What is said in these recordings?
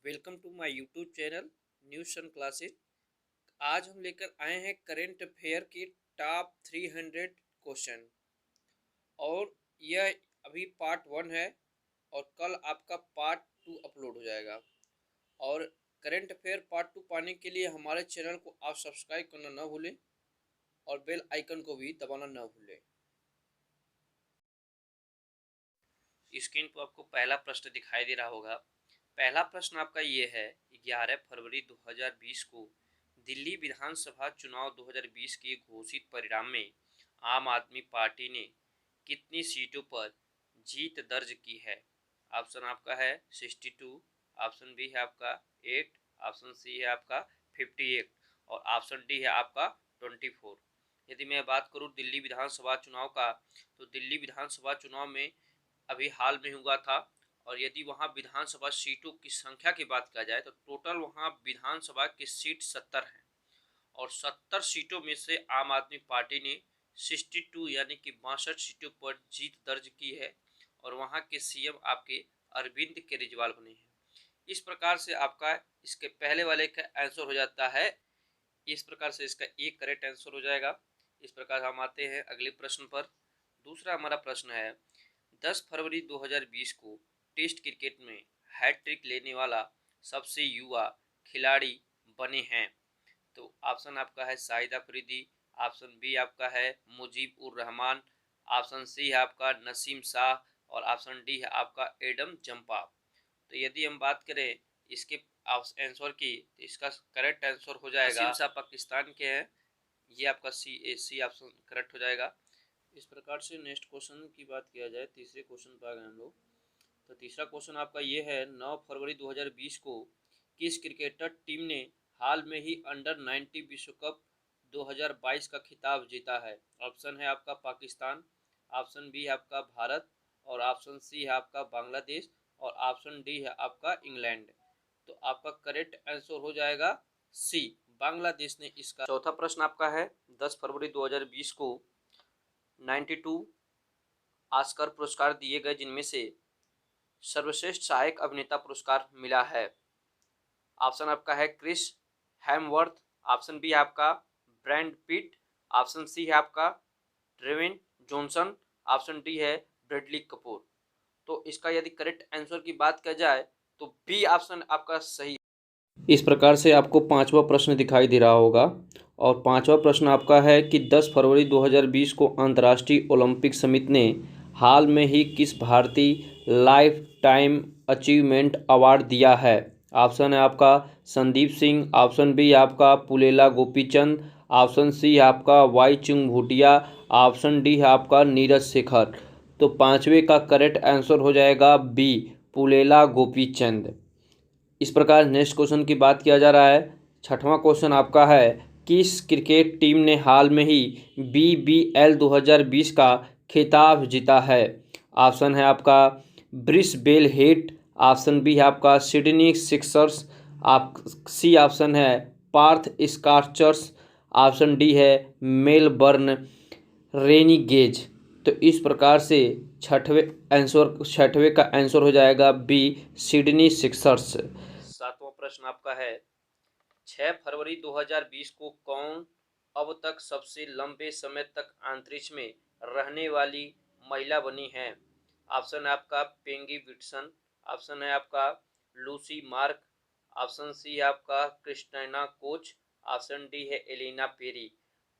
Welcome to my YouTube channel news sun classes. आज हम लेकर आए हैं करेंट अफेयर के टॉप 300 क्वेश्चन और यह अभी पार्ट 1 है और कल आपका पार्ट 2 अपलोड हो जाएगा। और करेंट अफेयर पार्ट 2 पाने के लिए हमारे चैनल को आप सब्सक्राइब करना ना भूलें और बेल आइकन को भी दबाना ना भूलें। स्क्रीन पर आपको पहला प्रश्न दिखाई दे रहा होगा। पहला प्रश्न आपका ये है, 11 फरवरी 2020 को दिल्ली विधानसभा चुनाव 2020 के घोषित परिणाम में आम आदमी पार्टी ने कितनी सीटों पर जीत दर्ज की है। ऑप्शन आपका है 62, ऑप्शन बी है आपका 8, ऑप्शन सी है आपका 58 और ऑप्शन डी है आपका 24। यदि मैं बात करूं दिल्ली विधानसभा चुनाव का, तो दिल्ली विधानसभा चुनाव में अभी हाल में हुआ था और यदि वहां विधानसभा सीटों की संख्या की बात किया जाए तो टोटल वहां विधानसभा की सीट 70 है और 70 सीटों में से आम आदमी पार्टी ने 62 यानी कि 62 सीटों पर जीत दर्ज की है और वहां के सीएम आपके अरविंद केजरीवाल बने हैं। इस प्रकार से आपका इसके पहले वाले का आंसर हो जाता है। इस प्रकार से इसका एक करेक्ट आंसर हो जाएगा। इस प्रकार हम आते हैं अगले प्रश्न पर। दूसरा हमारा प्रश्न है, 10 फरवरी 2020 को टेस्ट क्रिकेट में हैट्रिक लेने वाला सबसे युवा खिलाड़ी बने हैं। तो ऑप्शन आपका है शाहिद अफरीदी, ऑप्शन बी आपका है मुजीब उर रहमान, ऑप्शन सी है आपका नसीम शाह और ऑप्शन डी है आपका एडम जंपा। तो यदि हम बात करें इसके आंसर की, तो इसका करेक्ट आंसर हो जाएगा नसीम शाह पाकिस्तान के हैं। ये आपका सी ऑप्शन करेक्ट हो जाएगा। इस प्रकार से नेक्स्ट क्वेश्चन की बात किया जाए, तीसरे क्वेश्चन पर आ गए हम लोग। तो तीसरा क्वेश्चन आपका ये है, 9 फरवरी 2020 को किस क्रिकेटर टीम ने हाल में ही अंडर 90 विश्व कप 2022 का खिताब जीता है। ऑप्शन है आपका पाकिस्तान, ऑप्शन बी है आपका भारत और ऑप्शन सी है आपका बांग्लादेश और ऑप्शन डी है आपका इंग्लैंड। तो आपका करेक्ट आंसर हो जाएगा सी, बांग्लादेश ने इसका। चौथा प्रश्न आपका है, 10 फरवरी 2020 को 92 ऑस्कर पुरस्कार दिए गए जिनमें से सर्वश्रेष्ठ सहायक अभिनेता पुरस्कार मिला है। ऑप्शन आपका है क्रिस हेम्सवर्थ, ऑप्शन बी है आपका ब्रैड पिट, ऑप्शन सी है आपका ड्वेन जॉनसन, ऑप्शन डी है ब्रैडली कपूर। तो इसका यदि करेक्ट आंसर की बात की जाए तो बी ऑप्शन आपका सही। इस प्रकार से आपको पांचवा प्रश्न दिखाई दे रहा होगा और पांचवा प्रश्न आपका है कि 10 फरवरी 2020 को अंतर्राष्ट्रीय ओलंपिक समिति ने हाल में ही किस भारतीय लाइफ टाइम अचीवमेंट अवार्ड दिया है। ऑप्शन है आपका संदीप सिंह, ऑप्शन बी आपका पुलेला गोपीचंद, ऑप्शन सी आपका वाई चुंग भूटिया, ऑप्शन डी है आपका नीरज शेखर। तो पांचवे का करेक्ट आंसर हो जाएगा बी, पुलेला गोपीचंद। इस प्रकार नेक्स्ट क्वेश्चन की बात किया जा रहा है। छठवां क्वेश्चन आपका है, किस क्रिकेट टीम ने हाल में ही BBL 2020 का खिताब जीता है। ऑप्शन है आपका ब्रिस्बेन हिट, ऑप्शन बी है आपका सिडनी सिक्सर्स, आप सी ऑप्शन है पार्थ स्कॉचर्स, ऑप्शन डी है मेलबर्न रेनिगेज। तो इस प्रकार से छठवें का आंसर हो जाएगा बी, सिडनी सिक्सर्स। सातवां प्रश्न आपका है, 6 फरवरी 2020 को कौन अब तक सबसे लंबे समय तक अंतरिक्ष में रहने वाली महिला बनी है। ऑप्शन है आपका पेंगी विटसन, ऑप्शन है आपका लूसी मार्क, ऑप्शन सी है आपका क्रिस्टिना कोच, ऑप्शन डी है एलिना पेरी।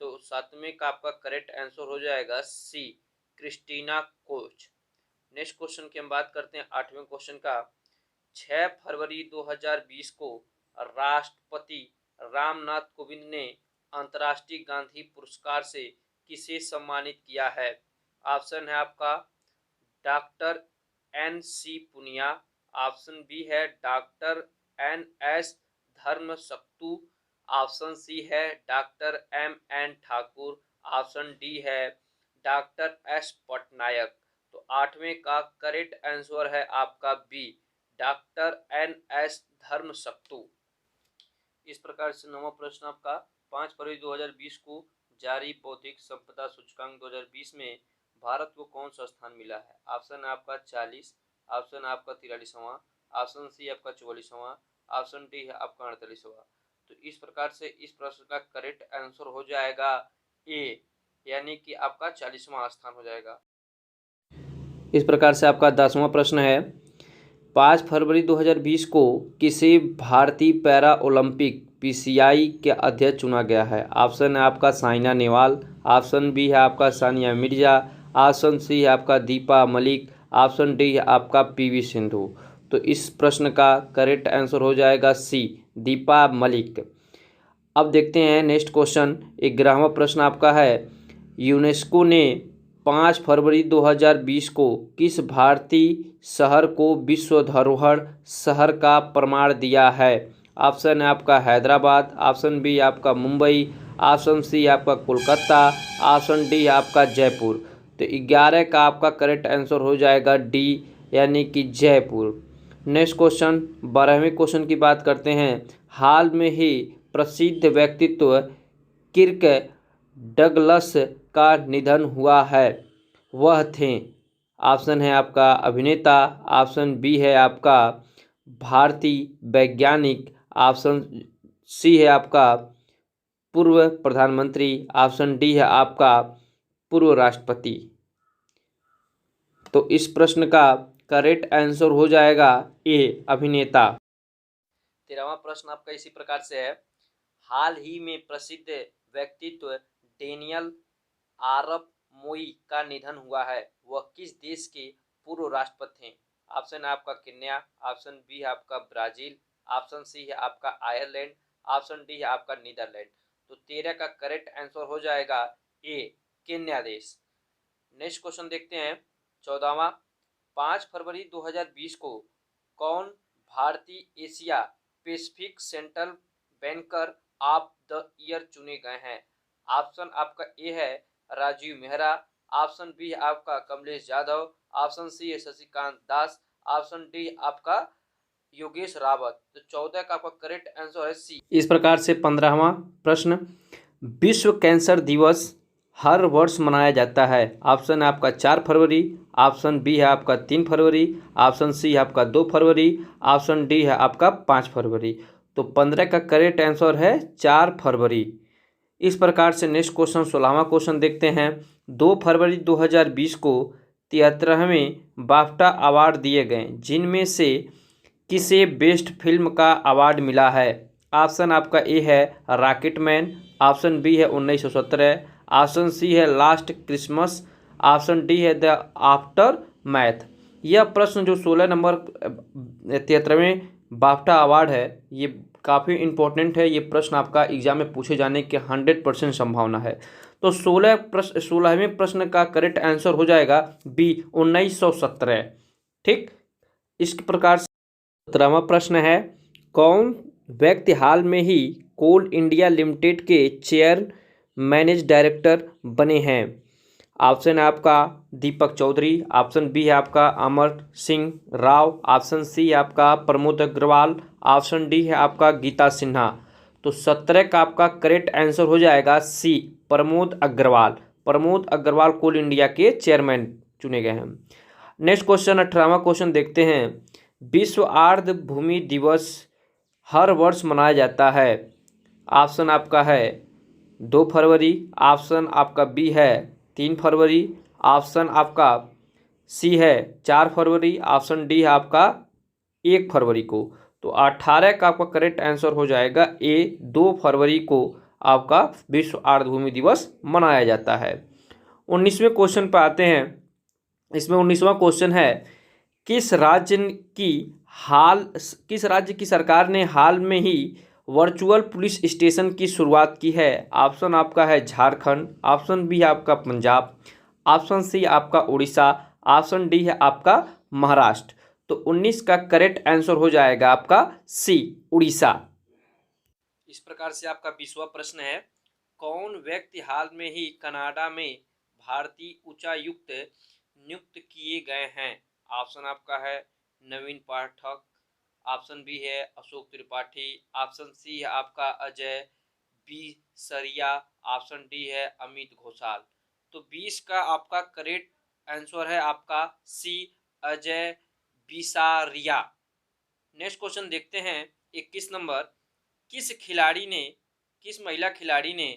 तो सातवें का आपका करेक्ट आंसर हो जाएगा सी, क्रिस्टिना कोच। नेक्स्ट क्वेश्चन की हम बात करते हैं आठवें क्वेश्चन का। 6 फरवरी 2020 को राष्ट्रपति रामनाथ कोविंद ने अंतर्राष्ट्रीय गांधी पुरस्कार से किसे सम्मानित किया है। ऑप्शन है आपका doctor NC Punia, option B है doctor NS Dharamshaktu, option C है doctor MN Thakur, option D है डॉक्टर S पटनायक। तो आठवें का करेक्ट आंसर है आपका बी, डॉक्टर NS धर्मशक्तु। इस प्रकार से नौवां प्रश्न आपका, 5 फरवरी 2020 को जारी बौद्धिक संपदा सूचकांक 2020 में भारत को कौन सा स्थान मिला है। ऑप्शन है आपका 40, ऑप्शन आपका 43वां, ऑप्शन सी आपका 44वां, ऑप्शन डी है आपका 48वां। तो इस प्रकार से इस प्रश्न का करेक्ट आंसर हो जाएगा ए, यानी कि आपका 40वां स्थान हो जाएगा। इस प्रकार से आपका 10वां प्रश्न है, 5 फरवरी 2020 को किसी भारतीय पैरा ओलंपिक पीसीआई के अध्यक्ष चुना गया है? ऑप्शन है आपका साइना नेहवाल, ऑप्शन बी है आपका सानिया मिर्जा, ऑप्शन सी है आपका दीपा मलिक, ऑप्शन डी है आपका पीवी सिंधु। तो इस प्रश्न का करेक्ट आंसर हो जाएगा सी, दीपा मलिक। अब देखते हैं नेक्स्ट क्वेश्चन। 11वां प्रश्न आपका है, यूनेस्को ने 5 फरवरी 2020 को किस भारतीय शहर को विश्व धरोहर शहर का प्रमाण दिया है? ऑप्शन है आपका हैदराबाद, ऑप्शन बी आपका मुंबई, ऑप्शन सी आपका कोलकाता, ऑप्शन डी आपका जयपुर। तो 11 का आपका करेक्ट आंसर हो जाएगा डी, यानी कि जयपुर। नेक्स्ट क्वेश्चन, 12वें क्वेश्चन की बात करते हैं। हाल में ही प्रसिद्ध व्यक्तित्व किर्क डगलस का निधन हुआ है, वह थे? ऑप्शन है आपका अभिनेता, ऑप्शन बी है आपका भारतीय वैज्ञानिक, ऑप्शन सी है आपका पूर्व प्रधानमंत्री, ऑप्शन डी है आपका पूर्व राष्ट्रपति। तो इस प्रश्न का करेक्ट आंसर हो जाएगा ए, अभिनेता। 13वां प्रश्न आपका इसी प्रकार से है, हाल ही में प्रसिद्ध व्यक्तित्व डेनियल आरप मोई का निधन हुआ है, वह किस देश के पूर्व राष्ट्रपति थे? ऑप्शन है आपका केन्या, ऑप्शन बी है आपका ब्राजील, ऑप्शन सी है आपका आयरलैंड, ऑप्शन डी है आपका नीदरलैंड। तो 13 का करेक्ट आंसर हो जाएगा ए, केन्या देश। नेक्स्ट क्वेश्चन देखते हैं 14वां, 5 फरवरी 2020 को कौन भारतीय Asia Pacific central banker of the year चुने गए हैं? ऑप्शन आपका ए है राजीव मेहरा, ऑप्शन बी है आपका कमलेश यादव, ऑप्शन सी है शशिकांत दास, ऑप्शन डी आपका योगेश रावत। तो 14 का आपका करेक्ट आंसर है सी। इस प्रकार से 15वां प्रश्न, विश्व कैंसर दिवस हर वर्ष मनाया जाता है। ऑप्शन है आपका 4 फरवरी, ऑप्शन बी है आपका 3 फरवरी, ऑप्शन सी है आपका 2 फरवरी, ऑप्शन डी है आपका 5 फरवरी। तो 15 का करेक्ट आंसर है 4 फरवरी। इस प्रकार से नेक्स्ट क्वेश्चन 16वां क्वेश्चन देखते हैं। 2 फरवरी 2020 को 73वें बाफ्टा अवार्ड दिए गए, जिनमें से किसे बेस्ट फिल्म का अवार्ड मिला है? ऑप्शन आपका ए है रॉकेटमैन, ऑप्शन बी है 1917, ऑप्शन सी है लास्ट क्रिसमस, ऑप्शन डी है द आफ्टर मैथ। यह प्रश्न जो 16 नंबर 73वें बाफ्टा अवार्ड है, ये काफ़ी इम्पोर्टेंट है। ये प्रश्न आपका एग्जाम में पूछे जाने की 100% संभावना है। तो 16वें प्रश्न का करेक्ट आंसर हो जाएगा बी, 1917। ठीक, इस प्रकार से 17वां प्रश्न है, कौन व्यक्ति हाल में ही कोल इंडिया लिमिटेड के चेयर मैनेज डायरेक्टर बने हैं? ऑप्शन है आपका दीपक चौधरी, ऑप्शन बी है आपका अमर सिंह राव, ऑप्शन सी है आपका प्रमोद अग्रवाल, ऑप्शन डी है आपका गीता सिन्हा। तो 17 का आपका करेक्ट आंसर हो जाएगा सी, प्रमोद अग्रवाल। प्रमोद अग्रवाल कोल इंडिया के चेयरमैन चुने गए हैं। नेक्स्ट क्वेश्चन 18वां क्वेश्चन देखते हैं। विश्व आर्द्र भूमि दिवस हर वर्ष मनाया जाता है। ऑप्शन आपका है 2 फरवरी, ऑप्शन आपका बी है 3 फरवरी, ऑप्शन आपका सी है 4 फरवरी, ऑप्शन डी है आपका 1 फरवरी को। तो 18 का आपका करेक्ट आंसर हो जाएगा ए, 2 फरवरी को आपका विश्व आर्द्र भूमि दिवस मनाया जाता है। 19वें क्वेश्चन पर आते हैं। इसमें 19वां क्वेश्चन है, किस राज्य की सरकार ने हाल में ही वर्चुअल पुलिस स्टेशन की शुरुआत की है? ऑप्शन आपका है झारखंड, ऑप्शन बी है आपका पंजाब, ऑप्शन सी आपका उड़ीसा, ऑप्शन डी है आपका महाराष्ट्र। तो 19 का करेक्ट आंसर हो जाएगा आपका सी, उड़ीसा। इस प्रकार से आपका 20वां प्रश्न है, कौन व्यक्ति हाल में ही कनाडा में भारतीय उच्चायुक्त नियुक्त किए गए हैं? ऑप्शन आपका है नवीन पाठक, ऑप्शन बी है अशोक त्रिपाठी, ऑप्शन सी है आपका अजय बी सरिया, ऑप्शन डी है अमित घोषाल। तो 20 का आपका करेक्ट आंसर है आपका सी, अजय बिसारिया। नेक्स्ट क्वेश्चन देखते हैं 21 नंबर, किस महिला खिलाड़ी ने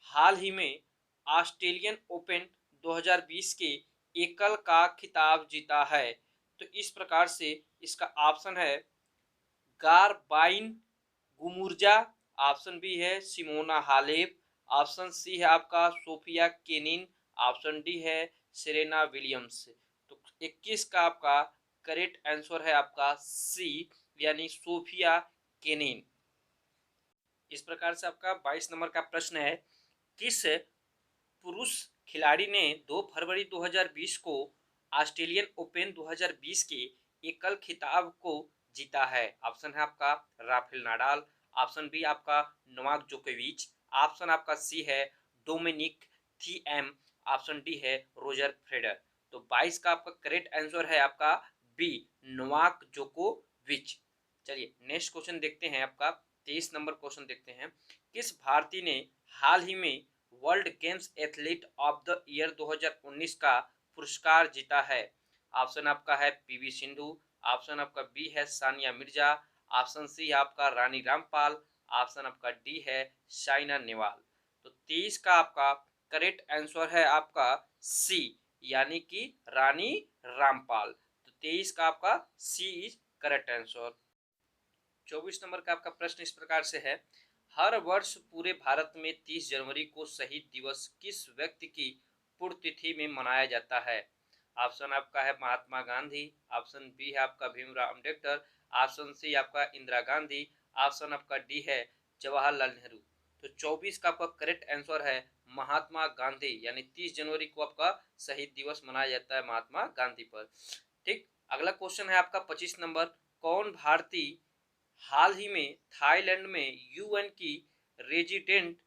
हाल ही में ऑस्ट्रेलियन ओपन 2020 के एकल का खिताब जीता है? तो इस प्रकार से इसका ऑप्शन है गारबाइन गुमुर्जा, ऑप्शन बी है सिमोना हालेप, ऑप्शन सी है आपका सोफिया केनिन, ऑप्शन डी है सेरेना विलियम्स। तो 21 का आपका करेक्ट आंसर है आपका सी, यानी सोफिया केनिन। इस प्रकार से आपका 22 नंबर का प्रश्न है, किस पुरुष खिलाड़ी ने 2 फरवरी 2020 को ऑस्ट्रेलियन ओपन 2020 के एकल खिताब को जीता है? ऑप्शन है आपका राफेल नाडाल, ऑप्शन बी आपका नोवाक जोकोविच, ऑप्शन आपका सी है डोमिनिक थीएम, ऑप्शन डी है रोजर फेडरर। तो 22 का आपका करेक्ट आंसर है आपका बी, नोवाक जोकोविच। चलिए नेक्स्ट क्वेश्चन देखते हैं आपका 23 नंबर क्वेश्चन देखते हैं, किस भारतीय ने हाल ही में world games athlete of the year 2019 का पुरस्कार जीता है? ऑप्शन आपका है पीवी सिंधु, ऑप्शन आपका बी है सानिया मिर्जा, ऑप्शन सी आपका रानी रामपाल, ऑप्शन आपका डी है साइना नेहवाल। तो 23 का आपका करेक्ट आंसर है आपका सी, यानी कि रानी रामपाल। तो 23 का आपका सी इज करेक्ट आंसर। 24 नंबर का आपका प्रश्न इस प्रकार से है, हर वर्ष पूरे भारत में 30 जनवरी को शहीद दिवस किस व्यक्ति की पुण्यतिथि में मनाया जाता है? ऑप्शन आपका है महात्मा गांधी, ऑप्शन बी है आपका भीमराव अम्बेडकर, ऑप्शन सी आपका इंदिरा गांधी, ऑप्शन आपका डी है जवाहरलाल नेहरू। तो 24 का आपका करेक्ट आंसर है महात्मा गांधी, यानी 30 जनवरी को आपका शहीद दिवस मनाया जाता है महात्मा गांधी पर। ठीक, अगला क्वेश्चन है आपका 25 नंबर, कौन भारतीय हाल ही में थाईलैंड में यूएन की रेजिडेंट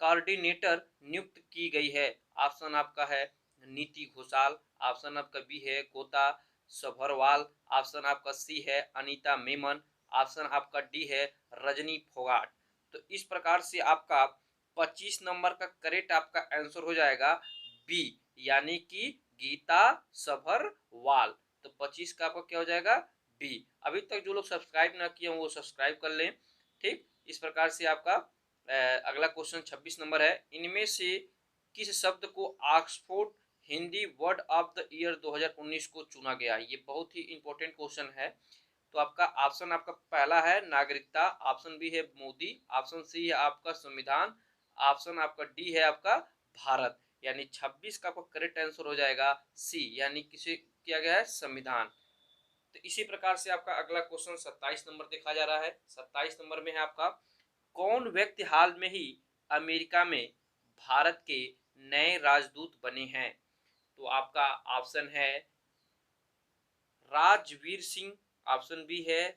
कोऑर्डिनेटर नियुक्त की गई है? ऑप्शन आपका है नीति घोषाल, ऑप्शन आपका बी है गोता सभरवाल, ऑप्शन आपका सी है अनीता मेमन, ऑप्शन आपका डी है रजनी फोगाट। तो इस प्रकार से आपका 25 नंबर का करेक्ट आपका आंसर हो जाएगा बी, यानी कि गीता सभरवाल। तो 25 का आपका क्या हो जाएगा बी। अभी तक जो लोग सब्सक्राइब ना किए हों वो सब्सक्राइब कर लें। ठीक, इस प्रकार से आपका अगला क्वेश्चन 26 नंबर है, इनमें से किस शब्द को Oxford Hindi word of the year 2019 को चुना गया? ये बहुत ही इंपॉर्टेंट क्वेश्चन है। तो आपका ऑप्शन आपका पहला है नागरिकता, ऑप्शन बी है मोदी, ऑप्शन सी है आपका संविधान, ऑप्शन आपका डी है आपका भारत। यानी 26 का आपका करेक्ट आंसर हो जाएगा सी, यानी किसे किया गया है संविधान। तो इसी प्रकार से आपका अगला क्वेश्चन 27 नंबर देखा जा रहा है। 27 नंबर में है आपका, कौन व्यक्ति हाल में ही अमेरिका में भारत के नए राजदूत बने हैं? तो आपका ऑप्शन है राजवीर सिंह, ऑप्शन बी है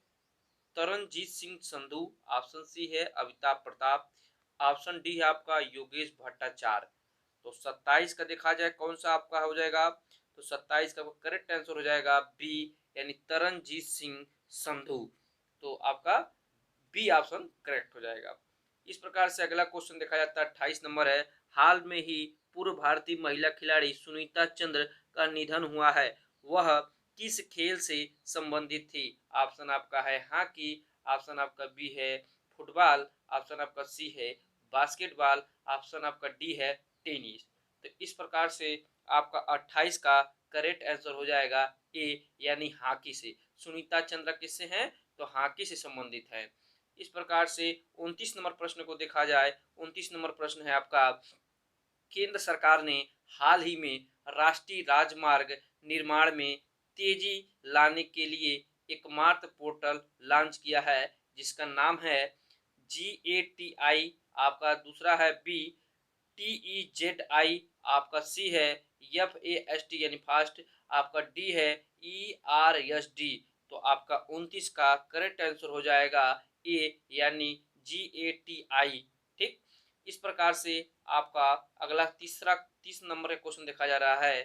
तरनजीत सिंह संधू, ऑप्शन सी है अमिताभ प्रताप, ऑप्शन डी है आपका योगेश भट्टाचार्य। तो 27 का देखा जाए कौन सा आपका हो जाएगा, तो 27 का करेक्ट आंसर हो जाएगा बी, यानी तरनजीत सिंह संधू। तो आपका बी ऑप्शन करेक्ट हो जाएगा। इस प्रकार से अगला क्वेश्चन देखा जाता है 28 नंबर है, हाल में ही पूर्व भारतीय महिला खिलाड़ी सुनीता चंद्र का निधन हुआ है, वह किस खेल से संबंधित थी? ऑप्शन आपका है हॉकी, ऑप्शन आपका बी है फुटबॉल, ऑप्शन आपका सी है बास्केटबॉल, ऑप्शन आपका डी है टेनिस। तो इस प्रकार से आपका 28 का करेक्ट आंसर हो जाएगा ए, यानी हॉकी से। सुनीता चंद्रा किससे हैं? तो हॉकी से संबंधित है। इस प्रकार से 29 नंबर प्रश्न को देखा जाए, 29 नंबर प्रश्न है आपका, केंद्र सरकार ने हाल ही में राष्ट्रीय राजमार्ग निर्माण में तेजी लाने के लिए एकमात्र पोर्टल लॉन्च किया है जिसका नाम है GATI, आपका दूसरा है बी TEZI, आपका सी है FAST यानी फास्ट, आपका डी है ERSD। तो आपका 29 का करेक्ट आंसर हो जाएगा ए, यानी GATI। ठीक, इस प्रकार से आपका अगला 30 नंबर का क्वेश्चन देखा जा रहा है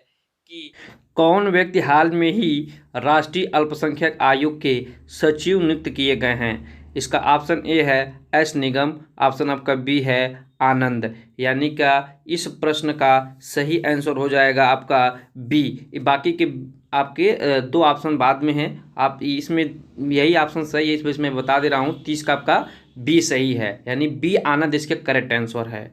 कि कौन व्यक्ति हाल में ही राष्ट्रीय अल्पसंख्यक आयोग के सचिव नियुक्त किए गए हैं? इसका ऑप्शन ए है एस निगम, ऑप्शन आपका बी है आनंद, यानी का इस प्रश्न का सही आंसर हो जाएगा आपका बी। बाकी के आपके दो ऑप्शन बाद में हैं, आप इसमें यही ऑप्शन सही है, इस वजह से मैं बता दे रहा हूँ। 30 का आपका बी सही है, यानी बी आना देश के करेक्ट आंसर है।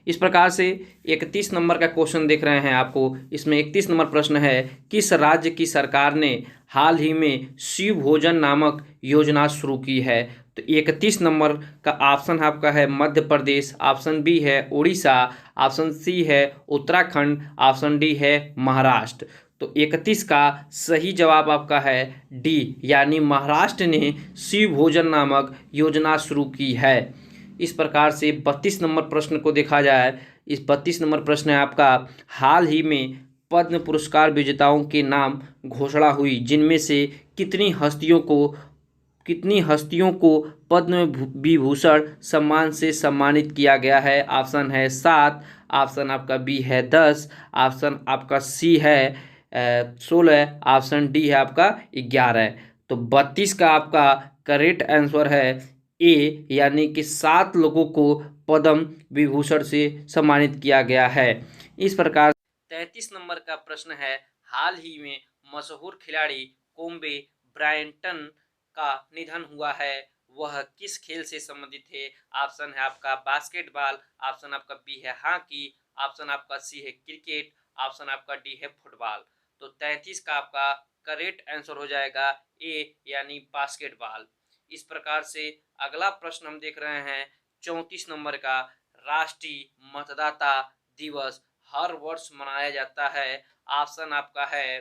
इस प्रकार से 31 नंबर का क्वेश्चन देख रहे हैं आपको। इसमें 31 नंबर प्रश्न है, किस राज्य की सरकार ने हाल ही में शिव भोजन नामक योजना शुरू की है? तो 31 नंबर का ऑप्शन आपका है मध्य प्रदेश, ऑप्शन बी है उड़ीसा, ऑप्शन सी है उत्तराखंड, ऑप्शन डी है महाराष्ट्र। तो 31 का सही जवाब आपका है डी, यानी महाराष्ट्र ने शिव भोजन नामक योजना शुरू की है। इस प्रकार से 32 नंबर प्रश्न को देखा जाए, इस 32 नंबर प्रश्न है आपका, हाल ही में पद्म पुरस्कार विजेताओं के नाम घोषणा हुई, जिनमें से कितनी हस्तियों को पद्म विभूषण सम्मान से सम्मानित किया गया है? ऑप्शन है 7, ऑप्शन आपका बी है 10, ऑप्शन आपका सी है 16, ऑप्शन डी है आपका 11। तो 32 का आपका करेक्ट आंसर है ए, यानी कि 7 लोगों को पद्म विभूषण से सम्मानित किया गया है। इस प्रकार 33 नंबर का प्रश्न है, हाल ही में मशहूर खिलाड़ी कोम्बे ब्रायंटन का निधन हुआ है, वह किस खेल से संबंधित है? ऑप्शन है आपका बास्केटबॉल, ऑप्शन आपका बी है हॉकी, ऑप्शन आपका सी है क्रिकेट, ऑप्शन आपका डी है फुटबॉल। तो 33 का आपका करेक्ट आंसर हो जाएगा ए, यानी बास्केटबॉल। इस प्रकार से अगला प्रश्न हम देख रहे हैं 34 नंबर का, राष्ट्रीय मतदाता दिवस हर वर्ष मनाया जाता है। ऑप्शन आपका है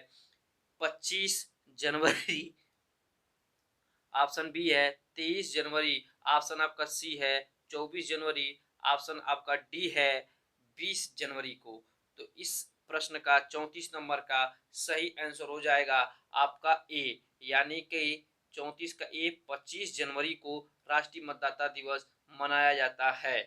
25 जनवरी, ऑप्शन बी है 23 जनवरी, ऑप्शन आपका सी है 24 जनवरी, ऑप्शन आपका डी है 20 जनवरी को। तो इस प्रश्न का 34 नंबर का सही आंसर हो जाएगा आपका ए, यानी कि 34 का ए 25 जनवरी को राष्ट्रीय मतदाता दिवस मनाया जाता है।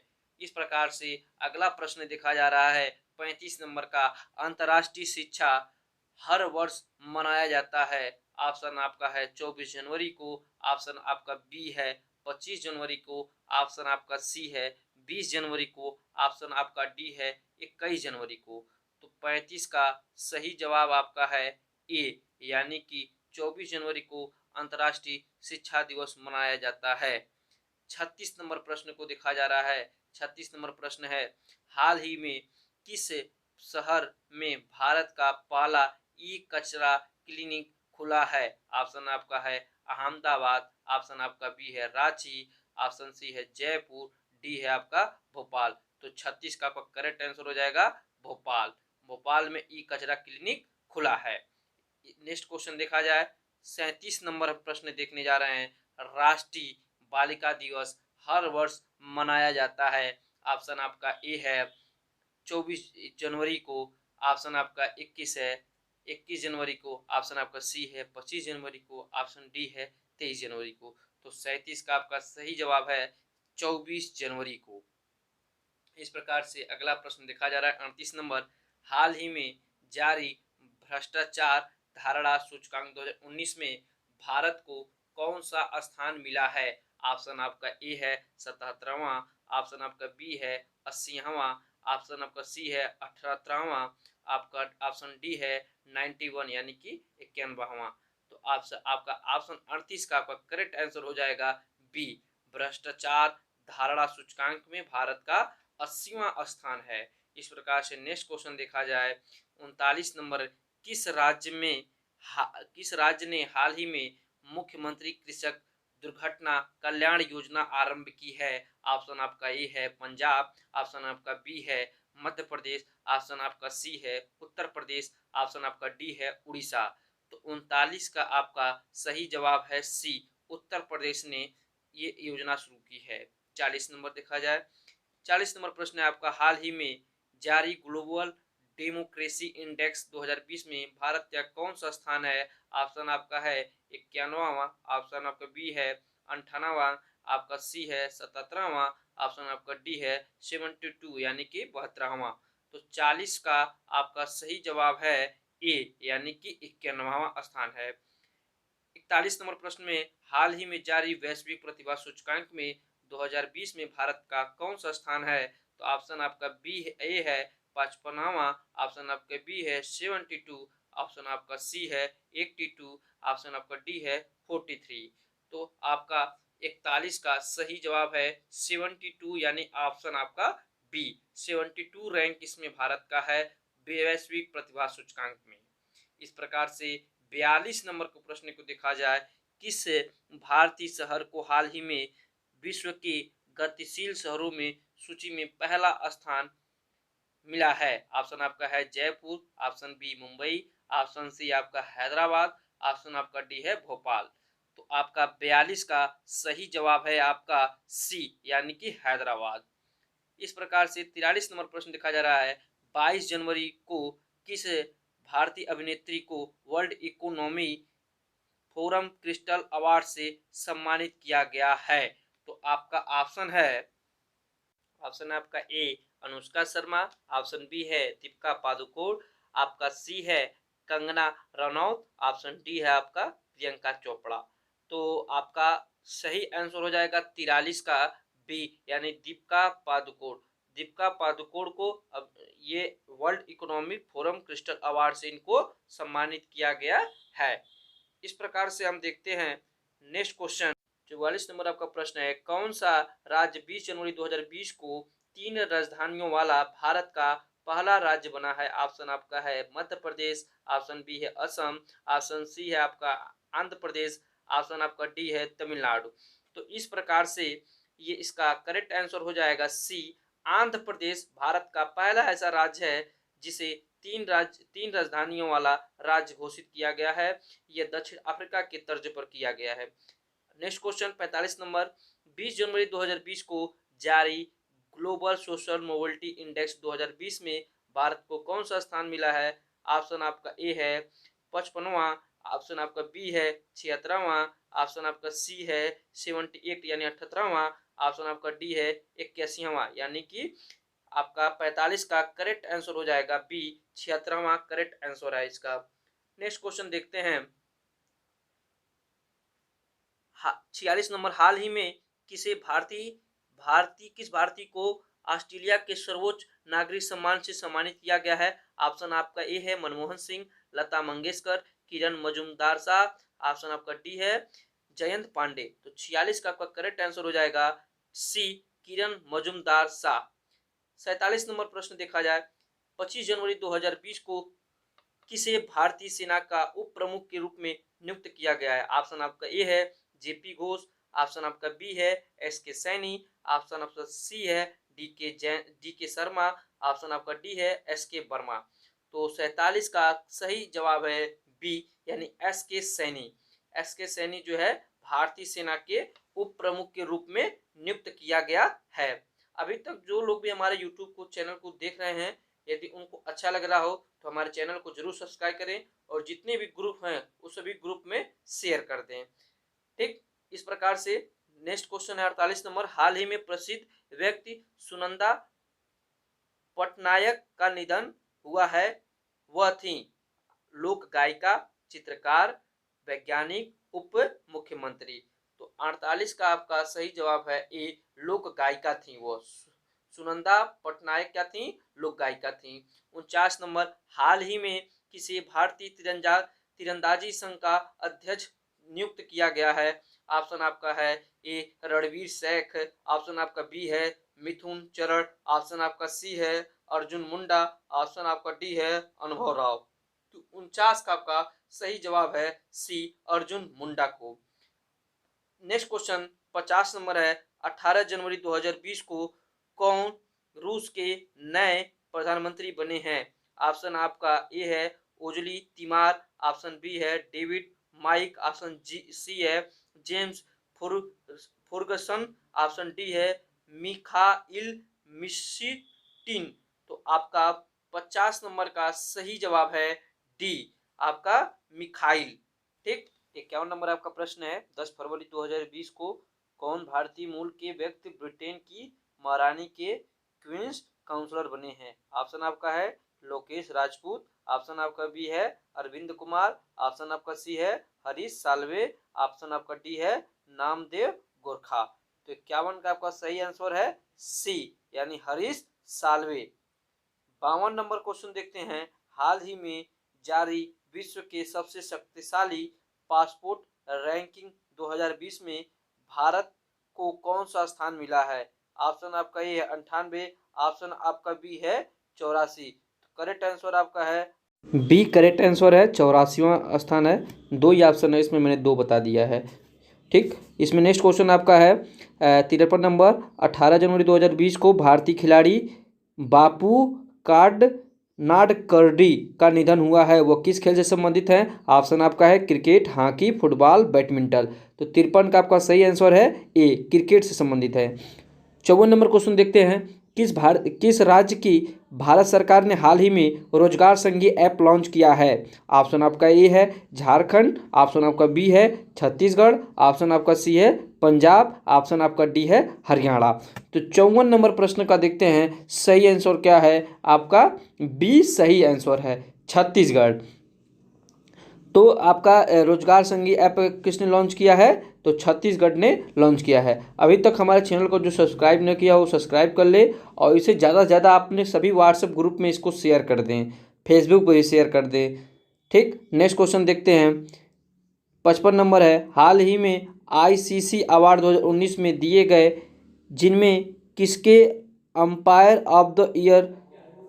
इस प्रकार से अगला प्रश्न देखा जा रहा है 35 नंबर का, अंतर्राष्ट्रीय शिक्षा हर वर्ष मनाया जाता है। ऑप्शन आपका है 24 जनवरी को, ऑप्शन आपका बी है 25 जनवरी को, ऑप्शन आपका सी है 20 जनवरी को, ऑप्शन आपका डी है 21 जनवरी को। तो 35 का सही जवाब आपका है ए, यानी कि 24 जनवरी को अंतर्राष्ट्रीय शिक्षा दिवस मनाया जाता है। 36 नंबर प्रश्न को देखा जा रहा है। 36 नंबर प्रश्न है, हाल ही में किस शहर में भारत का पहला ई कचरा क्लिनिक खुला है? ऑप्शन आपका है अहमदाबाद, ऑप्शन आपका बी है रांची, ऑप्शन सी है जयपुर, डी है आपका भोपाल। तो 36 का आपका करेक्ट आंसर हो जाएगा भोपाल। भोपाल में ई कचरा क्लिनिक खुला है। नेक्स्ट क्वेश्चन देखा जाए, 37 नंबर प्रश्न देखने जा रहे हैं, राष्ट्रीय बालिका दिवस हर वर्ष मनाया जाता है। ऑप्शन आपका ए है 24 जनवरी को, ऑप्शन आपका 21 है 21 जनवरी को, ऑप्शन आपका सी है 25 जनवरी को, ऑप्शन डी है 23 जनवरी को। तो 37 का आपका सही जवाब है 24 जनवरी को। इस प्रकार से अगला प्रश्न देखा जा रहा है 38 नंबर, हाल ही में जारी भ्रष्टाचार धारणा सूचकांक 2019 में भारत को कौन सा स्थान मिला है? ऑप्शन आपका ए है 77वां, ऑप्शन आपका बी है 80वां, ऑप्शन आपका सी है 78वां, आपका ऑप्शन डी है 91 यानी कि 91वां। तो आपका ऑप्शन 38 का आपका करेक्ट आंसर हो जाएगा बी, भ्रष्टाचार धारणा सूचकांक में भारत का 80वां स्थान है। इस प्रकार से नेक्स्ट क्वेश्चन देखा जाए 39 नंबर, किस राज्य ने हाल ही में मुख्यमंत्री कृषक दुर्घटना कल्याण योजना आरंभ की है? ऑप्शन आपका ए है पंजाब, ऑप्शन आपका बी है मध्य प्रदेश, ऑप्शन आपका सी है उत्तर प्रदेश, ऑप्शन आपका डी है उड़ीसा। तो 39 का आपका सही जवाब है सी, उत्तर प्रदेश ने ये योजना शुरू की है। 40 नंबर देखा जाए, 40 नंबर प्रश्न है आपका, हाल ही में जारी ग्लोबल डेमोक्रेसी इंडेक्स 2020 में भारत का कौन सा स्थान है? ऑप्शन आपका है 91वां, ऑप्शन आपका बी है 98वां, आपका सी है 77वां, ऑप्शन आपका डी है 72 यानी कि 72वां। तो 40 का आपका सही जवाब है ए, यानी कि 91वां स्थान है। 41 नंबर प्रश्न में, हाल ही में जारी वैश्विक प्रतिभा सूचकांक में 2020 में भारत का कौन सा स्थान है? तो ऑप्शन आपका बी ए है 55वां, ऑप्शन आपका बी है 72, ऑप्शन आपका सी है 82, ऑप्शन आपका डी है 43। तो आपका 41 का सही जवाब है 72, यानी ऑप्शन आपका बी 72 रैंक इसमें भारत का है वैश्विक प्रतिभा सूचकांक में। इस प्रकार से 42 नंबर को प्रश्न को देखा जाए, किस भारतीय शहर को हाल ही में विश्व के गतिशील शहरों में सूची में पहला स्थान मिला है? ऑप्शन आपका है Jaipur, option B Mumbai, option C आपका हैदराबाद, ऑप्शन आपका डी है भोपाल। तो आपका 42 का सही जवाब है आपका सी, यानी कि हैदराबाद। इस प्रकार से 43 नंबर प्रश्न देखा जा रहा है, 22 जनवरी को किस भारतीय अभिनेत्री को world economy forum crystal award से सम्मानित किया गया है? तो आपका ऑप्शन है आपका ए अनुष्का शर्मा, ऑप्शन बी है दीपिका पादुकोण, आपका सी है कंगना रनौत, ऑप्शन डी है आपका प्रियंका चोपड़ा। तो आपका सही आंसर हो जाएगा 43 का बी, यानी दीपिका पादुकोण। दीपिका पादुकोण को अब ये world economic forum crystal award से इनको सम्मानित किया गया है। इस प्रकार से हम देखते हैं नेक्स्ट क्वेश्चन। 44 नंबर आपका प्रश्न है, कौन सा राज्य 20 जनवरी 2020 को 3 राजधानियों वाला भारत का पहला राज्य बना है? ऑप्शन आपका है मध्य प्रदेश, ऑप्शन बी है असम, ऑप्शन सी है आपका आंध्र प्रदेश, ऑप्शन आपका डी है तमिलनाडु। तो इस प्रकार से ये इसका करेक्ट आंसर हो जाएगा सी, आंध्र प्रदेश भारत का पहला ऐसा राज्य है जिसे तीन राजधानियों वाला राज्य घोषित किया गया है। यह दक्षिण अफ्रीका के तर्ज पर किया गया है। नेक्स्ट क्वेश्चन 45 नंबर, 20 जनवरी 2020 को जारी ग्लोबल सोशल मोबिलिटी इंडेक्स 2020 में भारत को कौन सा स्थान मिला है? ऑप्शन आपका ए है 55वां, ऑप्शन आपका बी है 76वां, ऑप्शन आपका सी है 78 यानी 78वां, ऑप्शन आपका डी है 81वां, यानी कि आपका 45 का करेक्ट आंसर हो जाएगा बी 76वां करेक्ट आंसर है इसका। नेक्स्ट क्वेश्चन देखते हैं 46 नंबर, हाल ही में किस भारतीय को ऑस्ट्रेलिया के सर्वोच्च नागरिक सम्मान से सम्मानित किया गया है? ऑप्शन आपका ए है मनमोहन सिंह, लता मंगेशकर, किरण मजूमदार शाह, ऑप्शन आपका डी है जयंत पांडे। तो 46 का आपका करेक्ट आंसर हो जाएगा सी किरण मजूमदार शाह। 47 नंबर प्रश्न देखा जाए, 25 जनवरी 2020 को किसे भारतीय सेना का उप प्रमुख के रूप में नियुक्त किया गया है? ऑप्शन आपका ए है जेपी घोष, ऑप्शन आपका बी है एस के सैनी, ऑप्शन आपका सी है डी के शर्मा, ऑप्शन आपका डी है एस के वर्मा। तो 47 का सही जवाब है बी, यानी एस के सैनी। एस के सैनी जो है भारतीय सेना के उप प्रमुख के रूप में नियुक्त किया गया है। अभी तक जो लोग भी हमारे यूट्यूब को चैनल को देख रहे हैं, यदि उनको अच्छा लग रहा हो तो हमारे चैनल को जरूर सब्सक्राइब करें और जितने भी ग्रुप हैं उस सभी ग्रुप में शेयर कर दें। ठीक, इस प्रकार से नेक्स्ट क्वेश्चन है 48 नंबर, हाल ही में प्रसिद्ध व्यक्ति सुनंदा पटनायक का निधन हुआ है, वह थी लोक गायिका, चित्रकार, वैज्ञानिक, उप मुख्यमंत्री। तो 48 का आपका सही जवाब है ए लोक गायिका थी वो। सुनंदा पटनायक क्या थी? लोक गायिका थी। 49 नंबर, हाल ही में किसी भारतीय तीरंदाजी संघ का अध्यक्ष नियुक्त किया गया है? ऑप्शन आपका है ए रणवीर शेख, ऑप्शन आपका बी है मिथुन चरण, ऑप्शन आपका सी है अर्जुन मुंडा, ऑप्शन आपका डी है अनुभव राव। तो 49 का आपका सही जवाब है सी अर्जुन मुंडा को। नेक्स्ट क्वेश्चन 50 नंबर है, 18 जनवरी 2020 को कौन रूस के नए प्रधानमंत्री बने हैं? ऑप्शन आपका ए है ओजली तिमार, ऑप्शन बी है डेविड माइक, ऑप्शन सी है जेम्स फुर्गसन, ऑप्शन डी है मिखाइल मिशिटिन। तो आपका 50 नंबर का सही जवाब है डी, आपका मिखाइल। ठीक, 51 नंबर आपका प्रश्न है, 10 फरवरी 2020 को कौन भारतीय मूल के व्यक्ति ब्रिटेन की महारानी के क्वींस काउंसलर बने हैं? ऑप्शन आपका है लोकेश राजपूत, ऑप्शन आपका बी है अरविंद कुमार, ऑप्शन आपका सी है हरीश साल्वे, ऑप्शन आपका डी है नामदेव गोरखा। तो 51 का आपका सही आंसर है सी, यानी हरीश साल्वे। 52 नंबर क्वेश्चन देखते हैं, हाल ही में जारी विश्व के सबसे शक्तिशाली पासपोर्ट रैंकिंग 2020 में भारत को कौन सा स्थान मिला है? ऑप्शन आपका ए है 98, ऑप्शन आपका बी है 84। करेक्ट आंसर आपका है बी। करेक्ट आंसर है 84वां स्थान है। दो ही ऑप्शन है इसमें, मैंने दो बता दिया है। ठीक, इसमें नेक्स्ट क्वेश्चन आपका है 53 नंबर। 18 जनवरी 2020 को भारतीय खिलाड़ी बापू कार्ड नाडकर्णी का निधन हुआ है, वो किस खेल से संबंधित है? ऑप्शन आपका है क्रिकेट, हॉकी, फुटबॉल, बैडमिंटन। तो 53 का आपका सही आंसर है ए, क्रिकेट से संबंधित है। 54 नंबर क्वेश्चन देखते हैं। किस राज्य की भारत सरकार ने हाल ही में रोजगार संगी ऐप लॉन्च किया है? ऑप्शन आपका ए है झारखंड, ऑप्शन आपका बी है छत्तीसगढ़, ऑप्शन आपका सी है पंजाब, ऑप्शन आपका डी है हरियाणा। तो 54 नंबर प्रश्न का देखते हैं सही आंसर क्या है आपका? बी सही आंसर है, छत्तीसगढ़। तो आपका रोजगार संगी ऐप किसने लॉन्च किया है? तो छत्तीसगढ़ ने लॉन्च किया है। अभी तक हमारे चैनल को जो सब्सक्राइब नहीं किया वो सब्सक्राइब कर ले, और इसे ज़्यादा से ज़्यादा अपने सभी व्हाट्सएप ग्रुप में इसको शेयर कर दें, फेसबुक पर भी शेयर कर दें। ठीक, नेक्स्ट क्वेश्चन देखते हैं। 55 नंबर है। हाल ही में ICC अवार्ड 2019 में दिए गए जिनमें किसके अंपायर ऑफ द ईयर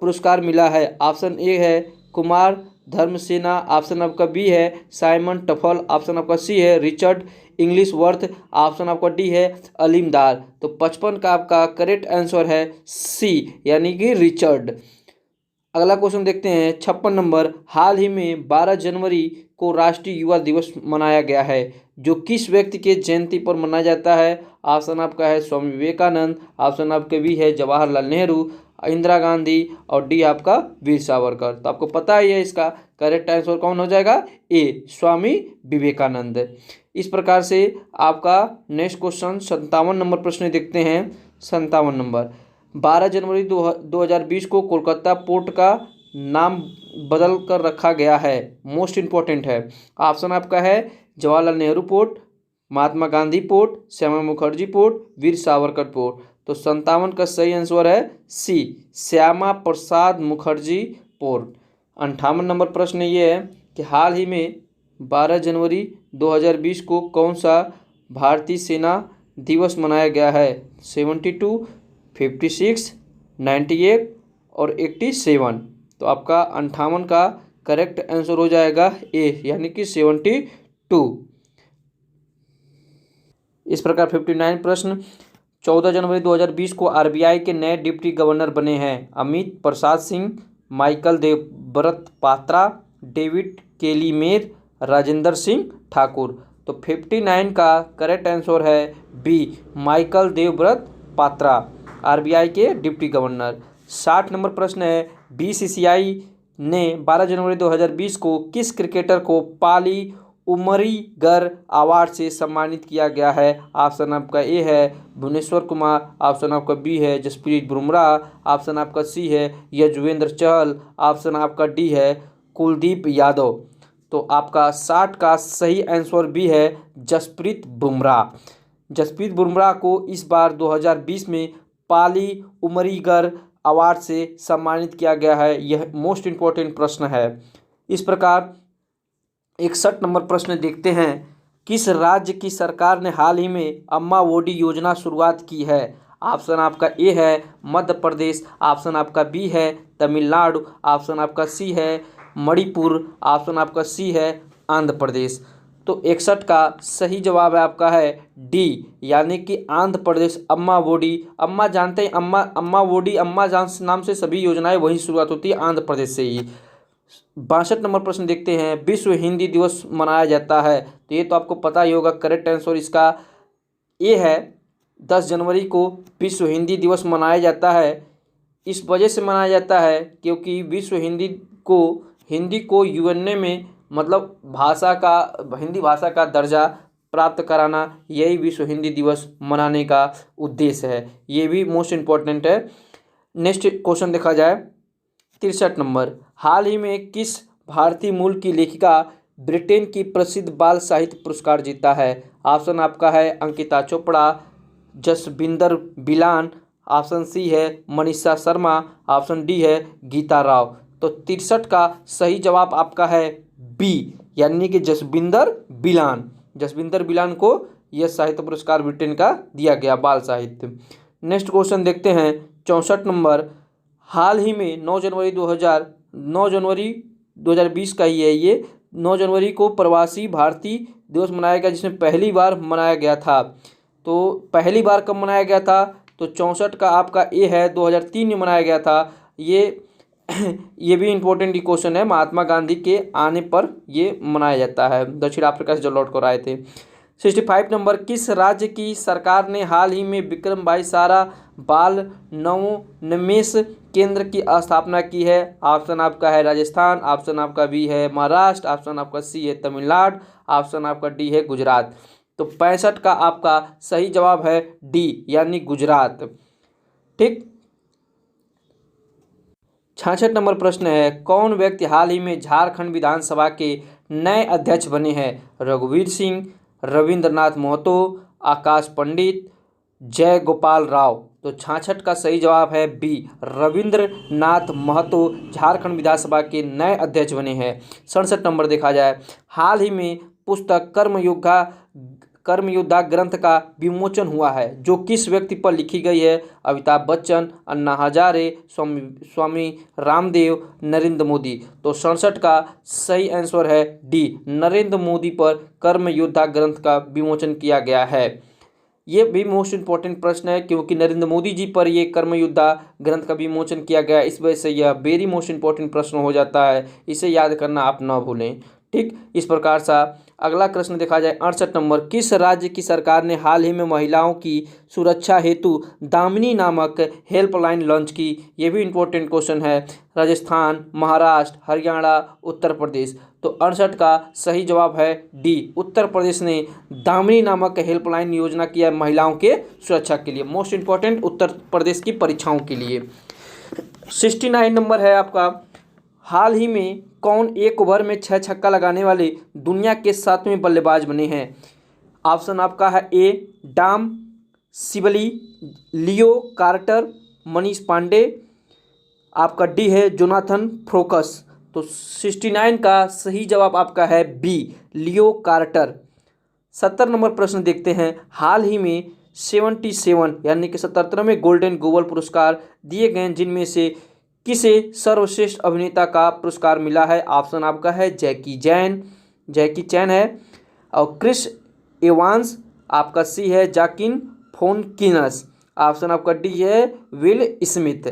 पुरस्कार मिला है? ऑप्शन ए है कुमार धर्मसेना, ऑप्शन आपका बी है साइमन टफल, ऑप्शन आपका सी है रिचर्ड इंग्लिशवर्थ, ऑप्शन आपका डी है अलीमदार। तो 55 का आपका करेक्ट आंसर है सी, यानी कि रिचर्ड। अगला क्वेश्चन देखते हैं 56 नंबर। हाल ही में 12 जनवरी को राष्ट्रीय युवा दिवस मनाया गया है, जो किस व्यक्ति के जयंती पर मनाया जाता है? ऑप्शन आपका है स्वामी विवेकानंद, ऑप्शन आपके बी है जवाहरलाल नेहरू, इंदिरा गांधी, और डी आपका वीर सावरकर। तो आपको पता ही है इसका करेक्ट आंसर कौन हो जाएगा? ए, स्वामी विवेकानंद। इस प्रकार से आपका नेक्स्ट क्वेश्चन 57 नंबर प्रश्न देखते हैं। 57 नंबर। 12 जनवरी 2020 को कोलकाता पोर्ट का नाम बदल कर रखा गया है, मोस्ट इम्पोर्टेंट है। ऑप्शन आपका है Jawaharlal Nehru port, Mahatma Gandhi port, Shyama Mukherjee port, Veer Savarkar port. तो 57 का सही आंसर है सी, श्यामा प्रसाद मुखर्जी पोर्ट। 58 नंबर प्रश्न ये है कि हाल ही में 12 जनवरी 2020 को कौन सा भारतीय सेना दिवस मनाया गया है? 72, 56, 98 और 87। तो आपका 58 का करेक्ट आंसर हो जाएगा ए, यानी कि 72। इस प्रकार 59 प्रश्न। 14 जनवरी 2020 को RBI के नए डिप्टी गवर्नर बने हैं अमित प्रसाद सिंह, माइकल देवव्रत पात्रा, डेविड केलीमेर, राजेंद्र सिंह ठाकुर। तो 59 का करेक्ट आंसर है B, Michael Debabrata Patra, RBI के डिप्टी गवर्नर। 60 नंबर प्रश्न है। BCCI ने 12 जनवरी 2020 को किस क्रिकेटर को पाली उमरीगर अवार्ड से सम्मानित किया गया है? ऑप्शन आपका ए है भुवनेश्वर कुमार, ऑप्शन आपका बी है जसप्रीत बुमराह, ऑप्शन आपका सी है यजुवेंद्र चहल, ऑप्शन आपका डी है कुलदीप यादव। तो आपका 60 का सही आंसर भी है जसप्रीत बुमराह। जसप्रीत बुमराह को इस बार 2020 में पाली उमरीगर अवार्ड से सम्मानित किया गया है। यह मोस्ट इम्पोर्टेंट प्रश्न है। इस प्रकार 61 नंबर प्रश्न देखते हैं। किस राज्य की सरकार ने हाल ही में अम्मा ओडी योजना शुरुआत की है? ऑप्शन आपका ए है मध्य प्रदेश, ऑप्शन आपका बी है तमिलनाडु, ऑप्शन आपका सी है मणिपुर, ऑप्शन आपका सी है आंध्र प्रदेश। तो 61 का सही जवाब है आपका है डी, यानी कि आंध्र प्रदेश। अम्मा ओडी, अम्मा जानते हैं, अम्मा ओडी, अम्मा जान नाम से सभी योजनाएं वही शुरुआत होती है आंध्र प्रदेश से ही। 62 नंबर प्रश्न देखते हैं। विश्व हिंदी दिवस मनाया जाता है, तो ये तो आपको पता ही होगा। करेक्ट आंसर इसका ए है 10 जनवरी को विश्व हिंदी दिवस मनाया जाता है। इस वजह से मनाया जाता है क्योंकि विश्व हिंदी को यूएनए में मतलब हिंदी भाषा का दर्जा प्राप्त कराना, यही विश्व हिंदी दिवस मनाने का उद्देश्य है। ये भी मोस्ट इम्पोर्टेंट है। नेक्स्ट क्वेश्चन देखा जाए 63 नंबर। हाल ही में किस भारतीय मूल की लेखिका ब्रिटेन की प्रसिद्ध बाल साहित्य पुरस्कार जीता है? ऑप्शन आपका है अंकिता चोपड़ा, जसबिंदर बिलान, ऑप्शन सी है मनीषा शर्मा, ऑप्शन डी है गीता राव। तो 63 का सही जवाब आपका है बी यानी कि जसबिंदर बिलान। जसबिंदर बिलान को यह साहित्य पुरस्कार ब्रिटेन का दिया गया, बाल साहित्य। नेक्स्ट क्वेश्चन देखते हैं 64 नंबर। हाल ही में 9 जनवरी 2020 का ही है ये, 9 जनवरी को प्रवासी भारतीय दिवस मनाया गया, जिसमें पहली बार मनाया गया था। तो पहली बार कब मनाया गया था? तो 64 का आपका ए है, 2003 में मनाया गया था ये। ये भी इम्पोर्टेंट क्वेश्चन है, महात्मा गांधी के आने पर ये मनाया जाता है, दक्षिण अफ्रीका से जो लौट कर आए थे। 65 नंबर। किस राज्य की सरकार ने हाल ही में विक्रम भाई सारा बाल नवोन्मेष केंद्र की स्थापना की है? ऑप्शन आपका है राजस्थान, ऑप्शन आपका बी है महाराष्ट्र, ऑप्शन आपका सी है तमिलनाडु, ऑप्शन आपका डी है गुजरात। तो 65 का आपका सही जवाब है डी यानी गुजरात। ठीक। 66 नंबर प्रश्न है, कौन व्यक्ति हाल ही में झारखंड विधानसभा के नए अध्यक्ष बने हैं? रघुवीर सिंह, रविंद्रनाथ महतो, आकाश पंडित, जय गोपाल राव। तो 66 का सही जवाब है बी, रविंद्रनाथ महतो झारखंड विधानसभा के नए अध्यक्ष बने हैं। 67 नंबर देखा जाए, हाल ही में पुस्तक कर्मयोद्धा ग्रंथ का विमोचन हुआ है, जो किस व्यक्ति पर लिखी गई है? अमिताभ बच्चन, अन्ना हजारे, स्वामी रामदेव, नरेंद्र मोदी। तो 67 का सही आंसर है डी, नरेंद्र मोदी पर कर्मयोद्धा ग्रंथ का विमोचन किया गया है। ये भी मोस्ट इंपॉर्टेंट प्रश्न है, क्योंकि नरेंद्र मोदी जी पर ये कर्मयोद्धा ग्रंथ का विमोचन किया गया, इस वजह से यह वेरी मोस्ट इंपॉर्टेंट प्रश्न हो जाता है, इसे याद करना आप न भूलें। ठीक, इस प्रकार सा अगला प्रश्न देखा जाए 68 नंबर। किस राज्य की सरकार ने हाल ही में महिलाओं की सुरक्षा हेतु दामिनी नामक हेल्पलाइन लॉन्च की? ये भी इंपॉर्टेंट क्वेश्चन है। राजस्थान, महाराष्ट्र, हरियाणा, उत्तर प्रदेश। तो 68 का सही जवाब है डी, उत्तर प्रदेश ने दामिनी नामक हेल्पलाइन योजना किया महिलाओं के सुरक्षा के लिए, मोस्ट इंपॉर्टेंट उत्तर प्रदेश की परीक्षाओं के लिए। 69 नंबर है आपका, हाल ही में कौन एक ओवर में 6 छक्का लगाने वाले दुनिया के 7वें बल्लेबाज बने हैं? ऑप्शन आपका है ए डॉम सिबली, लियो कार्टर, मनीष पांडे, आपका डी है जोनाथन फ्रोकस। तो 69 का सही जवाब आपका है बी, लियो कार्टर। 70 नंबर प्रश्न देखते हैं, हाल ही में 77 यानी कि 77वें गोल्डन ग्लोब पुरस्कार दिए गए, जिनमें से किसे सर्वश्रेष्ठ अभिनेता का पुरस्कार मिला है? ऑप्शन आपका है जैकी चैन है, और क्रिस एवांस, आपका सी है जाकिन फोनकिनस, ऑप्शन आपका डी है विल स्मिथ।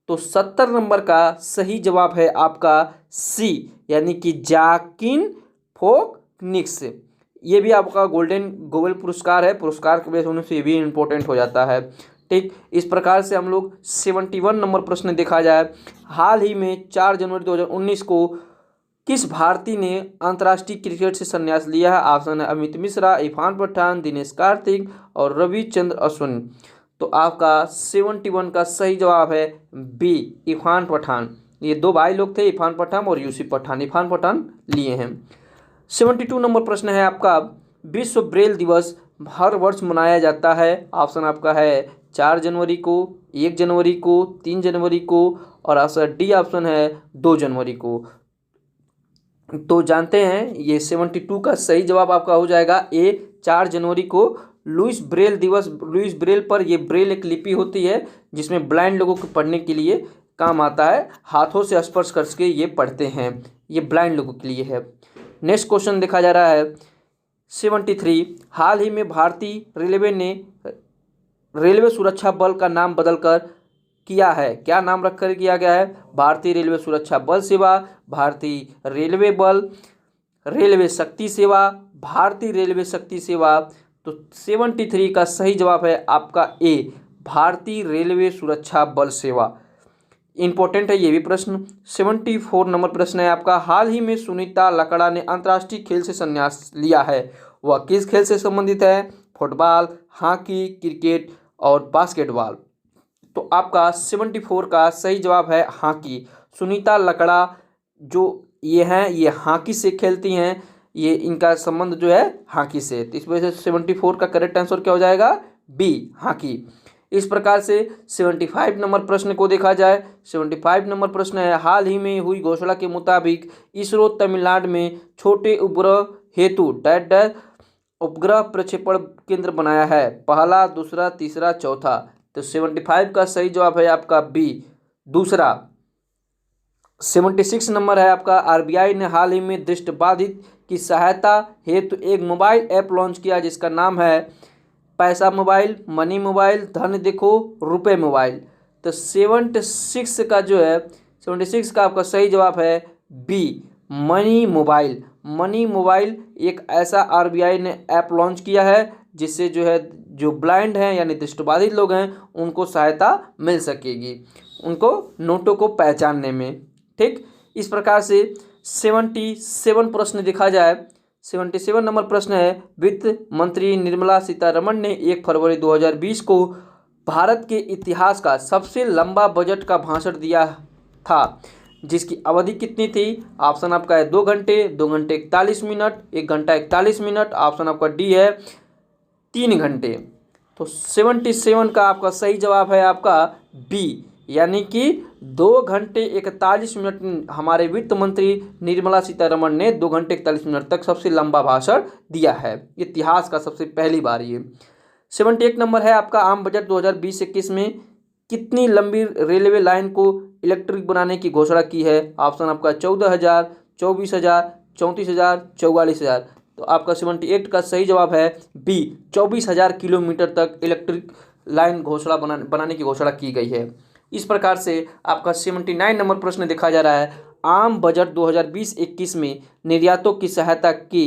तो 70 नंबर का सही जवाब है आपका सी यानी कि जाकिन फोकनिक्स। ये भी आपका गोल्डन ग्लोब पुरस्कार है, पुरस्कार के बेस होने से ये भी इम्पोर्टेंट हो जाता है। ठीक, इस प्रकार से हम लोग 71 नंबर प्रश्न देखा जाए, हाल ही में 4 जनवरी 2019 को किस भारतीय ने अंतर्राष्ट्रीय क्रिकेट से संन्यास लिया है? ऑप्शन है अमित मिश्रा, इरफान पठान, दिनेश कार्तिक और रविचंद्र अश्विन। तो आपका 71 का सही जवाब है बी, इरफान पठान। ये दो भाई लोग थे, इरफान पठान और यूसुफ पठान, इरफान पठान लिए हैं। 72 नंबर प्रश्न है आपका, विश्व ब्रेल दिवस हर वर्ष मनाया जाता है। ऑप्शन आपका है 4 जनवरी को, 1 जनवरी को, 3 जनवरी को, और ऑप्शन डी ऑप्शन है 2 जनवरी को। तो जानते हैं ये 72 का सही जवाब आपका हो जाएगा ए, 4 जनवरी को लुइस ब्रेल दिवस। लुइस ब्रेल पर ये ब्रेल एक लिपि होती है जिसमें ब्लाइंड लोगों को पढ़ने के लिए काम आता है, हाथों से स्पर्श करके ये पढ़ते हैं, ये ब्लाइंड लोगों के लिए है। नेक्स्ट क्वेश्चन देखा जा रहा है 73, हाल ही में भारतीय रेलवे ने रेलवे सुरक्षा बल का नाम बदलकर किया है, क्या नाम रखकर किया गया है? भारतीय रेलवे सुरक्षा बल सेवा, भारतीय रेलवे बल, रेलवे शक्ति सेवा, भारतीय रेलवे शक्ति सेवा। तो 73 का सही जवाब है आपका ए, भारतीय रेलवे सुरक्षा बल सेवा। इंपॉर्टेंट है ये भी प्रश्न। 74 नंबर प्रश्न है आपका, हाल ही में सुनीता लकड़ा ने अंतर्राष्ट्रीय खेल से संन्यास लिया है, वह किस खेल से संबंधित है? फुटबॉल, हॉकी, क्रिकेट और बास्केटबॉल। तो आपका 74 का सही जवाब है हॉकी। सुनीता लकड़ा जो ये हैं ये हॉकी से खेलती हैं, ये इनका संबंध जो है हॉकी से, तो इस वजह से 74 का करेक्ट आंसर क्या हो जाएगा? B, hockey. इस प्रकार से 75 नंबर प्रश्न को देखा जाए। 75 नंबर प्रश्न है, हाल ही में हुई घोषणा के मुताबिक इसरो तमिलनाडु में छोटे उपग्रह हेतु डैश डैश उपग्रह प्रक्षेपण केंद्र बनाया है, पहला, दूसरा, तीसरा, चौथा। तो 75 का सही जवाब है आपका बी, दूसरा। 76 नंबर है आपका, आरबीआई ने हाल ही में दृष्टिबाधित की सहायता हेतु एक मोबाइल ऐप लॉन्च किया जिसका नाम है पैसा मोबाइल, मनी मोबाइल, धन देखो, रुपए मोबाइल। तो 76 का जो है 76 का आपका सही जवाब है B, money mobile. Money mobile एक ऐसा आरबीआई ने ऐप लॉन्च किया है जिससे जो है जो ब्लाइंड हैं यानी दृष्टिबाधित लोग हैं उनको सहायता मिल सकेगी उनको नोटों को पहचानने में। ठीक, इस प्रकार से 77 प्रश्न देखा जाए। 77 नंबर प्रश्न है, वित्त मंत्री निर्मला सीतारमण ने 1 फरवरी 2020 को भारत के इतिहास का सबसे लंबा बजट का भाषण दिया था जिसकी अवधि कितनी थी? ऑप्शन आपका है 2 घंटे, 2 घंटे 41 मिनट, 1 घंटा 41 मिनट। ऑप्शन आपका डी है 3 घंटे। तो 77 का आपका सही जवाब है आपका बी, यानी कि 2 घंटे 41 मिनट हमारे वित्त मंत्री निर्मला सीतारमण ने 2 घंटे 41 मिनट तक सबसे लंबा भाषण दिया है, इतिहास का सबसे पहली बार ये। 71 नंबर है आपका, आम बजट 2020-21 में कितनी लंबी रेलवे लाइन को इलेक्ट्रिक बनाने की घोषणा की है? ऑप्शन आपका 14,000, 24,000, 34,000, 44,000। तो आपका 78 का सही जवाब है बी, 24,000 किलोमीटर तक इलेक्ट्रिक लाइन घोषणा बनाने की घोषणा की गई है। इस प्रकार से आपका 79 नंबर प्रश्न देखा जा रहा है, आम बजट 2020-21 में निर्यातों की सहायता की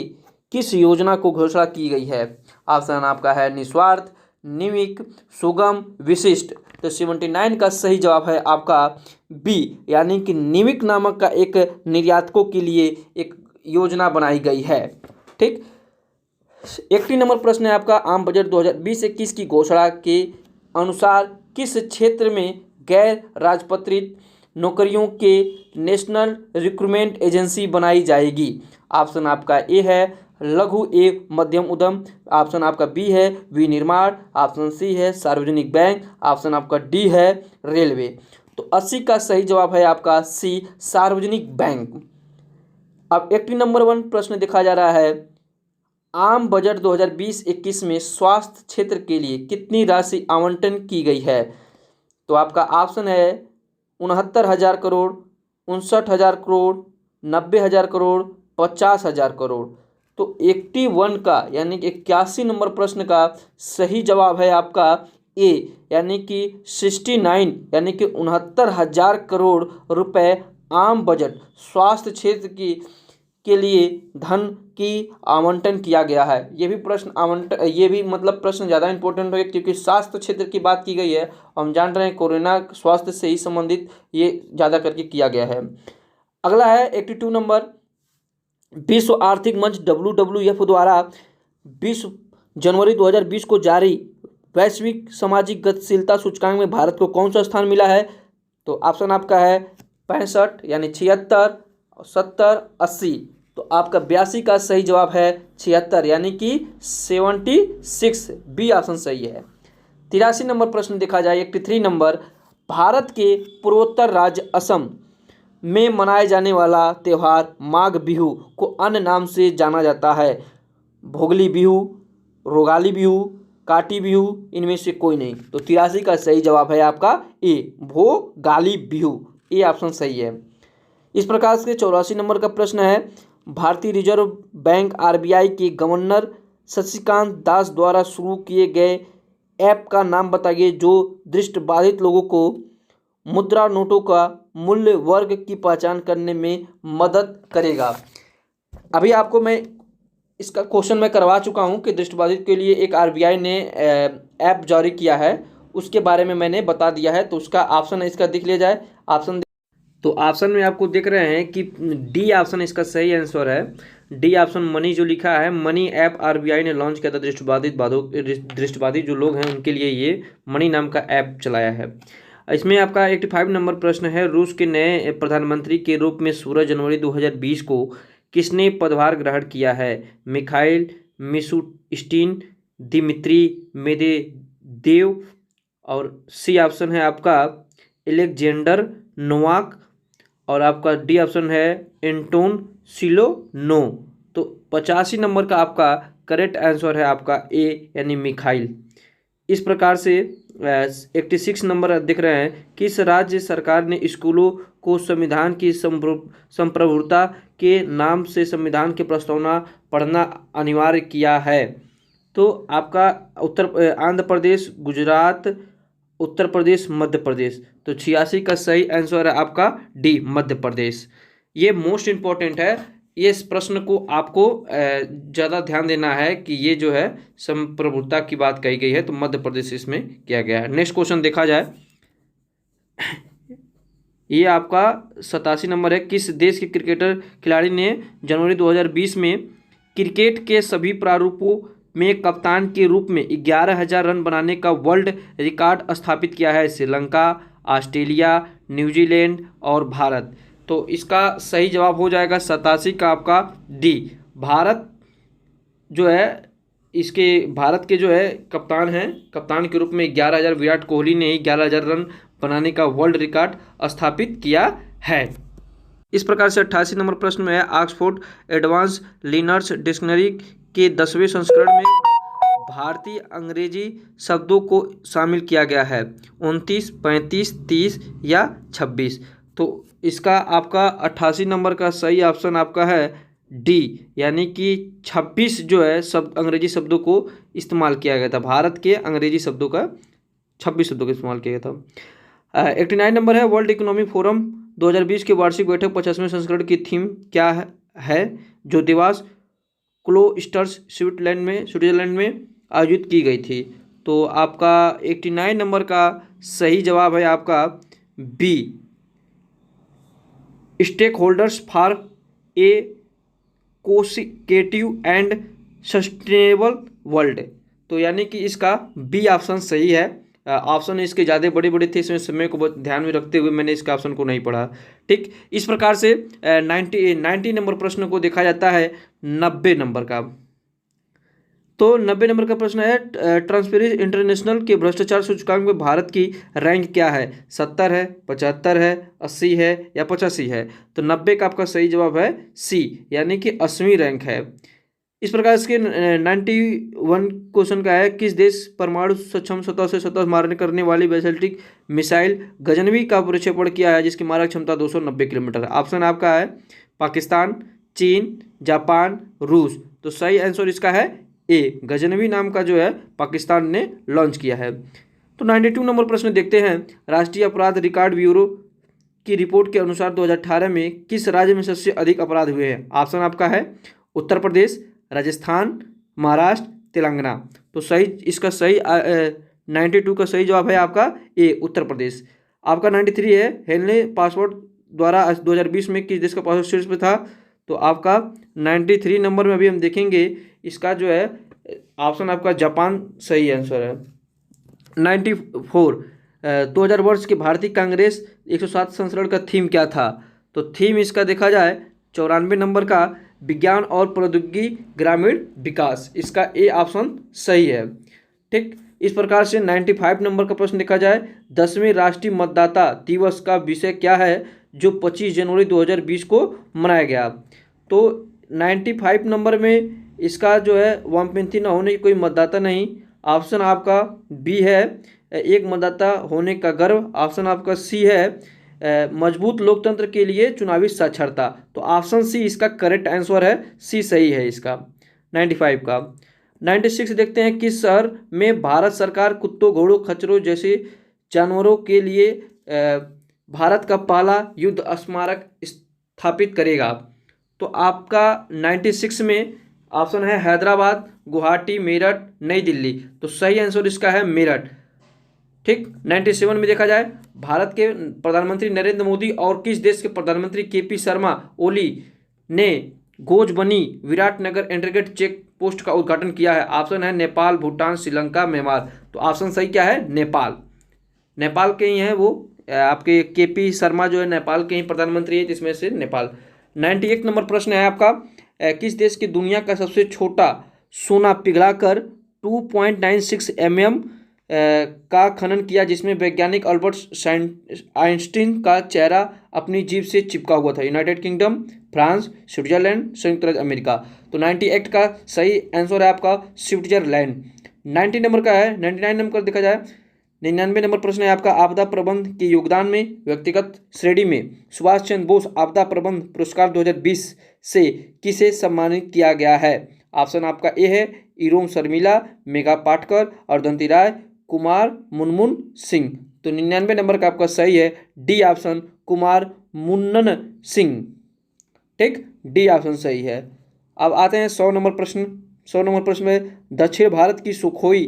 किस योजना को घोषणा की गई है? ऑप्शन आपका है निस्वार्थ, निमिक, सुगम, विशिष्ट। तो 79 का सही जवाब है आपका बी, यानी कि निमिक नामक का एक निर्यातकों के लिए एक योजना बनाई गई है। ठीक, 80 नंबर प्रश्न है आपका, आम बजट 2020-21 की घोषणा के अनुसार किस क्षेत्र में गैर राजपत्रित नौकरियों के नेशनल रिक्रूटमेंट एजेंसी बनाई जाएगी? ऑप्शन आपका ए है लघु ए मध्यम उद्यम, ऑप्शन आपका बी है विनिर्माण, ऑप्शन सी है सार्वजनिक बैंक, ऑप्शन आपका डी है रेलवे। तो 80 का सही जवाब है आपका सी, सार्वजनिक बैंक। अब 80 नंबर 1 प्रश्न देखा जा रहा है, आम बजट 2020-21 में स्वास्थ्य क्षेत्र के लिए कितनी राशि आवंटन की गई है? तो आपका ऑप्शन है 69,000 करोड़, 59,000 करोड़, 90,000 करोड़, 50,000 करोड़। तो 81 का यानी कि 81 नंबर प्रश्न का सही जवाब है आपका ए, यानी कि 69 यानी कि 69,000 करोड़ रुपए आम बजट स्वास्थ्य क्षेत्र के लिए धन की आवंटन किया गया है। ये भी प्रश्न आवंटन, ये भी मतलब प्रश्न ज़्यादा इंपॉर्टेंट है क्योंकि स्वास्थ्य क्षेत्र की बात की गई है। हम जान रहे हैं कोरोना स्वास्थ्य से ही संबंधित ये ज़्यादा करके किया गया है। अगला है 82 नंबर, विश्व आर्थिक मंच WWF द्वारा 20 जनवरी 2020 को जारी वैश्विक सामाजिक गतिशीलता सूचकांक में भारत को कौन सा स्थान मिला है? तो ऑप्शन आपका है 65 यानी 76, 70, 80। तो आपका 82 का सही जवाब है 76 यानी कि 76, बी ऑप्शन सही है। 83 नंबर प्रश्न देखा जाए, 83 नंबर, भारत के पूर्वोत्तर राज्य असम में मनाए जाने वाला त्यौहार माघ बिहू को अन्य नाम से जाना जाता है, भोगली बिहू, रोगाली बिहू, काटी बिहू, इनमें से कोई नहीं। तो 83 का सही जवाब है आपका ए, भोगाली बिहू, ए ऑप्शन सही है। इस प्रकार से 84 नंबर का प्रश्न है, भारतीय रिजर्व बैंक आरबीआई के गवर्नर शक्तिकांत दास द्वारा शुरू किए गए ऐप का नाम बताइए जो दृष्टिबाधित लोगों को मुद्रा नोटों का मूल्य वर्ग की पहचान करने में मदद करेगा। अभी आपको मैं इसका क्वेश्चन मैं करवा चुका हूं कि दृष्टिबाधित के लिए एक आरबीआई ने ऐप जारी किया है, उसके बारे में मैंने बता दिया है। तो उसका ऑप्शन है, इसका देख लिया जाए ऑप्शन। तो ऑप्शन में आपको देख रहे हैं कि डी ऑप्शन इसका सही आंसर है। डी ऑप्शन मनी जो लिखा है, मनी ऐप आरबीआई ने लॉन्च किया था दृष्टिबाधित जो लोग हैं उनके लिए ये मनी नाम का ऐप चलाया है। इसमें आपका 85 नंबर प्रश्न है, रूस के नए प्रधानमंत्री के रूप में 16 जनवरी 2020 को किसने पदभार ग्रहण किया है? मिखाइल मिशुस्टिन, दिमित्री मेदवेदेव, और सी ऑप्शन है आपका एलेक्जेंडर नोवाक, और आपका डी ऑप्शन है एंटोन सिलोनो। तो 85 नंबर का आपका करेक्ट आंसर है आपका ए यानी मिखाइल। इस प्रकार से 86 नंबर दिख रहे हैं, किस राज्य सरकार ने स्कूलों को संविधान की संप्रभुता के नाम से संविधान की प्रस्तावना पढ़ना अनिवार्य किया है? तो आपका आंध्र प्रदेश, गुजरात, उत्तर प्रदेश, मध्य प्रदेश। तो 86 का सही आंसर है आपका डी मध्य प्रदेश। ये मोस्ट इम्पोर्टेंट है, ये इस प्रश्न को आपको ज़्यादा ध्यान देना है कि ये जो है संप्रभुता की बात कही गई है, तो मध्य प्रदेश इसमें किया गया है। नेक्स्ट क्वेश्चन देखा जाए, ये आपका 87 नंबर है, किस देश के क्रिकेटर खिलाड़ी ने जनवरी 2020 में क्रिकेट के सभी प्रारूपों में कप्तान के रूप में 11,000 रन बनाने का वर्ल्ड रिकॉर्ड स्थापित किया है? श्रीलंका, ऑस्ट्रेलिया, न्यूजीलैंड और भारत। तो इसका सही जवाब हो जाएगा 87 का आपका डी भारत। जो है इसके भारत के जो है कप्तान हैं, कप्तान के रूप में 11,000 विराट कोहली ने ही 11,000 रन बनाने का वर्ल्ड रिकॉर्ड स्थापित किया है। इस प्रकार से 88 नंबर प्रश्न में है, ऑक्सफोर्ड एडवांस लिनर्स डिक्शनरी के 10वें संस्करण में भारतीय अंग्रेजी शब्दों को शामिल किया गया है? 29, 35, 30 या 26। तो इसका आपका 88 नंबर का सही ऑप्शन आपका है डी, यानी कि 26 जो है शब्द अंग्रेजी शब्दों को इस्तेमाल किया गया था। भारत के अंग्रेजी शब्दों का 26 शब्दों का इस्तेमाल किया गया था। 89 नंबर है, वर्ल्ड इकोनॉमिक फोरम 2020 की वार्षिक बैठक 50वें संस्करण की थीम क्या है जो दिवस क्लोस्टर्स स्विट्जरलैंड में आयोजित की गई थी? तो आपका 89 नंबर का सही जवाब है आपका B, stakeholders for a cohesive and sustainable world. तो यानी कि इसका बी ऑप्शन सही है। ऑप्शन इसके ज़्यादा बड़े बड़े थे, इसमें समय को ध्यान में रखते हुए मैंने इसका ऑप्शन को नहीं पढ़ा। ठीक, इस प्रकार से 90 नंबर प्रश्न को देखा जाता है 90 नंबर का। तो 90 नंबर का प्रश्न है, ट्रांसपेरेंसी इंटरनेशनल के भ्रष्टाचार सूचकांक में भारत की रैंक क्या है? 70 है, 75 है, 80 है या 85 है? तो 90 का आपका सही जवाब है सी, यानी कि 80वीं रैंक है। इस प्रकार इसके 91 क्वेश्चन का है, किस देश परमाणु सक्षम सतह से सतह मारने करने वाली बैलिस्टिक मिसाइल गजनवी का प्रक्षेपण किया है जिसकी मारक क्षमता 290 किलोमीटर? ऑप्शन आपका है पाकिस्तान, चीन, जापान, रूस। तो सही आंसर इसका है ए, गजनवी नाम का जो है पाकिस्तान ने लॉन्च किया है। तो 92 नंबर प्रश्न देखते हैं, राष्ट्रीय अपराध रिकॉर्ड ब्यूरो की रिपोर्ट के अनुसार 2018 में किस राज्य में सबसे अधिक अपराध हुए हैं? ऑप्शन आपका है उत्तर प्रदेश, राजस्थान, महाराष्ट्र, तेलंगाना। तो सही इसका सही 92 का सही जवाब है आपका ए, उत्तर प्रदेश। आपका 93 है, हेनले पासवर्ड द्वारा 2020 में किस देश का पासवर्ड शीर्ष पे था? तो आपका 93 नंबर में अभी हम देखेंगे, इसका जो है ऑप्शन आपका जापान सही आंसर है। 94 2000 वर्ष के भारतीय कांग्रेस 107 संस्करण का थीम क्या था? तो थीम इसका देखा जाए 94 नंबर का विज्ञान और प्रौद्योगिकी ग्रामीण विकास। इसका ए ऑप्शन सही है। ठीक, इस प्रकार से 95 नंबर का प्रश्न देखा जाए, 10वें राष्ट्रीय मतदाता दिवस का विषय क्या है जो 25 जनवरी 2020 को मनाया गया? तो 95 नंबर में इसका जो है वामपंथी न होने की कोई मतदाता नहीं। ऑप्शन आपका बी है, एक मतदाता होने का गर्व। ऑप्शन आपका सी है, मजबूत लोकतंत्र के लिए चुनावी साक्षरता। तो ऑप्शन सी इसका करेक्ट आंसर है, सी सही है इसका 95 का। 96 देखते हैं, किस शहर में भारत सरकार कुत्तों, घोड़ों, खच्चरों जैसे जानवरों के लिए भारत का पहला युद्ध स्मारक स्थापित करेगा? तो आपका 96 में ऑप्शन है हैदराबाद, गुवाहाटी, मेरठ, नई दिल्ली। तो सही आंसर इसका है मेरठ। ठीक, 97 में देखा जाए, भारत के प्रधानमंत्री नरेंद्र मोदी और किस देश के प्रधानमंत्री केपी शर्मा ओली ने गोजबनी विराटनगर इंटीग्रेटेड चेक पोस्ट का उद्घाटन किया है? ऑप्शन है नेपाल, भूटान, श्रीलंका, म्यांमार। तो ऑप्शन सही क्या है? नेपाल। नेपाल के ही हैं वो, आपके केपी शर्मा जो है नेपाल के ही प्रधानमंत्री है, जिसमें से नेपाल। 91 नंबर प्रश्न है आपका, किस देश की दुनिया का सबसे छोटा सोना पिघलाकर 2.96 mm का खनन किया जिसमें वैज्ञानिक अल्बर्ट आइंस्टीन का चेहरा अपनी जीभ से चिपका हुआ था? यूनाइटेड किंगडम, फ्रांस, स्विट्जरलैंड, संयुक्त राज्य अमेरिका। तो 98 का सही आंसर है आपका स्विट्जरलैंड। 90 नंबर का है। 99 नंबर देखा जाए, 99 नंबर प्रश्न है आपका, आपदा प्रबंध के योगदान में व्यक्तिगत श्रेणी में सुभाष चंद्र बोस आपदा प्रबंध पुरस्कार 2020 से किसे सम्मानित किया गया है? ऑप्शन आपका ए है इरोम शर्मिला, मेघा पाटकर, अर्धंती राय, कुमार मुनमुन सिंह। तो 99 नंबर का आपका सही है डी ऑप्शन, कुमार मुन्नन सिंह। ठीक, डी ऑप्शन सही है। अब आते हैं 100 नंबर प्रश्न। 100 नंबर प्रश्न में दक्षिण भारत की सुखोई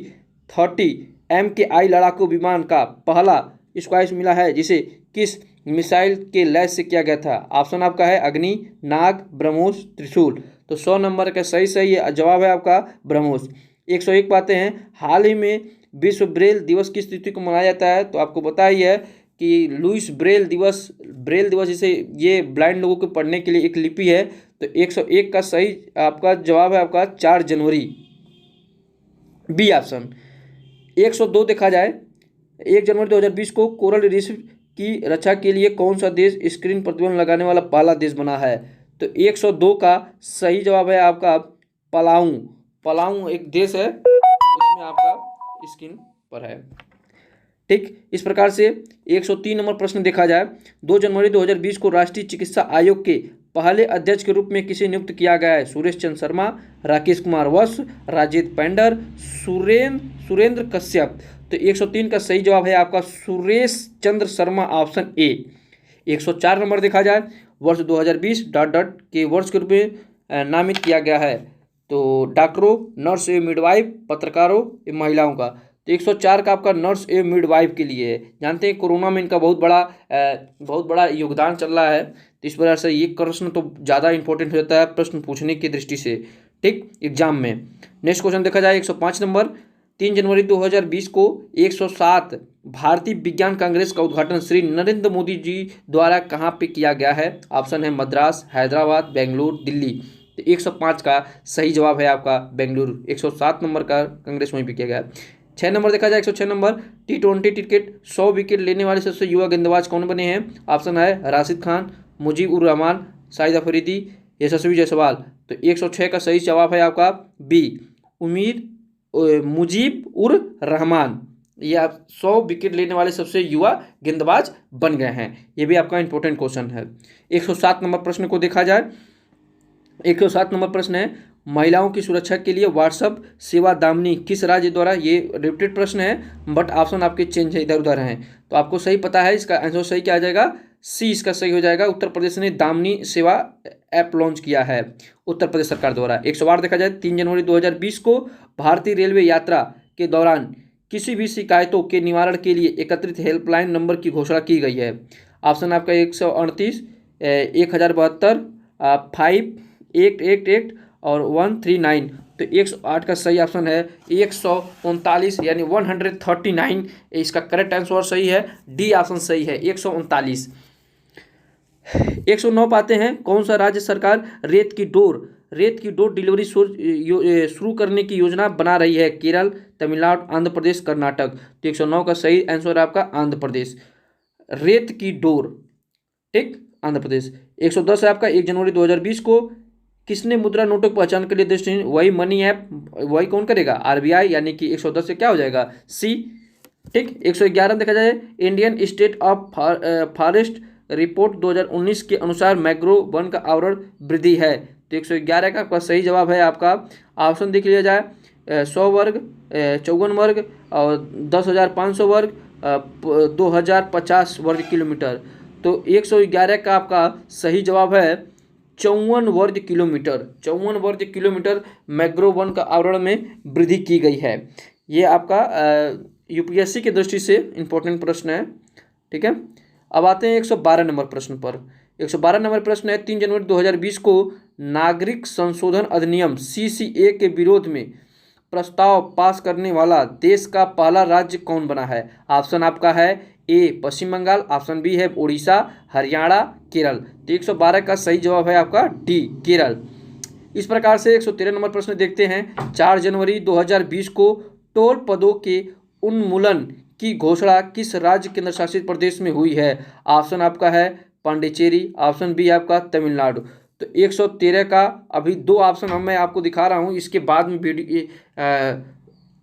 30 MKI लड़ाकू विमान का पहला स्क्वैश मिला है जिसे किस मिसाइल के लैस से किया गया था? ऑप्शन आपका है अग्नि, नाग, ब्रह्मोस, त्रिशूल। तो 100 नंबर का सही है जवाब है आपका ब्रह्मोस। 101 पाते हैं, हाल ही में विश्व ब्रेल दिवस किस तिथि को मनाया जाता है? तो आपको पता ही है कि लुइस ब्रेल दिवस जिसे ये ब्लाइंड लोगों को पढ़ने के लिए एक लिपि है। तो 101 का सही आपका जवाब है आपका 4 जनवरी, बी ऑप्शन। 102 देखा जाए, 1 जनवरी 2020 को कोरल रीफ की रक्षा के लिए कौन सा देश स्क्रीन प्रतिबंध लगाने वाला पहला देश बना है? तो 102 का सही जवाब है आपका पलाऊ। पलाऊ एक देश है, इसमें आपका स्क्रीन पर है। ठीक, इस प्रकार से 103 नंबर प्रश्न देखा जाए, 2 जनवरी 2020 को राष्ट्रीय चिकित्सा आयोग के पहले अध्यक्ष के रूप में किसे नियुक्त किया गया है? सुरेश चंद्र शर्मा, राकेश कुमार वत्स, राजेश पेंडर, सुरेंद्र कश्यप। तो 103 का सही जवाब है आपका Suresh Chandra Sharma, option A. 104 number देखा जाए, वर्ष 2020 ... के वर्ष के रूप में नामित किया गया है। तो डॉक्टरों, नर्स एवं मिडवाइफ, पत्रकारों एवं महिलाओं का। तो 104 का आपका नर्स एवं मिडवाइफ के लिए है। जानते हैं कोरोना में इनका बहुत बड़ा योगदान चल रहा है, तो इस वजह से ये प्रश्न तो ज़्यादा इंपॉर्टेंट हो जाता है प्रश्न पूछने की दृष्टि से, ठीक, एग्जाम में। नेक्स्ट क्वेश्चन देखा जाए, 105 नंबर, 3 जनवरी 2020 को 107 भारतीय विज्ञान कांग्रेस का उद्घाटन श्री नरेंद्र मोदी जी द्वारा कहाँ पे किया गया है? ऑप्शन है मद्रास, हैदराबाद, बेंगलुरु, दिल्ली। तो 105 का सही जवाब है आपका बेंगलुरु। 107 नंबर का कांग्रेस वहीं पे किया गया। 6 नंबर देखा जाए, 106 नंबर, T20 क्रिकेट 100 विकेट लेने वाले सबसे युवा गेंदबाज कौन बने हैं? ऑप्शन है राशिद खान, मुजीब उर रहमान, शाहिद अफरीदी, यशस्वी जायसवाल। तो 106 का सही जवाब है आपका बी, मुजीब उर रहमान। ये आप 100 विकेट लेने वाले सबसे युवा गेंदबाज बन गए हैं। ये भी आपका इंपॉर्टेंट क्वेश्चन है। 107 नंबर प्रश्न को देखा जाए, 107 नंबर प्रश्न है, महिलाओं की सुरक्षा के लिए व्हाट्सएप सेवा दामिनी किस राज्य द्वारा? ये रिपीटेड प्रश्न है बट ऑप्शन आपके चेंज है, इधर उधर हैं, तो आपको सही पता है, इसका आंसर सही क्या आ जाएगा? सी इसका सही हो जाएगा। उत्तर प्रदेश ने दामिनी सेवा ऐप लॉन्च किया है उत्तर प्रदेश सरकार द्वारा। 108 देखा जाए, 3 जनवरी 2020 को भारतीय रेलवे यात्रा के दौरान किसी भी शिकायतों के निवारण के लिए एकत्रित हेल्पलाइन नंबर की घोषणा की गई है। ऑप्शन आपका 138, 1072, 5888 और 139। तो 108 का सही ऑप्शन है 139, यानी 139 इसका करेक्ट आंसर सही है, डी ऑप्शन सही है 139। 109 पाते हैं, कौन सा राज्य सरकार रेत की डोर डिलीवरी शुरू करने की योजना बना रही है? केरल, तमिलनाडु, आंध्र प्रदेश, कर्नाटक। तो 109 का सही आंसर है आपका आंध्र प्रदेश, रेत की डोर, ठीक, आंध्र प्रदेश। 110 है आपका, 1 जनवरी 2020 को किसने मुद्रा नोटों की पहचान के लिए दृष्टि? वही मनी ऐप, वही कौन करेगा? आरबीआई, यानी कि 110 से क्या हो जाएगा? सी, ठीक। 111 देखा जाए, Indian state of forest report 2019 के अनुसार मैंग्रोव वन का आवरण वृद्धि है। तो 111 का आपका सही जवाब है आपका, ऑप्शन देख लिया जाए, 100 वर्ग, 54 वर्ग और 10,500 वर्ग, 2050 वर्ग किलोमीटर। तो 111 का आपका सही जवाब है 54 वर्ग किलोमीटर। 54 वर्ग किलोमीटर मैंग्रोव वन का आवरण में वृद्धि की गई है। ये आपका यूपीएससी की दृष्टि से इंपॉर्टेंट प्रश्न है, ठीक है। अब आते हैं 112 नंबर प्रश्न पर। 112 नंबर प्रश्न है, 3 जनवरी 2020 को नागरिक संशोधन अधिनियम CCA के विरोध में प्रस्ताव पास करने वाला देश का पहला राज्य कौन बना है? ऑप्शन आपका है ए पश्चिम बंगाल, ऑप्शन बी है उड़ीसा, हरियाणा, केरल। तो 112 का सही जवाब है आपका डी, केरल। इस प्रकार से 113 नंबर प्रश्न देखते हैं, 4 जनवरी 2020 को टोल पदों के उन्मूलन की घोषणा किस राज्य केंद्र शासित प्रदेश में हुई है? ऑप्शन आपका है पांडिचेरी, ऑप्शन बी आपका तमिलनाडु। तो 113 का अभी दो ऑप्शन मैं आपको दिखा रहा हूँ, इसके बाद में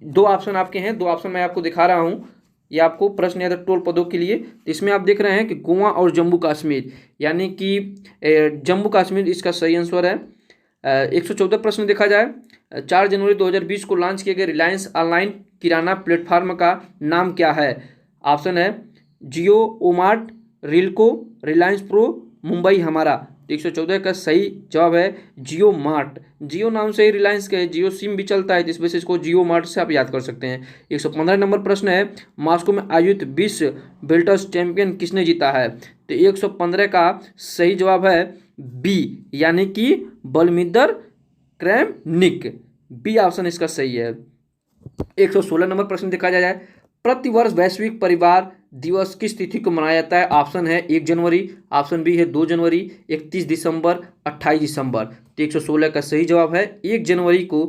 दो ऑप्शन आपके हैं, दो ऑप्शन मैं आपको दिखा रहा हूँ। ये आपको प्रश्न या टोल पदों के लिए, तो इसमें आप देख रहे हैं कि गोवा और जम्मू कश्मीर, यानी कि जम्मू कश्मीर इसका सही आंसर है। 114 प्रश्न देखा जाए, 4 जनवरी 2020 को लॉन्च किए गए रिलायंस ऑनलाइन किराना प्लेटफॉर्म का नाम क्या है? ऑप्शन है जियो, ओमार्ट, रिल्को, रिलायंस प्रो, मुंबई हमारा। तो 114 का सही जवाब है जियो मार्ट। जियो नाम से ही रिलायंस के जियो सिम भी चलता है, तो इस वजह से इसको जियो मार्ट से आप याद कर सकते हैं। 115 नंबर प्रश्न है, मॉस्को में आयोजित विश्व बेल्टर्स चैंपियन किसने जीता है? तो 115 का सही जवाब है बी, यानी कि बलमिंदर क्रैमनिक। बी ऑप्शन इसका सही है। 116 नंबर प्रश्न देखा जाए, प्रतिवर्ष वैश्विक परिवार दिवस किस तिथि को मनाया जाता है? ऑप्शन है 1 जनवरी, ऑप्शन बी है 2 जनवरी, 31 दिसंबर, 28 दिसंबर। तो 116 का सही जवाब है 1 जनवरी को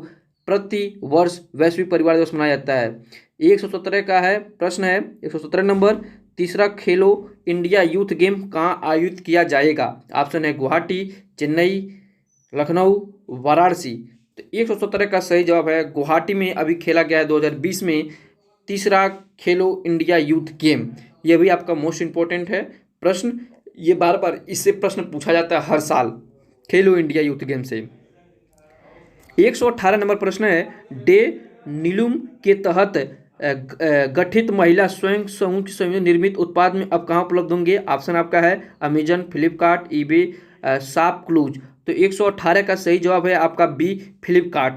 प्रति वर्ष वैश्विक परिवार दिवस मनाया जाता है। 117 का है प्रश्न है, 117 नंबर, तीसरा खेलो इंडिया यूथ गेम कहाँ आयोजित किया जाएगा? ऑप्शन है गुवाहाटी, चेन्नई, लखनऊ, वाराणसी। तो 117 का सही जवाब है गुवाहाटी में अभी खेला गया है 2020 में तीसरा खेलो इंडिया यूथ गेम। यह भी आपका मोस्ट इंपॉर्टेंट है प्रश्न, ये बार बार इससे प्रश्न पूछा जाता है हर साल खेलो इंडिया यूथ गेम से। 118 नंबर प्रश्न है, डे नीलूम के तहत गठित महिला स्वयं समूह की समूह निर्मित उत्पाद में अब कहाँ उपलब्ध होंगे? ऑप्शन आपका है Amazon, Flipkart, eBay, shop clues. तो 118 का सही जवाब है आपका बी, फ्लिपकार्ट।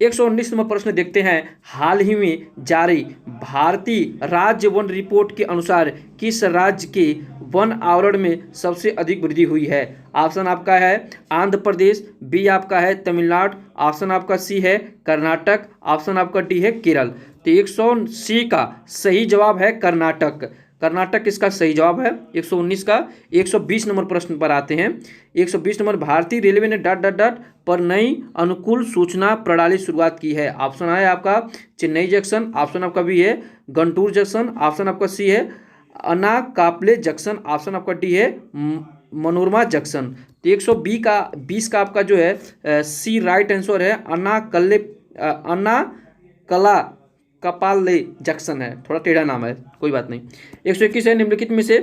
119 नंबर प्रश्न देखते हैं, हाल ही में जारी भारतीय राज्य वन रिपोर्ट के अनुसार किस राज्य के वन आवरण में सबसे अधिक वृद्धि हुई है? ऑप्शन आपका है आंध्र प्रदेश, बी आपका है तमिलनाडु, ऑप्शन आपका सी है कर्नाटक, ऑप्शन आपका डी है केरल। तो 180 का सही जवाब है कर्नाटक। कर्नाटक इसका सही जवाब है 119 का। 120 नंबर प्रश्न पर आते हैं। 120 नंबर, भारतीय रेलवे ने डॉट डॉट डॉट पर नई अनुकूल सूचना प्रणाली शुरुआत की है। ऑप्शन है आपका चेन्नई जंक्शन, ऑप्शन आपका बी है गंटूर जंक्शन, ऑप्शन आपका सी है अनाकापले जंक्शन, ऑप्शन आपका डी है मनोरमा जंक्शन। तो 120 का आपका जो है सी राइट आंसर है अनाकला कपाले जंक्शन है, थोड़ा टेढ़ा नाम है, कोई बात नहीं। 121 है, निम्नलिखित में से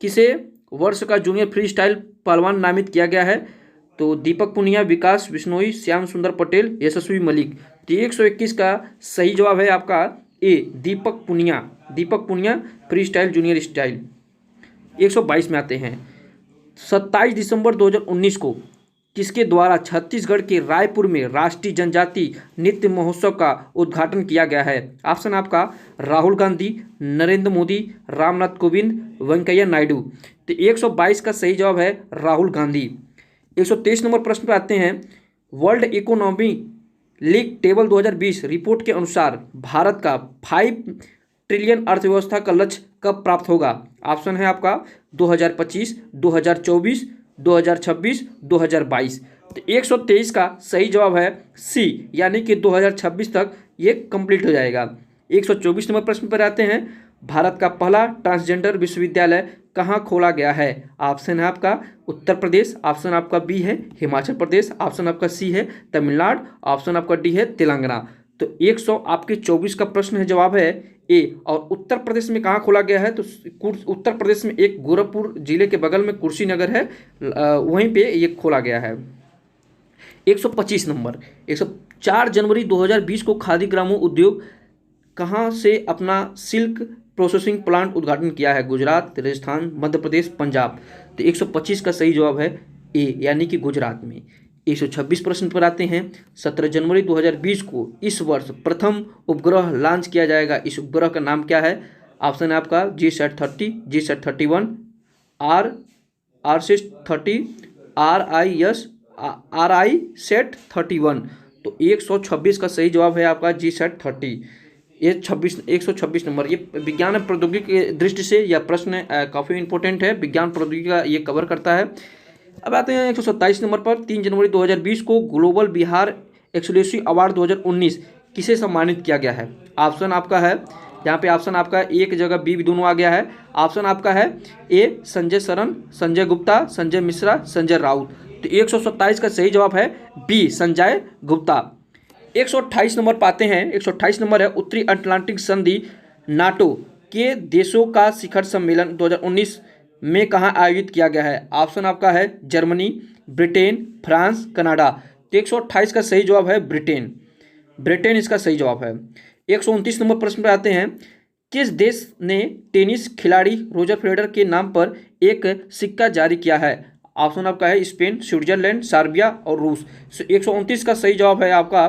किसे वर्ष का जूनियर फ्री स्टाइल पहलवान नामित किया गया है? तो दीपक पुनिया, विकास बिश्नोई, श्याम सुंदर पटेल, यशस्वी मलिक। तो 121 का सही जवाब है आपका A, Deepak Punia freestyle junior style. 122 में आते हैं, 27 दिसंबर 2019 को किसके द्वारा छत्तीसगढ़ के रायपुर में राष्ट्रीय जनजाति नृत्य महोत्सव का उद्घाटन किया गया है? ऑप्शन आपका राहुल गांधी, नरेंद्र मोदी, रामनाथ कोविंद, वेंकैया नायडू। तो 122 का सही जवाब है राहुल गांधी। 123 नंबर प्रश्न पर आते हैं, world economy league table 2020 report के अनुसार भारत का 5 ट्रिलियन अर्थव्यवस्था का लक्ष्य कब प्राप्त होगा? ऑप्शन है आपका 2025, 2024, 2026, 2022। तो 123 का सही जवाब है सी, यानी कि 2026 तक ये कंप्लीट हो जाएगा। 124 नंबर प्रश्न पर आते हैं, भारत का पहला ट्रांसजेंडर विश्वविद्यालय कहाँ खोला गया है? ऑप्शन है आपका उत्तर प्रदेश, ऑप्शन आपका बी है हिमाचल प्रदेश, ऑप्शन आपका सी है तमिलनाडु, ऑप्शन आपका डी है तेलंगाना। तो 124 का प्रश्न है जवाब है ए। और उत्तर प्रदेश में कहाँ खोला गया है? तो उत्तर प्रदेश में एक गोरखपुर जिले के बगल में कुर्सीनगर है, वहीं पे ये खोला गया है। 125 नंबर, 4 जनवरी 2020 को खादी ग्रामों उद्योग कहाँ से अपना सिल्क प्रोसेसिंग प्लांट उद्घाटन किया है? गुजरात, राजस्थान, मध्य प्रदेश, पंजाब। तो 125 का सही जवाब है ए, यानी कि गुजरात में। 126 प्रश्न पर आते हैं, 17 जनवरी 2020 को इस वर्ष प्रथम उपग्रह लॉन्च किया जाएगा। इस उपग्रह का नाम क्या है? ऑप्शन है आपका GSAT-30, GSAT-31, RISAT-30, RISAT-31। तो 126 का सही जवाब है आपका GSAT-30। ये 126 नंबर, ये विज्ञान प्रौद्योगिकी की दृष्टि से यह प्रश्न काफ़ी इंपॉर्टेंट है, विज्ञान प्रौद्योगिकी का ये कवर करता है। अब आते हैं 127 नंबर पर, 3 जनवरी 2020 को ग्लोबल बिहार एक्सक्लूसिव अवार्ड 2019 किसे सम्मानित किया गया है? ऑप्शन आपका है, यहाँ पे ऑप्शन आपका एक जगह बी भी दोनों आ गया है। ऑप्शन आपका है ए संजय सरन, संजय गुप्ता, संजय मिश्रा, संजय राउत। तो 127 का सही जवाब है बी संजय गुप्ता। 128 नंबर पाते हैं, 128 नंबर है उत्तरी अटलांटिक संधि नाटो के देशों का शिखर सम्मेलन 2019 में कहाँ आयोजित किया गया है? ऑप्शन आपका है जर्मनी, ब्रिटेन, फ्रांस, कनाडा। तो 128 का सही जवाब है ब्रिटेन। ब्रिटेन इसका सही जवाब है। 129 नंबर प्रश्न पर आते हैं, किस देश ने टेनिस खिलाड़ी रोजर फेडरर के नाम पर एक सिक्का जारी किया है? ऑप्शन आपका है स्पेन, स्विट्जरलैंड, सर्बिया और रूस। 129 का सही जवाब है आपका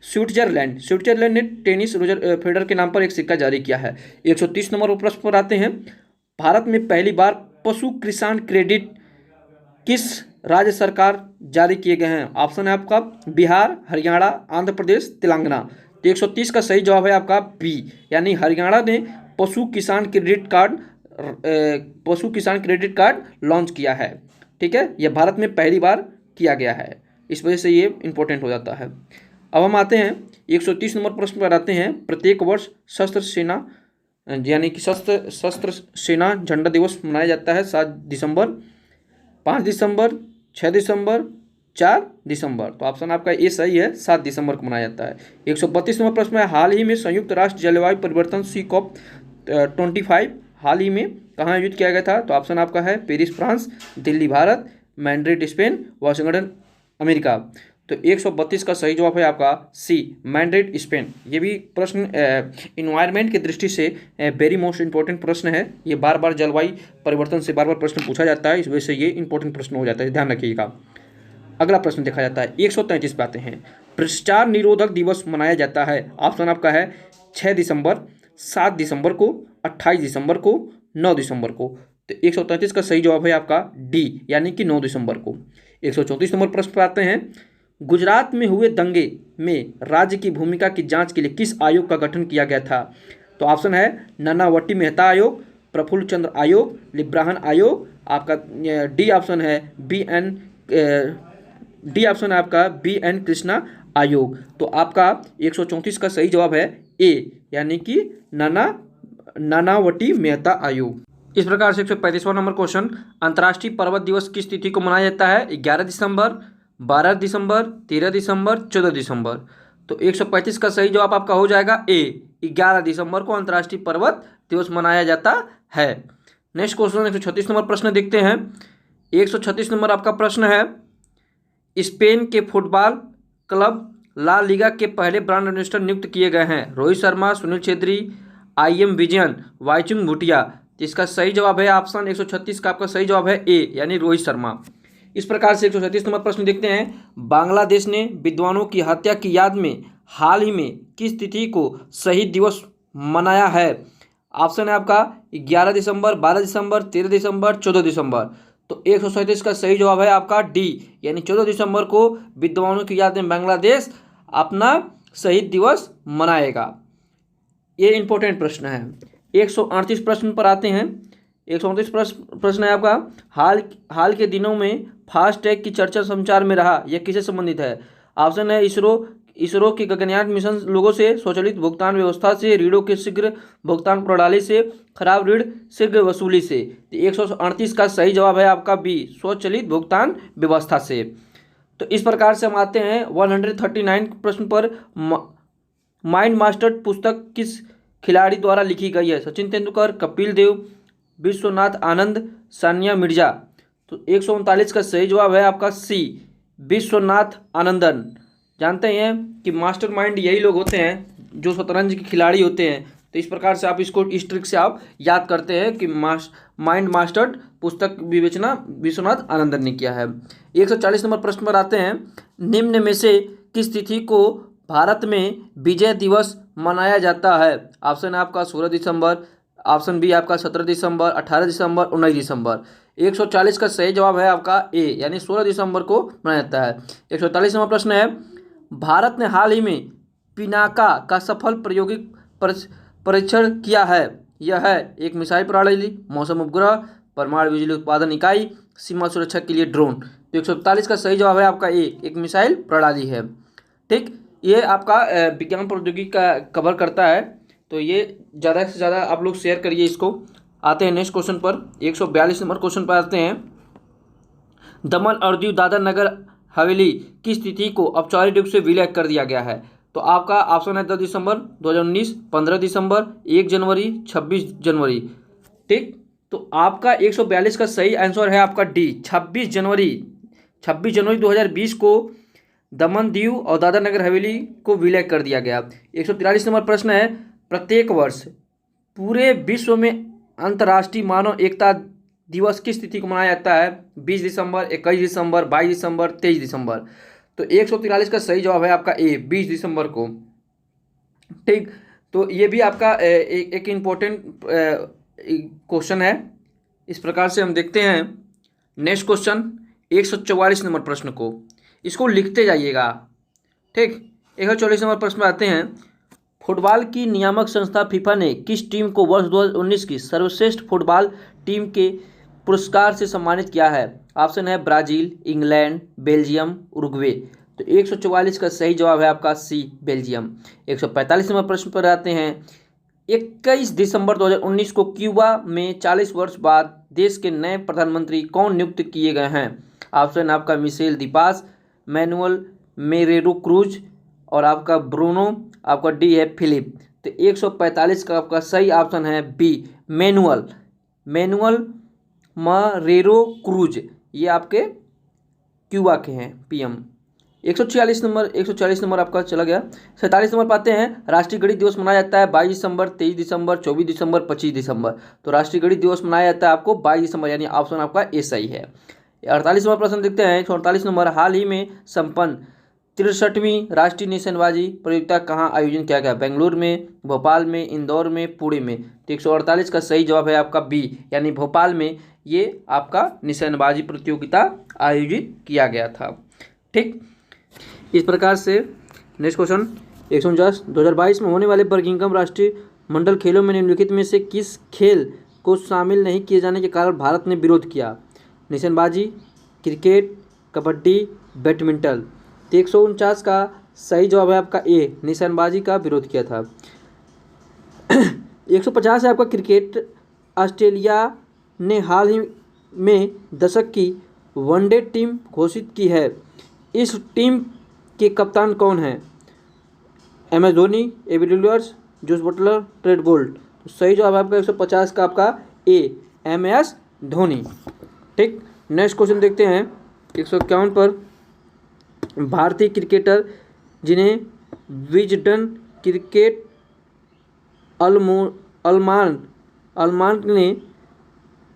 स्विट्जरलैंड। स्विट्जरलैंड ने टेनिस रोजर फेडरर के नाम पर एक सिक्का जारी किया है। 130 नंबर प्रश्न पर आते हैं, भारत में पहली बार पशु किसान क्रेडिट किस राज्य सरकार जारी किए गए हैं? ऑप्शन है आपका बिहार, हरियाणा, आंध्र प्रदेश, तेलंगाना। तो 130 का सही जवाब है आपका बी, यानी हरियाणा ने पशु किसान क्रेडिट कार्ड लॉन्च किया है। ठीक है, यह भारत में पहली बार किया गया है, इस वजह से ये इंपॉर्टेंट हो जाता है। अब हम आते हैं 130 नंबर प्रश्न पर आते हैं, प्रत्येक वर्ष सशस्त्र सेना यानी कि सशस्त्र सेना झंडा दिवस मनाया जाता है 7 दिसंबर, 5 दिसंबर, 6 दिसंबर, 4 दिसंबर। तो ऑप्शन आपका ए सही है, 7 दिसंबर को मनाया जाता है। 132 नंबर प्रश्न है, हाल ही में संयुक्त राष्ट्र जलवायु परिवर्तन COP25 हाल ही में कहाँ आयोजित किया गया था? तो ऑप्शन आपका है Paris France, Delhi Bharat, Madrid Spain, Washington America. तो 132 का सही जवाब है आपका सी मैड्रिड स्पेन। ये भी प्रश्न इन्वायरमेंट की दृष्टि से वेरी मोस्ट इंपॉर्टेंट प्रश्न है। ये बार बार जलवायु परिवर्तन से बार बार प्रश्न पूछा जाता है, इस वजह से ये इंपॉर्टेंट प्रश्न हो जाता है, ध्यान रखिएगा। अगला प्रश्न देखा जाता है 133 पे आते हैं, भ्रष्टाचार निरोधक दिवस मनाया जाता है। ऑप्शन आपका है 6 दिसंबर, 7 दिसंबर को, 28 दिसंबर को, 9 दिसंबर को। तो 133 का सही जवाब है आपका डी, यानी कि 9 दिसंबर को। 134 नंबर प्रश्न पर आते हैं, गुजरात में हुए दंगे में राज्य की भूमिका की जांच के लिए किस आयोग का गठन किया गया था? तो ऑप्शन है नानावटी मेहता आयोग, प्रफुल्ल चंद्र आयोग, लिब्राहन आयोग। आपका डी ऑप्शन है बी एन कृष्णा आयोग। तो आपका 134 का सही जवाब है ए, यानी कि नानावटी मेहता आयोग। इस प्रकार से 135वां नंबर क्वेश्चन, अंतर्राष्ट्रीय पर्वत दिवस किस तिथि को मनाया जाता है? 11 दिसंबर, 12 दिसंबर, 13 दिसंबर, 14 दिसंबर। तो 135 का सही जवाब आपका हो जाएगा ए, 11 दिसंबर को अंतर्राष्ट्रीय पर्वत दिवस मनाया जाता है। नेक्स्ट क्वेश्चन 136 नंबर प्रश्न देखते हैं। 136 नंबर आपका प्रश्न है, स्पेन के फुटबॉल क्लब ला लीगा के पहले ब्रांड एम्बेसडर नियुक्त किए गए हैं? रोहित शर्मा, सुनील छेत्री, IM विजयन, वाईचुंग भूटिया। तो इसका सही जवाब है ऑप्शन 136 का आपका सही जवाब है ए, यानी रोहित शर्मा। इस प्रकार से 137 नंबर प्रश्न देखते हैं, बांग्लादेश ने विद्वानों की हत्या की याद में हाल ही में किस तिथि को शहीद दिवस मनाया है? ऑप्शन है आपका 11 दिसंबर, 12 दिसंबर, 13 दिसंबर, 14 दिसंबर। तो 137 का सही जवाब है आपका डी, यानी 14 दिसंबर को विद्वानों की याद में बांग्लादेश अपना शहीद दिवस मनाएगा। ये इंपॉर्टेंट प्रश्न है। 138 प्रश्न पर आते हैं। 138 प्रश्न है आपका, हाल के दिनों में फास्टैग की चर्चा संचार में रहा, यह किससे संबंधित है? ऑप्शन है इसरो की गगनयान मिशन लोगों से, स्वचालित भुगतान व्यवस्था से, ऋणों के शीघ्र भुगतान प्रणाली से, खराब ऋण शीघ्र वसूली से। 138 का सही जवाब है आपका बी, स्वचालित भुगतान व्यवस्था से। तो इस प्रकार से हम आते हैं 139 प्रश्न पर, माइंड मास्टर पुस्तक किस खिलाड़ी द्वारा लिखी गई है? सचिन तेंदुलकर, कपिल देव, विश्वनाथ आनंद, सानिया मिर्जा। तो 139 का सही जवाब है आपका सी, विश्वनाथ आनंदन। जानते हैं कि मास्टरमाइंड यही लोग होते हैं जो शतरंज के खिलाड़ी होते हैं। तो इस प्रकार से आप इसको इस ट्रिक से आप याद करते हैं कि माइंड मास्टर पुस्तक विवेचना विश्वनाथ आनंदन ने किया है। 140 नंबर प्रश्न पर आते हैं, निम्न में से किस तिथि को भारत में विजय दिवस मनाया जाता है? ऑप्शन है आपका 16 दिसंबर, ऑप्शन बी आपका 17 दिसंबर, 18 दिसंबर, 19 दिसंबर। 140 का सही जवाब है आपका ए, यानी 16 दिसंबर को मनाया जाता है। 140 नंबर प्रश्न है, भारत ने हाल ही में पिनाका का सफल प्रायोगिक परीक्षण किया है। यह है एक मिसाइल प्रणाली, मौसम उपग्रह, परमाणु बिजली उत्पादन इकाई, सीमा सुरक्षा के लिए ड्रोन। तो 141 का सही जवाब है आपका ए, एक मिसाइल प्रणाली है। ठीक, ये आपका विज्ञान प्रौद्योगिकी का कवर करता है, तो ये ज़्यादा से ज़्यादा आप लोग शेयर करिए इसको। आते हैं नेक्स्ट क्वेश्चन पर, 142 नंबर क्वेश्चन पर आते हैं। दमन और दीव दादर नगर हवेली की स्थिति को औपचारिक रूप से विलय कर दिया गया है। तो आपका ऑप्शन है 10 दिसंबर 2019, 15 दिसंबर, 1 जनवरी, 26 जनवरी। ठीक, तो आपका 142 का सही आंसर है आपका डी, 26 जनवरी। 26 जनवरी 2020 को दमन दीव और दादर नगर हवेली को विलय कर दिया गया। 143 नंबर प्रश्न है, प्रत्येक वर्ष पूरे विश्व में अंतर्राष्ट्रीय मानव एकता दिवस किस तिथि को मनाया जाता है? 20 दिसंबर, 21 दिसंबर, 22 दिसंबर, 23 दिसंबर। तो 143 का सही जवाब है आपका ए, 20 दिसंबर को। ठीक, तो ये भी आपका एक इम्पोर्टेंट क्वेश्चन है। इस प्रकार से हम देखते हैं नेक्स्ट क्वेश्चन, 144 नंबर प्रश्न को, इसको लिखते जाइएगा। ठीक, 144 नंबर प्रश्न में आते हैं। फुटबॉल की नियामक संस्था फीफा ने किस टीम को वर्ष 2019 की सर्वश्रेष्ठ फुटबॉल टीम के पुरस्कार से सम्मानित किया है? ऑप्शन है ब्राजील, इंग्लैंड, बेल्जियम, उरुग्वे। तो 144 का सही जवाब है आपका सी, बेल्जियम। 145 नंबर प्रश्न पर आते हैं। 21 दिसंबर 2019 को क्यूबा में 40 वर्ष बाद देश के नए प्रधानमंत्री कौन नियुक्त किए गए हैं? ऑप्शन आपका मिशेल दीपास, मैनुअल मेरेरो क्रूज, और आपका ब्रूनो, आपका डी है फिलिप। तो 145 का आपका सही ऑप्शन है बी, मैनुअल मरेरो क्रूज। ये आपके क्यूबा के हैं पीएम। 146 नंबर आपका चला गया। 47 नंबर पाते हैं। राष्ट्रीय गणित दिवस मनाया जाता है 22 दिसंबर, 23 दिसंबर, 24 दिसंबर, 25 दिसंबर। तो राष्ट्रीय गणित दिवस मनाया जाता है आपको 22 दिसंबर, यानी ऑप्शन आपका ए सही है। 48 नंबर प्रश्न देखते हैं। 148 नंबर, हाल ही में संपन्न 63वीं राष्ट्रीय निशानेबाजी प्रतियोगिता कहाँ आयोजन किया गया? बेंगलुरु में, भोपाल में, इंदौर में, पुणे में। तो 148 का सही जवाब है आपका बी, यानी भोपाल में ये आपका निशानेबाजी प्रतियोगिता आयोजित किया गया था। ठीक, इस प्रकार से नेक्स्ट क्वेश्चन 149, 2022 में होने वाले बर्मिंघम राष्ट्रीय मंडल खेलों में निम्नलिखित में से किस खेल को शामिल नहीं किए जाने के कारण भारत ने विरोध किया? निशानेबाजी, क्रिकेट, कबड्डी, बैडमिंटन। 149 का सही जवाब है आपका ए, निशानेबाजी का विरोध किया था। 150 है आपका क्रिकेट। ऑस्ट्रेलिया ने हाल ही में दशक की वनडे टीम घोषित की है। इस टीम के कप्तान कौन हैं? M S Dhoni, AB de Villiers, Jos Buttler, Trent Boult. तो सही जवाब आपका 150 का आपका ए, एम एस धोनी। ठीक, नेक्स्ट क्वेश्चन देखते हैं 151 पर। भारतीय क्रिकेटर जिन्हें विजडन क्रिकेट अलमान ने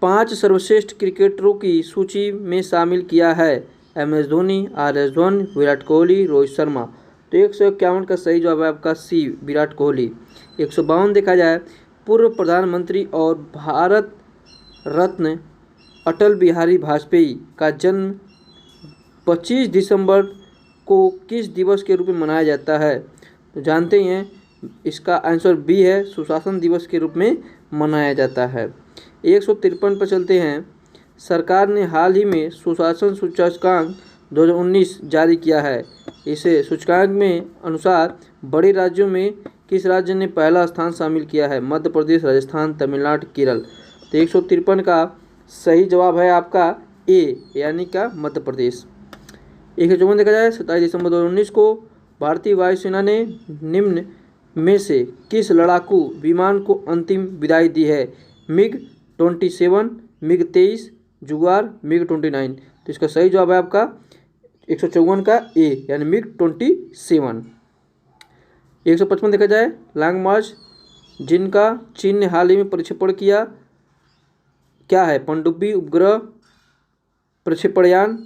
5 सर्वश्रेष्ठ क्रिकेटरों की सूची में शामिल किया है? M S Dhoni, R S Dhoni, Virat Kohli, Rohit Sharma. तो 151 का सही जवाब है आपका सी, विराट कोहली। 152 देखा जाए, पूर्व प्रधानमंत्री और भारत रत्न अटल बिहारी वाजपेयी का जन्म 25 दिसंबर को किस दिवस के रूप में मनाया जाता है? तो जानते ही हैं, इसका आंसर बी है, सुशासन दिवस के रूप में मनाया जाता है। 153 पर चलते हैं। सरकार ने हाल ही में सुशासन सूचकांक 2019 जारी किया है। इसे सूचकांक में अनुसार बड़े राज्यों में किस राज्य ने पहला स्थान शामिल किया है? मध्य प्रदेश, राजस्थान, तमिलनाडु, केरल। तो 153 का सही जवाब है आपका ए, यानी का मध्य प्रदेश। 154 देखा जाए, 27 दिसंबर 2019 को भारतीय वायुसेना ने निम्न में से किस लड़ाकू विमान को अंतिम विदाई दी है? मिग 27, मिग 23, जुगार, मिग 29। तो इसका सही जवाब है आपका 154 का ए, यानी मिग 27। 155 देखा जाए, लॉन्ग मार्च जिनका चीन ने हाल ही में प्रक्षेपण किया क्या है? पनडुब्बी उपग्रह प्रक्षेपणयान,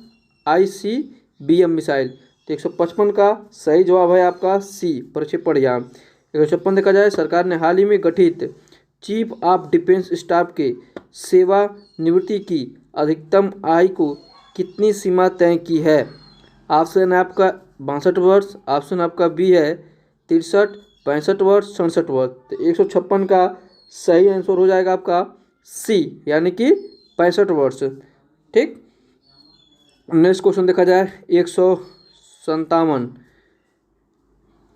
ICBM मिसाइल। तो 155 का सही जवाब है आपका सी, प्रक्षेपणयान। 156 देखा जाए, सरकार ने हाल ही में गठित चीफ ऑफ डिफेंस स्टाफ के सेवानिवृत्ति की अधिकतम आयु को कितनी सीमा तय की है? ऑप्शन है आपका 62 वर्ष, ऑप्शन आपका बी है 63, 65 वर्ष, 67 वर्ष। तो 156 का सही आंसर हो जाएगा आपका सी, यानी कि 65 वर्ष। ठीक, नेक्स्ट क्वेश्चन देखा जाए 157।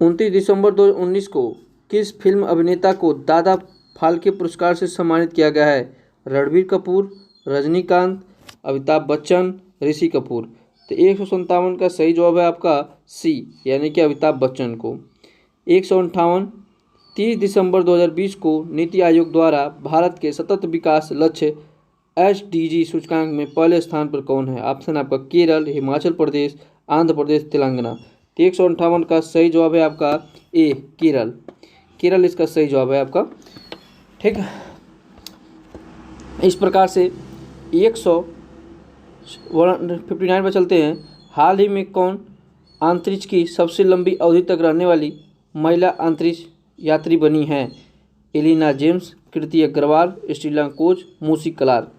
29 दिसंबर 2019 को किस फिल्म अभिनेता को दादा फाल्के पुरस्कार से सम्मानित किया गया है? रणबीर कपूर, रजनीकांत, अमिताभ बच्चन, ऋषि कपूर। तो 157 का सही जवाब है आपका सी, यानी कि अमिताभ बच्चन को। 158, 30 दिसंबर 2020 को नीति आयोग द्वारा भारत के सतत विकास लक्ष्य SDG सूचकांक में पहले स्थान पर कौन है? ऑप्शन आपका केरल, हिमाचल प्रदेश, आंध्र प्रदेश, तेलंगाना। तो 158 का सही जवाब है आपका ए, केरल। केरल इसका सही जवाब है आपका। ठीक, इस प्रकार से 159 पर चलते हैं। हाल ही में कौन अंतरिक्ष की सबसे लंबी अवधि तक रहने वाली महिला अंतरिक्ष यात्री बनी है? एलिना जेम्स, कृति अग्रवाल, स्टीला कोच, मूसी क्लार्क।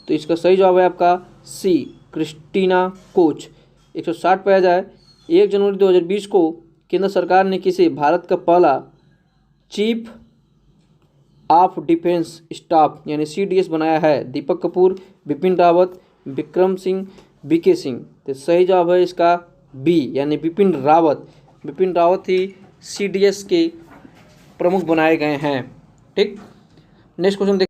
तो इसका सही जवाब है आपका सी, क्रिस्टीना कोच। 160 पे आ जाए। 1 जनवरी 2020 को केंद्र सरकार ने किसे भारत का पहला चीफ ऑफ डिफेंस स्टाफ यानी CDS बनाया है? दीपक कपूर, बिपिन रावत, विक्रम सिंह, BK सिंह। तो सही जवाब है इसका बी, यानी बिपिन रावत। बिपिन रावत ही CDS के प्रमुख बनाए गए हैं। ठीक, नेक्स्ट क्वेश्चन देख।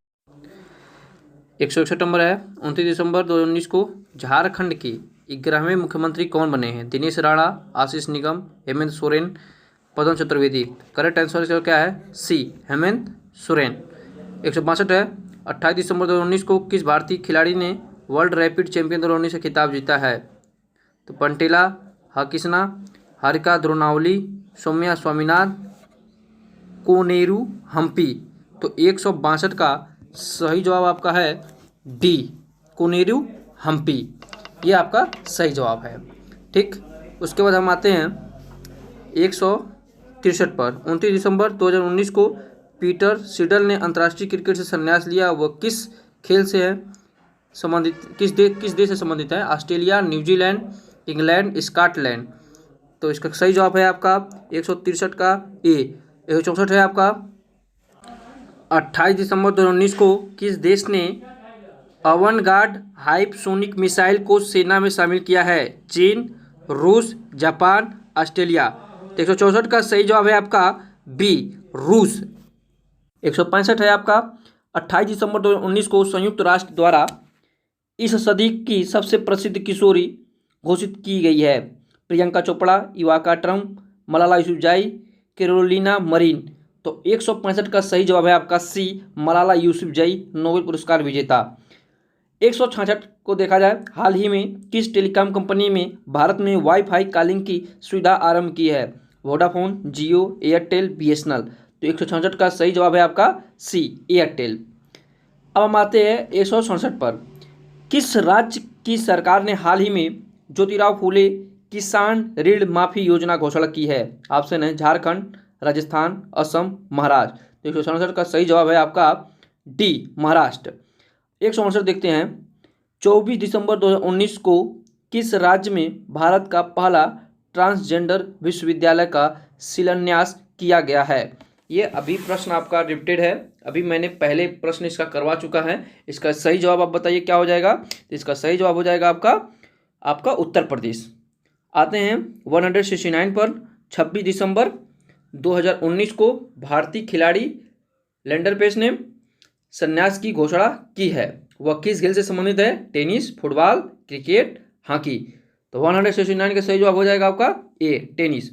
161 नंबर है। 29 दिसंबर 2019 को झारखंड के 11वें मुख्यमंत्री कौन बने हैं? दिनेश राणा, आशीष निगम, हेमंत सोरेन, पवन चतुर्वेदी। करेक्ट आंसर इसका क्या है? सी, हेमंत सोरेन। 162 है। 28 दिसंबर 2019 को किस भारतीय खिलाड़ी ने वर्ल्ड रैपिड चैंपियन 2019 का खिताब जीता है? तो पंटेला, हकीसना, हारिका द्रोनावली, सौम्या स्वामीनाथन, कोनेरू हम्पी। तो 162 का सही जवाब आपका है डी, कोनेरू हम्पी। ये आपका सही जवाब है। ठीक, उसके बाद हम आते हैं 163 पर। 29 दिसंबर 2019 को पीटर सिडल ने अंतर्राष्ट्रीय क्रिकेट से संन्यास लिया। वह किस खेल से है संबंधित, किस देश से संबंधित है? Australia, New Zealand, England, Scotland. तो इसका सही जवाब है आपका 163 का ए। 164 है आपका। 28 दिसंबर 2019 को किस देश ने अवनगार्ड हाइपसोनिक मिसाइल को सेना में शामिल किया है? चीन, रूस, जापान, ऑस्ट्रेलिया। 164 का सही जवाब है आपका बी, रूस। 165 है आपका। 28 दिसंबर 2019 को संयुक्त राष्ट्र द्वारा इस सदी की सबसे प्रसिद्ध किशोरी घोषित की गई है? Priyanka Chopra, Ivanka Trump, Malala Yousafzai, Carolina Marin. तो 165 का सही जवाब है आपका सी, मलाला यूसुफजाई, नोबेल पुरस्कार विजेता। 166 को देखा जाए। हाल ही में किस टेलीकॉम कंपनी में भारत में वाईफाई कॉलिंग की सुविधा आरंभ की है? वोडाफोन, जियो, एयरटेल, BSNL। तो 166 का सही जवाब है आपका सी, एयरटेल। अब हम आते हैं 167 पर। किस राज्य की सरकार ने हाल ही में ज्योतिराव फूले किसान ऋण माफी योजना घोषणा की है? ऑप्शन है झारखंड, राजस्थान, असम, महाराष्ट्र। तो 167 का सही जवाब है आपका डी, महाराष्ट्र। 168 देखते हैं। 24 दिसंबर 2019 को किस राज्य में भारत का पहला ट्रांसजेंडर विश्वविद्यालय का शिलान्यास किया गया है? ये अभी प्रश्न आपका रिपीटेड है। अभी मैंने पहले प्रश्न इसका करवा चुका है। इसका सही जवाब आप बताइए क्या हो जाएगा? तो इसका सही जवाब हो जाएगा आपका उत्तर प्रदेश। आते हैं 169 पर। 26 दिसंबर 2019 को भारतीय खिलाड़ी लैंडर पेस ने संन्यास की घोषणा की है। वह किस खेल से संबंधित है? Tennis, football, cricket, hockey. तो 169 का सही जवाब हो जाएगा आपका ए, टेनिस।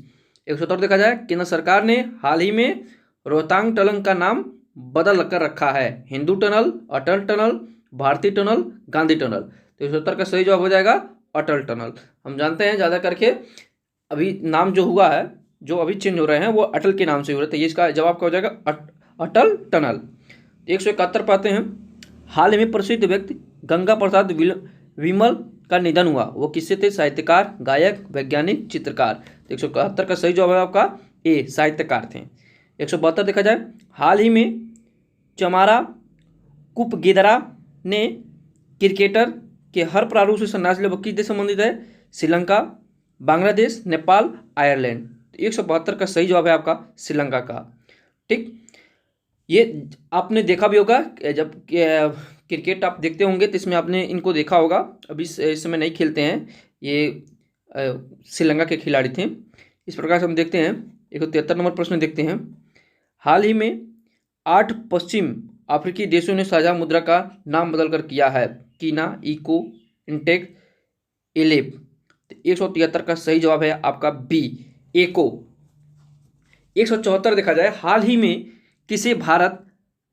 170 देखा जाए। केंद्र सरकार ने हाल ही में रोहतांग टनल का नाम बदल कर रखा है। हिंदू टनल, अटल टनल, भारतीय टनल, गांधी टनल। तो 170 का सही जवाब हो जाएगा अटल टनल। हम जानते हैं ज़्यादा करके अभी नाम जो हुआ है, जो अभी चेंज हो रहे हैं, वो अटल के नाम से हो रहे थे। ये इसका जवाब क्या हो जाएगा? अटल टनल। 171 पाते हैं। हाल ही में प्रसिद्ध व्यक्ति गंगा प्रसाद विमल का निधन हुआ। वो किससे थे? साहित्यकार, गायक, वैज्ञानिक, चित्रकार। तो 171 का सही जवाब है आपका ए, साहित्यकार थे। 172 देखा जाए। हाल ही में चमारा कुपगेदरा ने क्रिकेटर के हर प्रारूप से संन्यास लिया। वो किस देश संबंधित है? श्रीलंका, बांग्लादेश, नेपाल, आयरलैंड। तो 172 का सही जवाब है आपका श्रीलंका का। ठीक, ये आपने देखा भी होगा जब क्रिकेट आप देखते होंगे तो इसमें आपने इनको देखा होगा। अभी इस समय नहीं खेलते हैं, ये श्रीलंका के खिलाड़ी थे। इस प्रकार से हम देखते हैं 173 नंबर प्रश्न देखते हैं। हाल ही में 8 पश्चिम अफ्रीकी देशों ने साझा मुद्रा का नाम बदलकर किया है। कीना, इको, इंटेक, एलेप। 173 का सही जवाब है आपका बी, एको। 174 देखा जाए, हाल ही में किसे भारत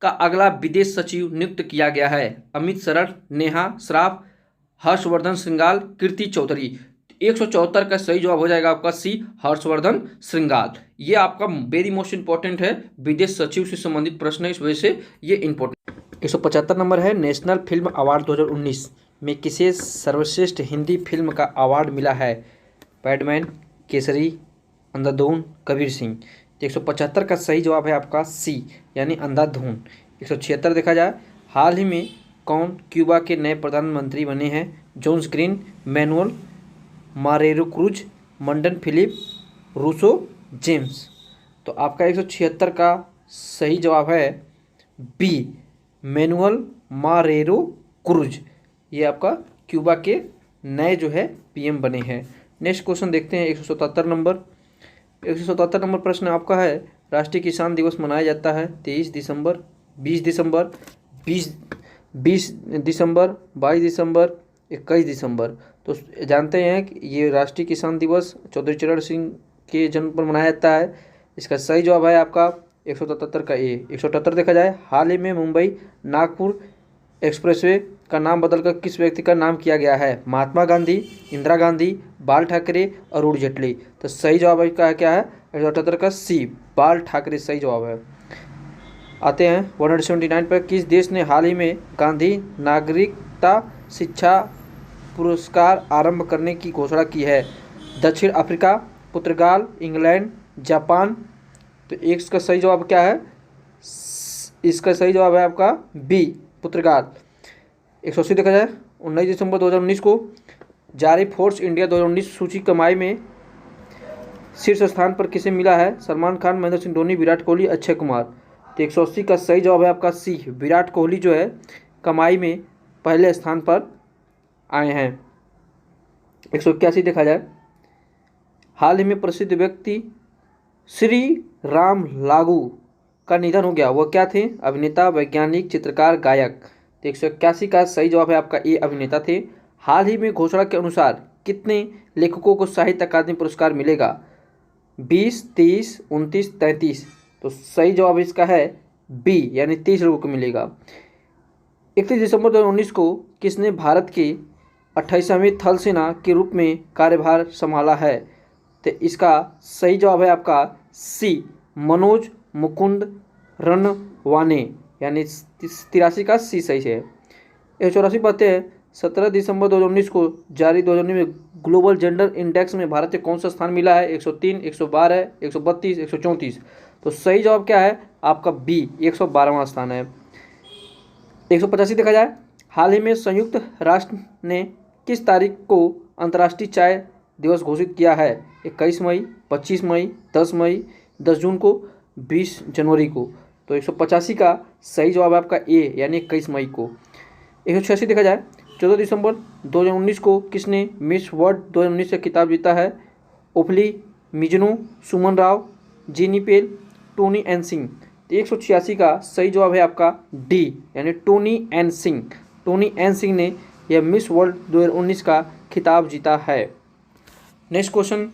का अगला विदेश सचिव नियुक्त किया गया है? अमित शरण, नेहा श्राफ, हर्षवर्धन श्रृंगाल, कीर्ति चौधरी। 174 का सही जवाब हो जाएगा आपका सी, हर्षवर्धन श्रृंगाल। ये आपका वेरी मोस्ट इंपॉर्टेंट है, विदेश सचिव से संबंधित प्रश्न है, इस वजह से ये इंपॉर्टेंट। 175 नंबर है, नेशनल फिल्म अवार्ड 2019 में किसे सर्वश्रेष्ठ हिंदी फिल्म का अवार्ड मिला है? पैडमैन, केसरी, अंधाधुन, कबीर सिंह। 175 का सही जवाब है आपका सी, यानी अंधाधुन। 176 देखा जाए, हाल ही में कौन क्यूबा के नए प्रधानमंत्री बने हैं? Jones Green, Manuel Marrero Cruz, Mandan Philip, Russo James. तो आपका 176 का सही जवाब है बी, मैनुअल मारेरो क्रूज। ये आपका क्यूबा के नए जो है पीएम बने हैं। नेक्स्ट क्वेश्चन देखते हैं 177 नंबर। 177 नंबर प्रश्न आपका है, राष्ट्रीय किसान दिवस मनाया जाता है 23 दिसंबर, 20 दिसंबर, 20 दिसंबर, 22 दिसंबर, 21 दिसंबर। तो जानते हैं कि ये राष्ट्रीय किसान दिवस चौधरी चरण सिंह के जन्म पर मनाया जाता है। इसका सही जवाब है आपका 177 का ए। 178 देखा जाए, हाल ही में मुंबई नागपुर एक्सप्रेसवे का नाम बदलकर किस व्यक्ति का नाम किया गया है? महात्मा गांधी, इंदिरा गांधी, बाल ठाकरे, अरुण जेटली। तो सही जवाब इसका क्या है? 178 का सी, बाल ठाकरे सही जवाब है। आते हैं 179 पर, किस देश ने हाल ही में गांधी नागरिकता शिक्षा पुरस्कार आरंभ करने की घोषणा की है? दक्षिण अफ्रीका, पुर्तगाल, इंग्लैंड, जापान। तो एक का सही जवाब क्या है? इसका सही जवाब है आपका बी, पुर्तगाल। 180 देखा जाए, 19 दिसंबर 2019 को जारी फोर्स इंडिया 2019 सूची कमाई में शीर्ष स्थान पर किसे मिला है? सलमान खान, महेंद्र सिंह धोनी, विराट कोहली, अक्षय कुमार। तो 180 का सही जवाब है आपका सी, विराट कोहली जो है कमाई में पहले स्थान पर आए हैं। 181 देखा जाए, हाल ही में प्रसिद्ध व्यक्ति श्री राम लागू का निधन हो गया, वह क्या थे? अभिनेता, वैज्ञानिक, चित्रकार, गायक। तो 181 का सही जवाब है आपका ए, अभिनेता थे। हाल ही में घोषणा के अनुसार कितने लेखकों को साहित्य अकादमी पुरस्कार मिलेगा? 20, 30, 29, 33। तो सही जवाब इसका है बी, यानी 30 लोगों को मिलेगा। 31 दिसंबर 2019 को किसने भारत की 28वीं थल सेना के रूप में कार्यभार संभाला है? तो इसका सही जवाब है आपका सी, मनोज मुकुंद रणवाने, यानी 83 का सी सही है। 184 बातें हैं, 17 दिसंबर 2019 को जारी 2019 में ग्लोबल जेंडर इंडेक्स में भारत को कौन सा स्थान मिला है? 103, 112, 132, 134। तो सही जवाब क्या है आपका बी, 112वां स्थान है। 185 देखा जाए, हाल ही में संयुक्त राष्ट्र ने किस तारीख को अंतर्राष्ट्रीय चाय दिवस घोषित किया है? 21 मई, 25 मई, 10 मई, 10 जून को, 20 जनवरी को। तो 185 का सही जवाब है आपका ए, यानी 21 मई को। 186 देखा जाए, 14 दिसंबर 2019 को किसने मिस वर्ल्ड 2019 का खिताब जीता है? ओफली मिजनू, सुमन राव, जीनी पेल, टोनी एन सिंह। तो 186 का सही जवाब है आपका डी, यानी Tony N Singh. Tony N Singh ने यह मिस वर्ल्ड 2019 का खिताब जीता है। नेक्स्ट क्वेश्चन,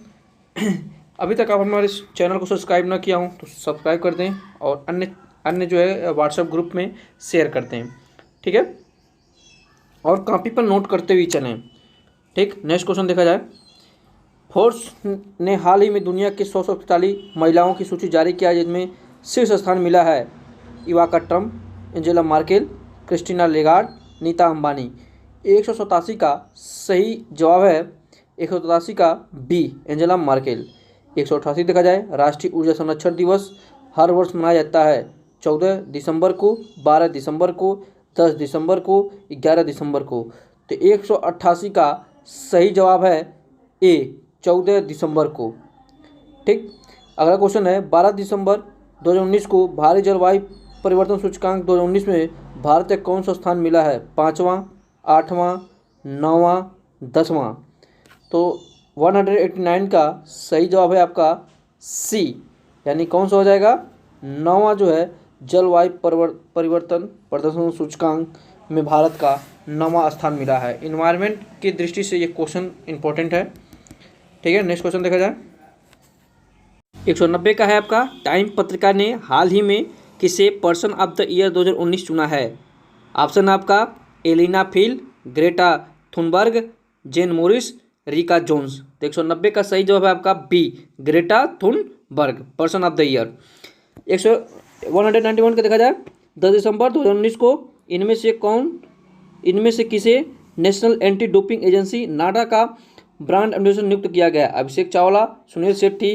अभी तक आप हमारे चैनल को सब्सक्राइब ना किया हो तो सब्सक्राइब कर दें और अन्य जो है व्हाट्सएप ग्रुप में शेयर करते हैं, ठीक है, और कॉपी पर नोट करते हुए चलें, ठीक। नेक्स्ट क्वेश्चन देखा जाए, फोर्ब्स ने हाल ही में दुनिया के 100 शक्तिशाली महिलाओं की सूची जारी किया है, जिनमें शीर्ष स्थान मिला है Ivanka Trump, Angela Merkel, Christina Lagarde, Nita Ambani. 187 का सही जवाब है 187 का बी, एंजेला मार्केल। 188 देखा जाए, राष्ट्रीय ऊर्जा संरक्षण दिवस हर वर्ष मनाया जाता है 14 दिसंबर को, 12 दिसंबर को, 10 दिसंबर को, 11 दिसंबर को। तो 188 का सही जवाब है ए, 14 दिसंबर को, ठीक। अगला क्वेश्चन है, 12 दिसंबर 2019 को भारी जलवायु परिवर्तन सूचकांक 2019 में भारत को कौन सा स्थान मिला है? 5वां, 8वां, 9वां, 10वां। तो 189 का सही जवाब है आपका सी, यानी कौन सा हो जाएगा, 9वां जो है जलवायु परिवर्तन प्रदर्शन सूचकांक में भारत का 9वां स्थान मिला है। इन्वायरमेंट की दृष्टि से ये क्वेश्चन इंपॉर्टेंट है। ठीक है, नेक्स्ट क्वेश्चन देखा जाए। 190 का है आपका, टाइम पत्रिका ने हाल ही में किसे पर्सन ऑफ द ईयर 2019 चुना है। ऑप्शन आपका Elina Phil, Greta Thunberg, Jane Morris, Rika Jones. तो 190 का सही जवाब है आपका B, Greta Thunberg, person of the year. 191 का देखा जाए, 10 दिसंबर 2019 को इनमें से किसे नेशनल एंटी डोपिंग एजेंसी नाडा का ब्रांड एम्बेसडर नियुक्त किया गया। अभिषेक चावला, सुनील शेट्टी,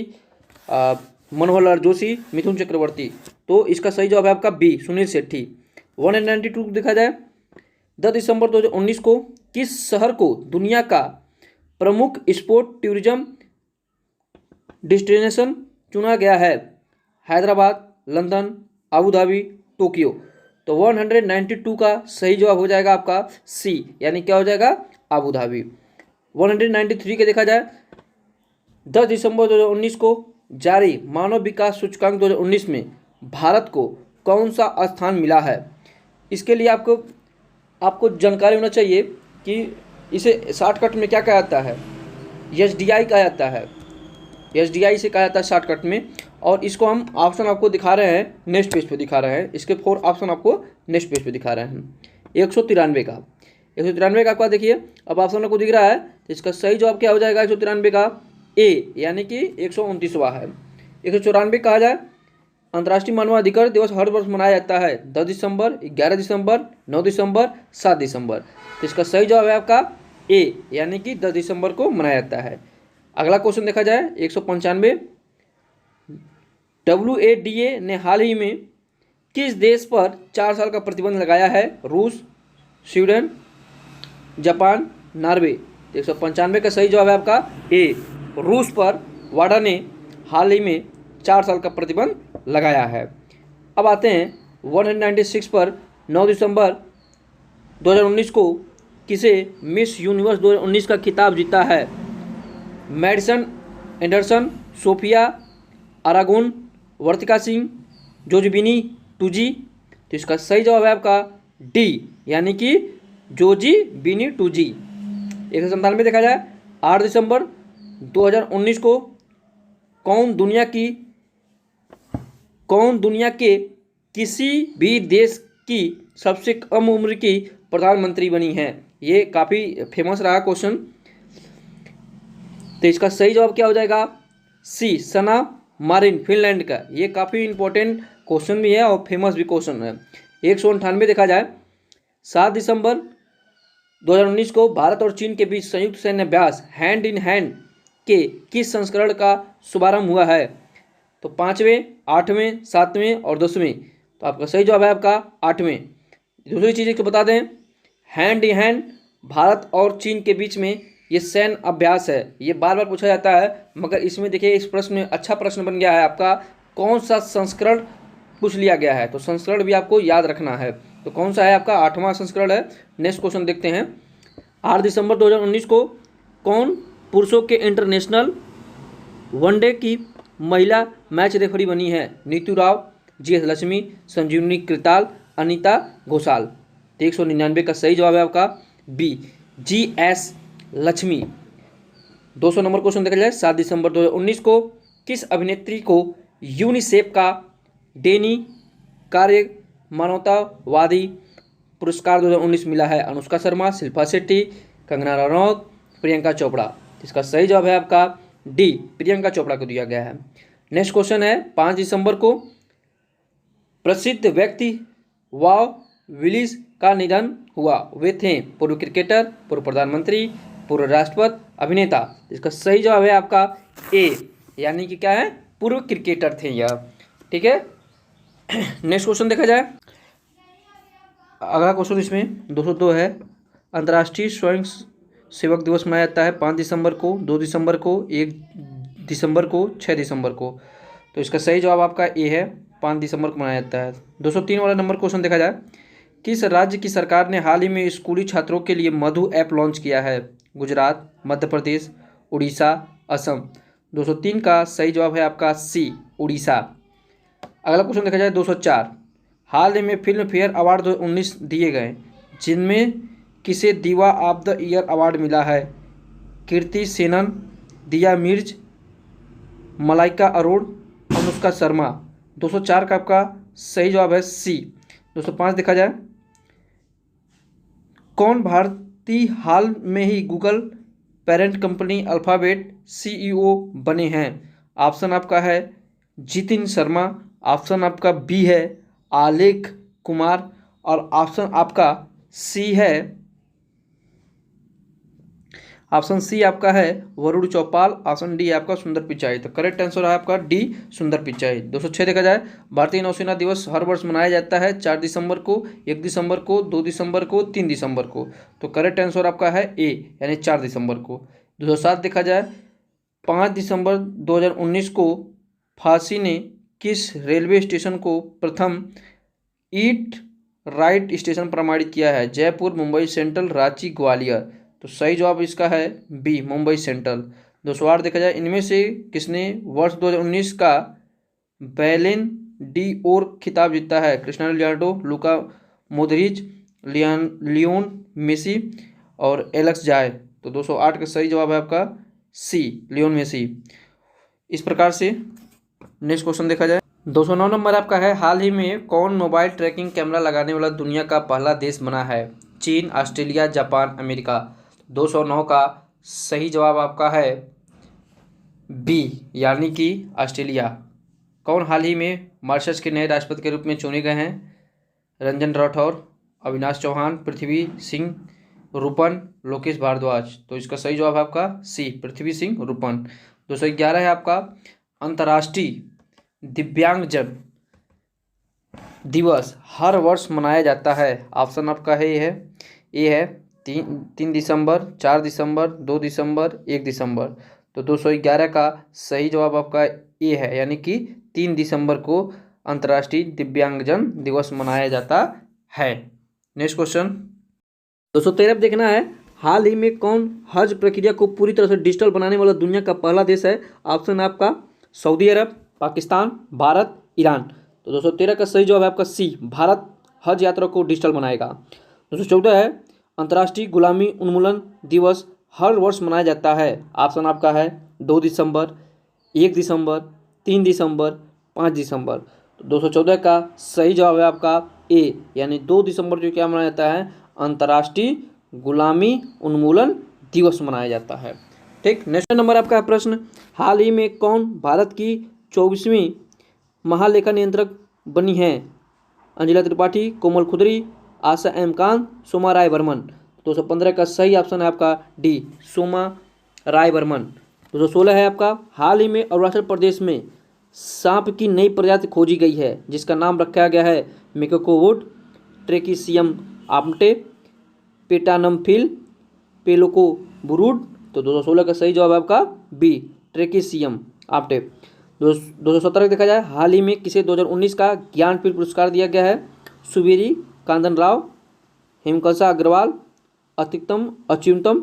मनोहर लाल जोशी, मिथुन चक्रवर्ती। तो इसका सही जवाब है आपका बी, सुनील शेट्टी। 192 देखा जाए, 10 दिसंबर 2019 को किस शहर को दुनिया का प्रमुख स्पोर्ट टूरिज्म डेस्टिनेशन चुना गया है। Hyderabad, London, Abu Dhabi, Tokyo. तो 192 का सही जवाब हो जाएगा आपका सी, यानी क्या हो जाएगा, अबू धाबी। 193 के देखा जाए, 10 दिसंबर 2019 को जारी मानव विकास सूचकांक 2019 में भारत को कौन सा स्थान मिला है। इसके लिए आपको जानकारी होना चाहिए कि इसे शॉर्टकट में क्या कहा जाता है, एसडीआई कहा जाता है। एसडीआई से कहा जाता है शॉर्टकट में। और इसको हम ऑप्शन आपको दिखा रहे हैं, नेक्स्ट पेज पे दिखा रहे हैं। इसके 4 ऑप्शन आपको नेक्स्ट पेज पे दिखा रहे हैं। 193 का 193 का आपका देखिए, अब ऑप्शन आपको दिख रहा है, तो इसका सही जवाब क्या हो जाएगा 193 का ए, यानी कि 129वां है। 194 कहा जाए, अंतर्राष्ट्रीय मानवाधिकार दिवस हर वर्ष मनाया जाता है 10 दिसंबर, 11 दिसंबर, 9 दिसंबर, 7 दिसंबर। तो इसका सही जवाब है आपका ए, यानी कि 10 दिसंबर को मनाया जाता है। अगला क्वेश्चन देखा जाए, 195, WADA ने हाल ही में किस देश पर 4 साल का प्रतिबंध लगाया है। रूस, स्वीडन, जापान, नॉर्वे। 195 का सही जवाब है आपका ए, रूस पर वाडा ने हाल ही में 4 साल का प्रतिबंध लगाया है। अब आते हैं 196 पर, 9 दिसंबर 2019 को किसे मिस यूनिवर्स 2019 का खिताब जीता है। मैडिसन एंडरसन, सोफिया अरागोन, वर्तिका सिंह, जोजबिनी टूजी। तो इसका सही जवाब है आपका डी, यानी कि जोजी बिनी टूजी। 197 देखा जाए, 8 दिसंबर 2019 को कौन दुनिया के किसी भी देश की सबसे कम उम्र की प्रधानमंत्री बनी है। ये काफ़ी फेमस रहा क्वेश्चन। तो इसका सही जवाब क्या हो जाएगा, सी, सना मारिन, फिनलैंड का। ये काफ़ी इंपॉर्टेंट क्वेश्चन भी है और फेमस भी क्वेश्चन है। 198 देखा जाए, 7 दिसंबर 2019 को भारत और चीन के बीच संयुक्त सैन्य अभ्यास हैंड इन हैंड के किस संस्करण का शुभारंभ हुआ है। तो 5वें, 8वें, 7वें और 10वें। तो आपका सही जवाब है आपका 8वें। दूसरी चीज़ को बता दें, हैंड इन हैंड भारत और चीन के बीच में ये सैन्य अभ्यास है। ये बार बार पूछा जाता है, मगर इसमें देखिए इस प्रश्न में अच्छा प्रश्न बन गया है आपका, कौन सा संस्करण पूछ लिया गया है। तो संस्करण भी आपको याद रखना है। तो कौन सा है आपका 8वां संस्करण है। नेक्स्ट क्वेश्चन देखते हैं, 8 दिसंबर 2019 को कौन पुरुषों के इंटरनेशनल वनडे की महिला मैच रेफरी बनी है। नीतू राव, GS लक्ष्मी, संजीवनी कृताल, अनीता घोषाल। 199 का सही जवाब है आपका B, GS Lakshmi. 200 number question देखा जाए, 7 दिसंबर 2019 को किस अभिनेत्री को यूनिसेफ का डेनी कार्य मानवतावादी पुरस्कार 2019 मिला है। अनुष्का शर्मा, शिल्पा शेट्टी, कंगना रनौत, प्रियंका चोपड़ा। इसका सही जवाब है आपका डी, प्रियंका चोपड़ा को दिया गया है। नेक्स्ट क्वेश्चन है, 5 दिसंबर को प्रसिद्ध व्यक्ति वाव विलिस का निधन हुआ। वे थे पूर्व क्रिकेटर, पूर्व प्रधानमंत्री, पूर्व राष्ट्रपति, अभिनेता। इसका सही जवाब है आपका ए, यानी कि क्या है, पूर्व क्रिकेटर थे यह। ठीक है, नेक्स्ट क्वेश्चन देखा जाए। अगला क्वेश्चन इसमें 202 है, अंतर्राष्ट्रीय स्वयं सेवक दिवस मनाया जाता है 5 दिसंबर को, 2 दिसंबर को, 1 दिसंबर को, 6 दिसंबर को। तो इसका सही जवाब आपका ए है, 5 दिसंबर को मनाया जाता है। 203 वाला नंबर क्वेश्चन देखा जाए, किस राज्य की सरकार ने हाल ही में स्कूली छात्रों के लिए मधु ऐप लॉन्च किया है। गुजरात, मध्य प्रदेश, उड़ीसा, असम। 203 का सही जवाब है आपका सी, उड़ीसा। अगला क्वेश्चन देखा जाए 204, हाल ही में फिल्म फेयर अवार्ड 2019 दिए गए, जिनमें किसे दीवा ऑफ द ईयर अवार्ड मिला है? कीर्ति सेनन, दिया मिर्ज, मलाइका अरोड़, अनुष्का शर्मा। 204 का आपका सही जवाब है सी। 205 देखा जाए, कौन भारतीय हाल में ही Google parent company Alphabet CEO बने हैं? ऑप्शन आपका है जितिन शर्मा, ऑप्शन आपका बी है आलेख कुमार, और ऑप्शन आपका सी है, ऑप्शन सी आपका है वरुण चौपाल, ऑप्शन डी आपका सुंदर पिचाई। तो करेक्ट आंसर है आपका डी सुंदर पिचाई। 206 देखा जाए, भारतीय नौसेना दिवस हर वर्ष मनाया जाता है 4 दिसंबर को, 1 दिसंबर को, 2 दिसंबर को, 3 दिसंबर को। तो करेक्ट आंसर आपका है ए यानी 4 दिसंबर को। 207 देखा जाए, 5 दिसंबर 2019 को फांसी ने किस रेलवे स्टेशन को प्रथम ईट राइट स्टेशन प्रमाणित किया है? जयपुर, मुंबई सेंट्रल, रांची, ग्वालियर। तो सही जवाब इसका है बी मुंबई सेंट्रल। 208 देखा जाए, इनमें से किसने वर्ष 2019 का बैलेन डी ओर खिताब जीता है? क्रिस्टियानो रोनाल्डो, लुका मोद्रिच, लियोन मेसी और एलेक्स जाय। तो 208 का सही जवाब है आपका सी लियोन मेसी। इस प्रकार से नेक्स्ट क्वेश्चन देखा जाए, 209 नंबर आपका है, हाल ही में कौन मोबाइल ट्रैकिंग कैमरा लगाने वाला दुनिया का पहला देश बना है? चीन, ऑस्ट्रेलिया, जापान, अमेरिका। 209 का सही जवाब आपका है बी यानी कि ऑस्ट्रेलिया। कौन हाल ही में मॉरिशस के नए राष्ट्रपति के रूप में चुने गए हैं? रंजन राठौर, अविनाश चौहान, पृथ्वी सिंह रूपन, लोकेश भारद्वाज। तो इसका सही जवाब है आपका सी पृथ्वी सिंह रूपन। 211 है आपका, अंतर्राष्ट्रीय दिव्यांगजन दिवस हर वर्ष मनाया जाता है। ऑप्शन आपका है ये है 3 दिसंबर, 4 दिसंबर, 2 दिसंबर, 1 दिसंबर। तो 211 का सही जवाब आपका ये है यानी कि 3 दिसंबर को अंतर्राष्ट्रीय दिव्यांगजन दिवस मनाया जाता है। नेक्स्ट क्वेश्चन 213 देखना है, हाल ही में कौन हज प्रक्रिया को पूरी तरह से डिजिटल बनाने वाला दुनिया का पहला देश है? ऑप्शन आपका सऊदी अरब, पाकिस्तान, भारत, ईरान। तो 213 का सही जवाब है आपका सी भारत हज यात्रा को डिजिटल बनाएगा। 214 है, अंतर्राष्ट्रीय गुलामी उन्मूलन दिवस हर वर्ष मनाया जाता है। ऑप्शन आपका है 2 दिसंबर, 1 दिसंबर, 3 दिसंबर, 5 दिसंबर। तो 214 का सही जवाब है आपका ए यानी 2 दिसंबर जो क्या मनाया जाता है? अंतर्राष्ट्रीय गुलामी उन्मूलन दिवस मनाया जाता है। ठीक, नेक्स्ट नंबर आपका है प्रश्न, हाल ही में कौन भारत की 24वीं महालेखा नियंत्रक बनी है? अंजिला त्रिपाठी, कोमल खुदरी, आशा एम कांत, सोमा राय बर्मन। 215 का सही ऑप्शन है आपका डी सोमा राय बर्मन। 216 है आपका, हाल ही में अरुणाचल प्रदेश में सांप की नई प्रजाति खोजी गई है जिसका नाम रखा गया है मेकोकोवुड, ट्रेकिसियम आम्टे, पेटानमफिल, पेलोकोबुरुड। तो 216 का सही जवाब है आपका बी ट्रेकिसियम आप्टे। 217 देखा जाए, हाल ही में किसे 2019 का ज्ञानपीठ पुरस्कार दिया गया है? सुबेरी कांदन राव, हेमकंसा अग्रवाल, अतिक्तम अच्युतम,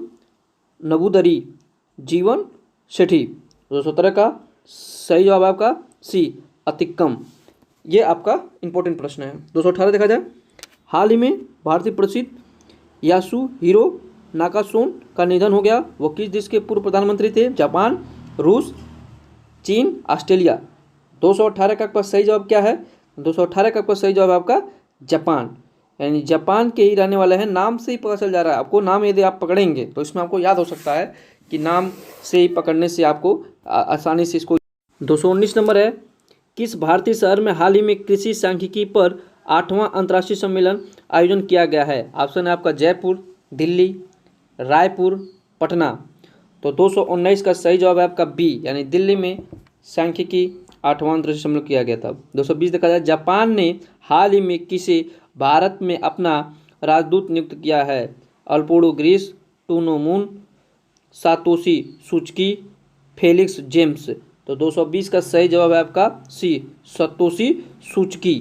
नबूदरी जीवन सेठी। 217 का सही जवाब है आपका सी अतिक्कम। ये आपका इंपॉर्टेंट प्रश्न है। 218 देखा जाए, हाल ही में भारतीय प्रसिद्ध यासुहिरो नाकासोन का निधन हो गया। वो किस देश के पूर्व प्रधानमंत्री थे? जापान, रूस, चीन, ऑस्ट्रेलिया। 218 का आपका सही जवाब क्या है? 218 का आपका सही जवाब आपका जापान यानी जापान के ही रहने वाले हैं। नाम से ही पता चल जा रहा है आपको, नाम यदि आप पकड़ेंगे तो इसमें आपको याद हो सकता है कि नाम से ही पकड़ने से आपको आसानी से इसको। 219 नंबर है, किस भारतीय शहर में हाल ही में कृषि सांख्यिकी पर 8वां अंतर्राष्ट्रीय सम्मेलन आयोजन किया गया है? ऑप्शन है आपका जयपुर, दिल्ली, रायपुर, पटना। तो 219 का सही जवाब है आपका बी यानी दिल्ली में सांख्यिकी 8वां अंतर्राष्ट्रीय सम्मेलन किया गया था। 220 देखा जाए, जापान ने हाल ही में किसे भारत में अपना राजदूत नियुक्त किया है? अल्पोडो ग्रीस, टूनोमून, सातोशी सुजुकी, फेलिक्स जेम्स। तो 220 का सही जवाब है आपका सी सातोशी सुजुकी।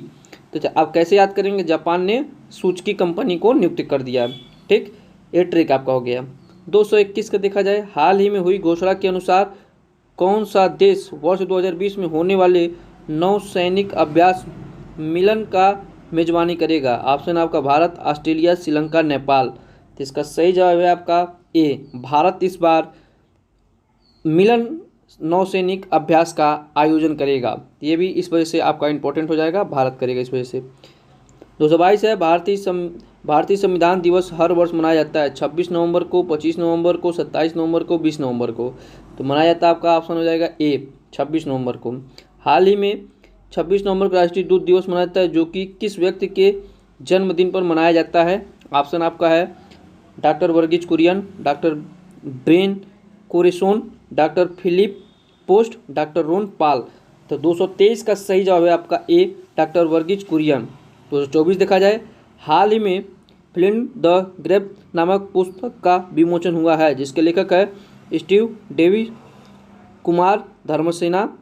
तो आप कैसे याद करेंगे? जापान ने सुजुकी कंपनी को नियुक्त कर दिया। ठीक, ये ट्रिक आपका हो गया। 221 का देखा जाए, हाल ही में हुई घोषणा के अनुसार कौन सा देश वर्ष 2020 में होने वाले नौसैनिक अभ्यास मिलन का मेजबानी करेगा? ऑप्शन आपका भारत, ऑस्ट्रेलिया, श्रीलंका, नेपाल। तो इसका सही जवाब है आपका ए, भारत इस बार मिलन नौसैनिक अभ्यास का आयोजन करेगा। ये भी इस वजह से आपका इम्पोर्टेंट हो जाएगा, भारत करेगा इस वजह से। 222 है, भारतीय संविधान दिवस हर वर्ष मनाया जाता है 26 नवंबर को, 25 नवंबर को, 27 नवंबर को, 20 नवंबर को। तो मनाया जाता है, आपका ऑप्शन हो जाएगा ए, 26 नवंबर को। हाल ही में 26 नवंबर को राष्ट्रीय दूध दिवस मनाया जाता है, जो कि किस व्यक्ति के जन्मदिन पर मनाया जाता है? ऑप्शन आपका है डॉक्टर वर्गीज कुरियन, डॉक्टर ब्रेन कोरेसोन, doctor Philip Post, doctor Ron Paul. तो 223 का सही जवाब है आपका ए, डॉक्टर वर्गीज कुरियन। 224 देखा जाए, हाल ही में फ्लिंट द ग्रेप नामक पुस्तक का विमोचन हुआ है, जिसके लेखक है Steve Davis, Kumar Dharmasena,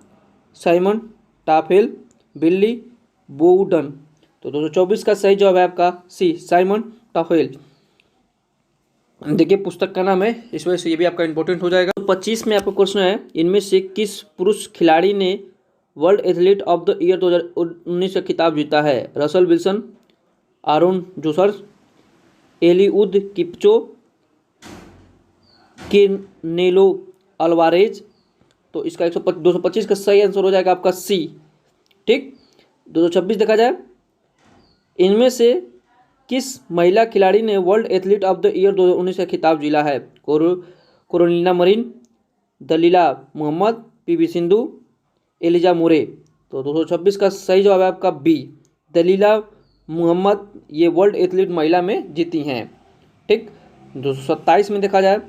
Simon Taufel, Billy Bowden. तो 224 का सही जवाब है आपका सी, साइमन टाफेल। देखिए पुस्तक का नाम है, इस वजह से ये भी आपका इंपॉर्टेंट हो जाएगा। 25 में आपका क्वेश्चन है, इनमें से किस पुरुष खिलाड़ी ने world athlete of the year 2019 का खिताब जीता है? रसल विल्सन, आरोन जूसर्स, एलिउद किपचो, केनेलो अल्वारेज। तो इसका 225 का सही आंसर हो जाएगा आपका सी। ठीक, 226 देखा जाए, इनमें से किस महिला खिलाड़ी ने world athlete of the year 2019 का खिताब जीला है? Carolina Marin, Dalilah Muhammad, PV Sindhu, Eliza मोरे। तो 226 का सही जवाब है आपका बी, दलीला मोहम्मद। ये वर्ल्ड एथलीट महिला में जीती हैं। ठीक, 227 में देखा जाए,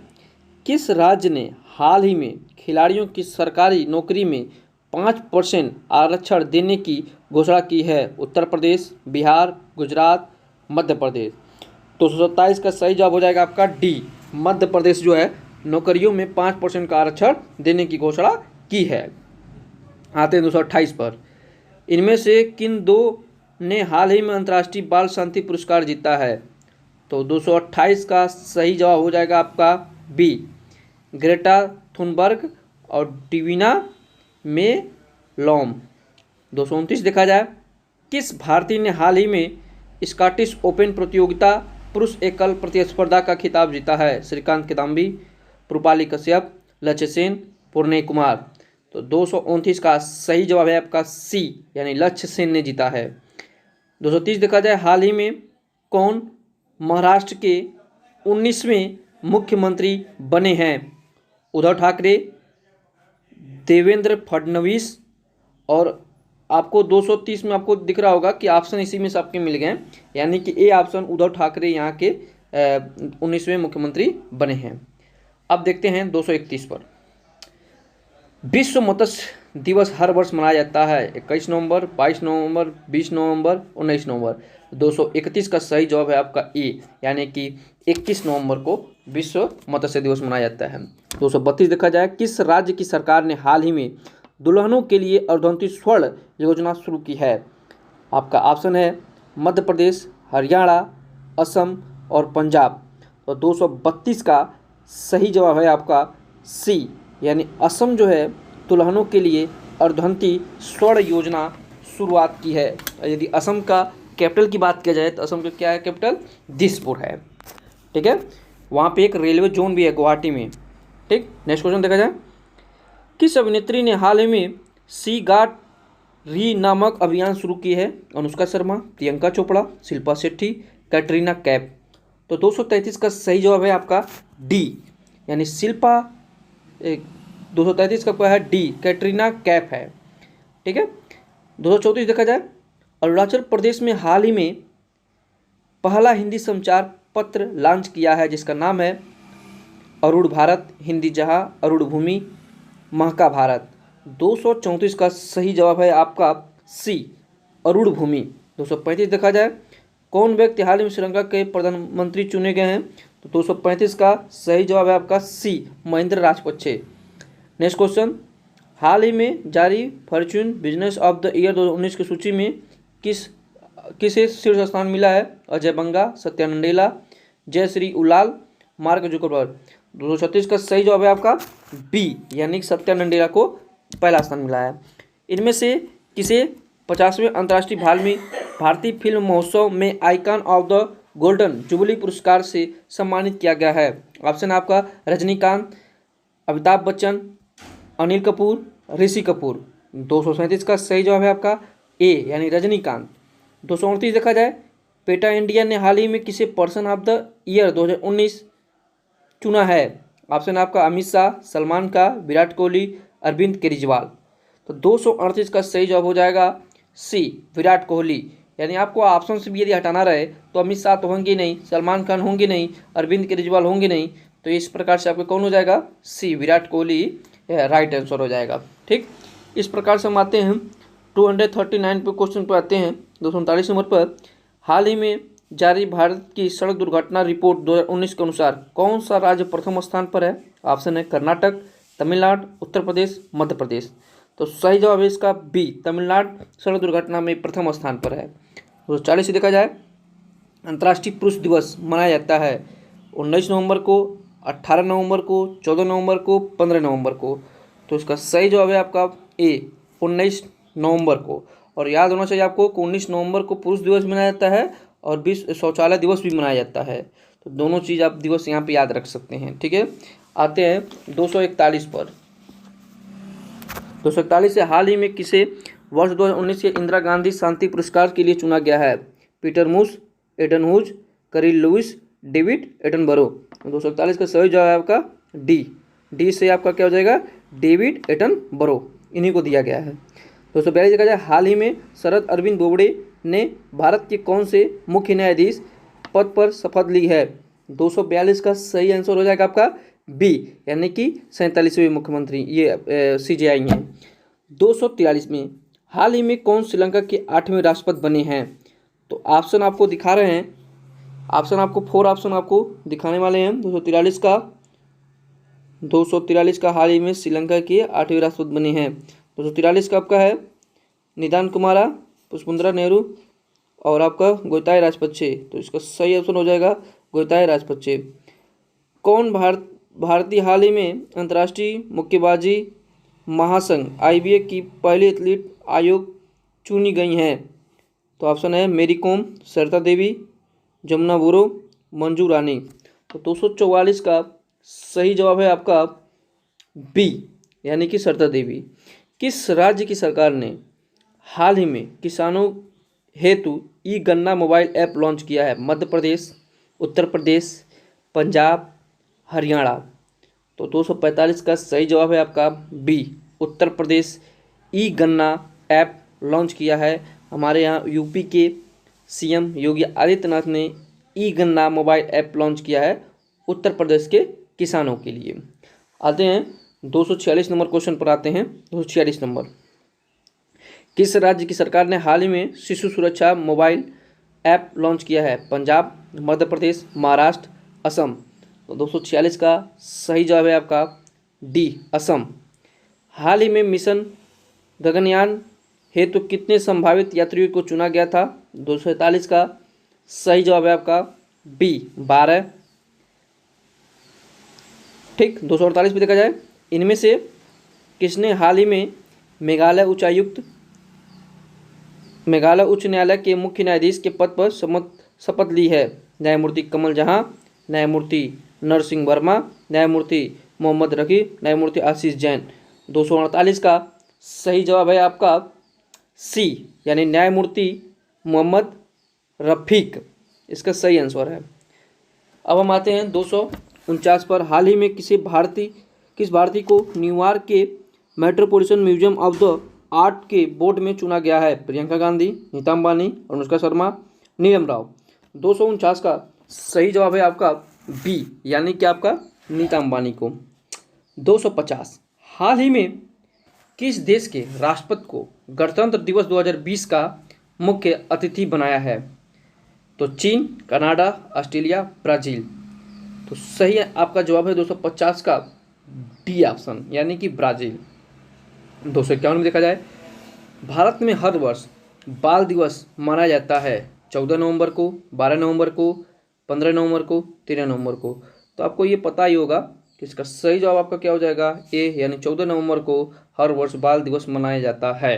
किस राज्य ने हाल ही में खिलाड़ियों की सरकारी नौकरी में 5% आरक्षण देने की घोषणा की है? उत्तर प्रदेश, बिहार, गुजरात, मध्य प्रदेश। 227 का सही जवाब हो जाएगा आपका डी, मध्य प्रदेश जो है नौकरियों में 5% का आरक्षण देने की घोषणा की है। आते हैं 228 पर, इनमें से किन दो ने हाल ही में अंतर्राष्ट्रीय बाल शांति पुरस्कार जीता है? तो 228 का सही जवाब हो जाएगा आपका बी, ग्रेटा थुनबर्ग और डिवीना मेलोम। 229 देखा जाए, किस भारतीय ने हाल ही में स्कॉटिश ओपन प्रतियोगिता पुरुष एकल प्रतिस्पर्धा का खिताब जीता है? श्रीकांत किदाम्बी, रूपाली कश्यप, लक्ष्य सेन, पूर्णय कुमार। तो 229 का सही जवाब है आपका सी, यानी लक्ष्य सेन ने जीता है। 230 देखा जाए, हाल ही में कौन महाराष्ट्र के 19वें मुख्यमंत्री बने हैं? उद्धव ठाकरे, देवेंद्र फडणवीस। और आपको 230 में आपको दिख रहा होगा कि ऑप्शन इसी में से आपके मिल गए, यानी कि ए ऑप्शन उद्धव ठाकरे यहाँ के 19वें मुख्यमंत्री बने हैं। अब देखते हैं 231 पर, विश्व मत्स्य दिवस हर वर्ष मनाया जाता है 21 नवंबर, 22 नवंबर, 20 नवंबर, 19 नवंबर। 231 का सही जवाब है आपका ए, यानी कि 21 नवंबर को विश्व मत्स्य दिवस मनाया जाता है। 232 देखा जाए, किस राज्य की सरकार ने हाल ही में दुल्हनों के लिए अर्धोन्नति स्वर्ण योजना शुरू की है? आपका ऑप्शन है मध्य प्रदेश, हरियाणा, असम और पंजाब। तो 232 का सही जवाब है आपका सी, यानी असम जो है दुल्हनों के लिए अर्धोन्नति स्वर्ण योजना शुरुआत की है। यदि असम का कैपिटल की बात किया जाए तो असम का क्या है कैपिटल? दिसपुर है। ठीक है, वहाँ पे एक रेलवे जोन भी है गुवाहाटी में। ठीक, नेक्स्ट क्वेश्चन देखा जाए, किस अभिनेत्री ने हाल ही में सी गाट री नामक अभियान शुरू की है? अनुष्का शर्मा, प्रियंका चोपड़ा, शिल्पा शेट्टी, कैटरीना कैफ। तो 233 का सही जवाब है आपका डी, यानी शिल्पा 233 का क्या है? डी, कैटरीना कैफ है। ठीक है, 234 देखा जाए, अरुणाचल प्रदेश में हाल ही में पहला हिंदी संचार पत्र लॉन्च किया है, जिसका नाम है अरुण भारत, हिंदी जहां, अरुण भूमि, महका भारत। 234 का सही जवाब है आपका सी, अरुण भूमि। 235 देखा जाए, कौन व्यक्ति हाल ही में श्रीलंका के प्रधानमंत्री चुने गए हैं? तो 235 का सही जवाब है आपका सी, महिंद्रा राजपक्षे। नेक्स्ट क्वेश्चन, हाल ही में जारी Fortune business of the year 2019 की सूची में किसे शीर्ष स्थान मिला है? अजय बंगा, सत्या नंडेला, जयश्री उलाल, मार्क जुकरबर्ग। 236 का सही जवाब है आपका बी, यानी सत्या नंडेला को पहला स्थान मिला है। इनमें से किसे 50वें अंतर्राष्ट्रीय भारतीय फिल्म महोत्सव में icon of the golden jubilee पुरस्कार से सम्मानित किया गया है? ऑप्शन है आपका रजनीकांत, अमिताभ बच्चन, अनिल कपूर, ऋषि कपूर। 237 का सही जवाब है आपका ए यानी रजनीकांत। 238 देखा जाए, पेटा इंडिया ने हाल ही में किसे पर्सन ऑफ द ईयर 2019 चुना है? ऑप्शन है आपका अमित शाह, सलमान का, विराट कोहली, अरविंद केजरीवाल। तो 238 का सही जवाब हो जाएगा सी विराट कोहली। यानी आपको ऑप्शन से भी यदि हटाना रहे तो अमित शाह तो होंगे नहीं, सलमान खान होंगे नहीं, अरविंद केजरीवाल होंगे नहीं, तो इस प्रकार से आपका कौन हो जाएगा? सी विराट कोहली राइट आंसर हो जाएगा। ठीक, इस प्रकार से हम आते हैं 239 पे क्वेश्चन पर आते हैं। 239 नंबर पर, हाल ही में जारी भारत की सड़क दुर्घटना रिपोर्ट 2019 के अनुसार कौन सा राज्य प्रथम स्थान पर है? ऑप्शन है कर्नाटक, तमिलनाडु, उत्तर प्रदेश, मध्य प्रदेश। तो सही जवाब है इसका बी, तमिलनाडु सड़क दुर्घटना में प्रथम स्थान पर है। 240 देखा जाए, अंतर्राष्ट्रीय पुरुष दिवस मनाया जाता है 19 नवंबर को, 18 नवंबर को, 14 नवंबर को, 15 नवंबर को। तो इसका सही जवाब है आपका ए 19 नवंबर को। और याद होना चाहिए आपको कि 19 नवंबर को पुरुष दिवस मनाया जाता है और विश्व शौचालय दिवस भी मनाया जाता है। तो दोनों चीज़ आप दिवस यहाँ पे याद रख सकते हैं। ठीक है, आते हैं 241 पर। 241 से, हाल ही में किसे वर्ष 2019 के इंदिरा गांधी शांति पुरस्कार के लिए चुना गया है? पीटर मूस, एडन हुज, करील लुइस, डेविड एटनबरो। 241 का सही जवाब है आपका डी से आपका क्या हो जाएगा? डेविड एटनबरो, इन्हीं को दिया गया है। 242 देखा जाए, हाल ही में शरद अरविंद बोबडे ने भारत के कौन से मुख्य न्यायाधीश पद पर शपथ ली है? 242 का सही आंसर हो जाएगा आपका बी यानी कि 47वें मुख्यमंत्री ये CJI हैं। 243 में, हाल ही में कौन श्रीलंका के 8वें राष्ट्रपति बने हैं? तो ऑप्शन आपको दिखा रहे हैं, ऑप्शन आपको 4 ऑप्शन आपको दिखाने वाले हैं। 243 का हाल ही में श्रीलंका के 8वें राष्ट्रपति बने हैं। 243 का आपका है निदान कुमारा, पुष्पेंद्र नेहरू और आपका गोताबाया राजपक्षे। तो इसका सही ऑप्शन हो जाएगा गोताबाया राजपक्षे। कौन भारतीय हाल ही में अंतर्राष्ट्रीय मुक्केबाजी महासंघ IBA की पहली एथलीट आयोग चुनी गई हैं? तो ऑप्शन है मेरी कॉम, सरिता देवी, जमुना बोरो, मंजू रानी। तो 244 का सही जवाब है आपका बी यानी कि सरिता देवी। किस राज्य की सरकार ने हाल ही में किसानों हेतु गन्ना मोबाइल ऐप लॉन्च किया है? मध्य प्रदेश, उत्तर प्रदेश, पंजाब, हरियाणा। तो 245 का सही जवाब है आपका बी, उत्तर प्रदेश गन्ना ऐप लॉन्च किया है। हमारे यहाँ यूपी के CM योगी आदित्यनाथ ने गन्ना मोबाइल ऐप लॉन्च किया है उत्तर प्रदेश के किसानों के लिए। आते हैं 246 नंबर क्वेश्चन पर आते हैं। 246 नंबर, किस राज्य की सरकार ने हाल ही में शिशु सुरक्षा मोबाइल ऐप लॉन्च किया है? पंजाब, मध्य प्रदेश, महाराष्ट्र, असम। तो 246 का सही जवाब है आपका डी असम। हाल ही में मिशन गगनयान हेतु कितने संभावित यात्रियों को चुना गया था? 247 का सही जवाब है आपका बी 12। ठीक, 248 पे देखा जाए, इनमें से किसने हाल ही में मेघालय उच्च न्यायालय के मुख्य न्यायाधीश के पद पर शपथ ली है? न्यायमूर्ति कमल जहां, न्यायमूर्ति नरसिंह वर्मा, न्यायमूर्ति मोहम्मद रफ़ी, न्यायमूर्ति आशीष जैन। 248 का सही जवाब है आपका सी यानी न्यायमूर्ति मोहम्मद रफ़ीक, इसका सही आंसर है। अब हम आते हैं 249 पर। हाल ही में किस भारतीय को न्यूयॉर्क के metropolitan museum of the art के बोर्ड में चुना गया है? प्रियंका गांधी, नीता अंबानी, अनुष्का शर्मा, नीलम राव। 249 का सही जवाब है आपका बी यानी कि आपका नीता अंबानी को। 250, हाल ही में किस देश के राष्ट्रपति को गणतंत्र दिवस 2020 का मुख्य अतिथि बनाया है? तो चीन, कनाडा, ऑस्ट्रेलिया, ब्राज़ील। तो सही आपका जवाब है 250 का डी ऑप्शन यानी कि ब्राज़ील। 251 में देखा जाए, भारत में हर वर्ष बाल दिवस मनाया जाता है 14 नवंबर को, 12 नवंबर को, 15 नवंबर को, 13 नवंबर को। तो आपको ये पता ही होगा कि इसका सही जवाब आपका क्या हो जाएगा ए यानी 14 नवंबर को हर वर्ष बाल दिवस मनाया जाता है।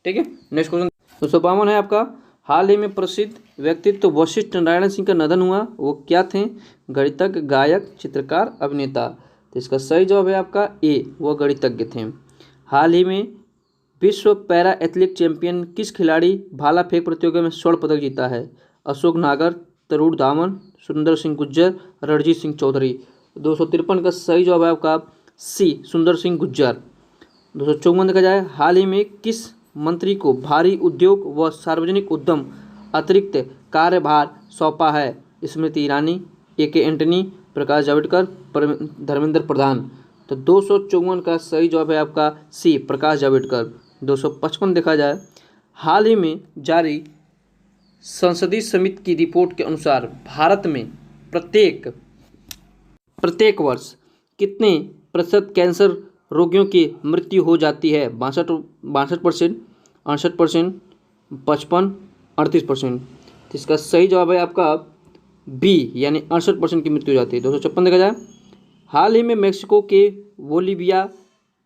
ठीक है। नेक्स्ट क्वेश्चन 252 है आपका, हाल ही में प्रसिद्ध व्यक्तित्व वशिष्ठ नारायण सिंह का निधन हुआ, वो क्या थे? गणितज्ञ, गायक, चित्रकार, अभिनेता। तो इसका सही जवाब है आपका ए, वो गणितज्ञ थे। हाल ही में विश्व पैरा एथलेटिक चैंपियन किस खिलाड़ी भाला फेंक प्रतियोगिता में स्वर्ण पदक जीता है? अशोक नागर, तरुण धावन, सुंदर सिंह गुज्जर, रणजीत सिंह चौधरी। 253 का सही जवाब है आपका सी, सुंदर सिंह गुज्जर। 254 देखा जाए, हाल ही में किस मंत्री को भारी उद्योग व सार्वजनिक उद्यम अतिरिक्त कार्यभार सौंपा है? स्मृति ईरानी, ए.के. एंटनी, प्रकाश जावड़ेकर, धर्मेंद्र प्रधान। तो 254 का सही जवाब है आपका सी, प्रकाश जावड़ेकर। 255 देखा जाए, हाल ही में जारी संसदीय समिति की रिपोर्ट के अनुसार भारत में प्रत्येक वर्ष कितने प्रतिशत कैंसर रोगियों की मृत्यु हो जाती है? 62%, 68%, 55%, 38%। तो इसका सही जवाब है आपका बी, यानी 68% की मृत्यु हो जाती है। 256 देखा जाए, हाल ही में मेक्सिको के बोलिविया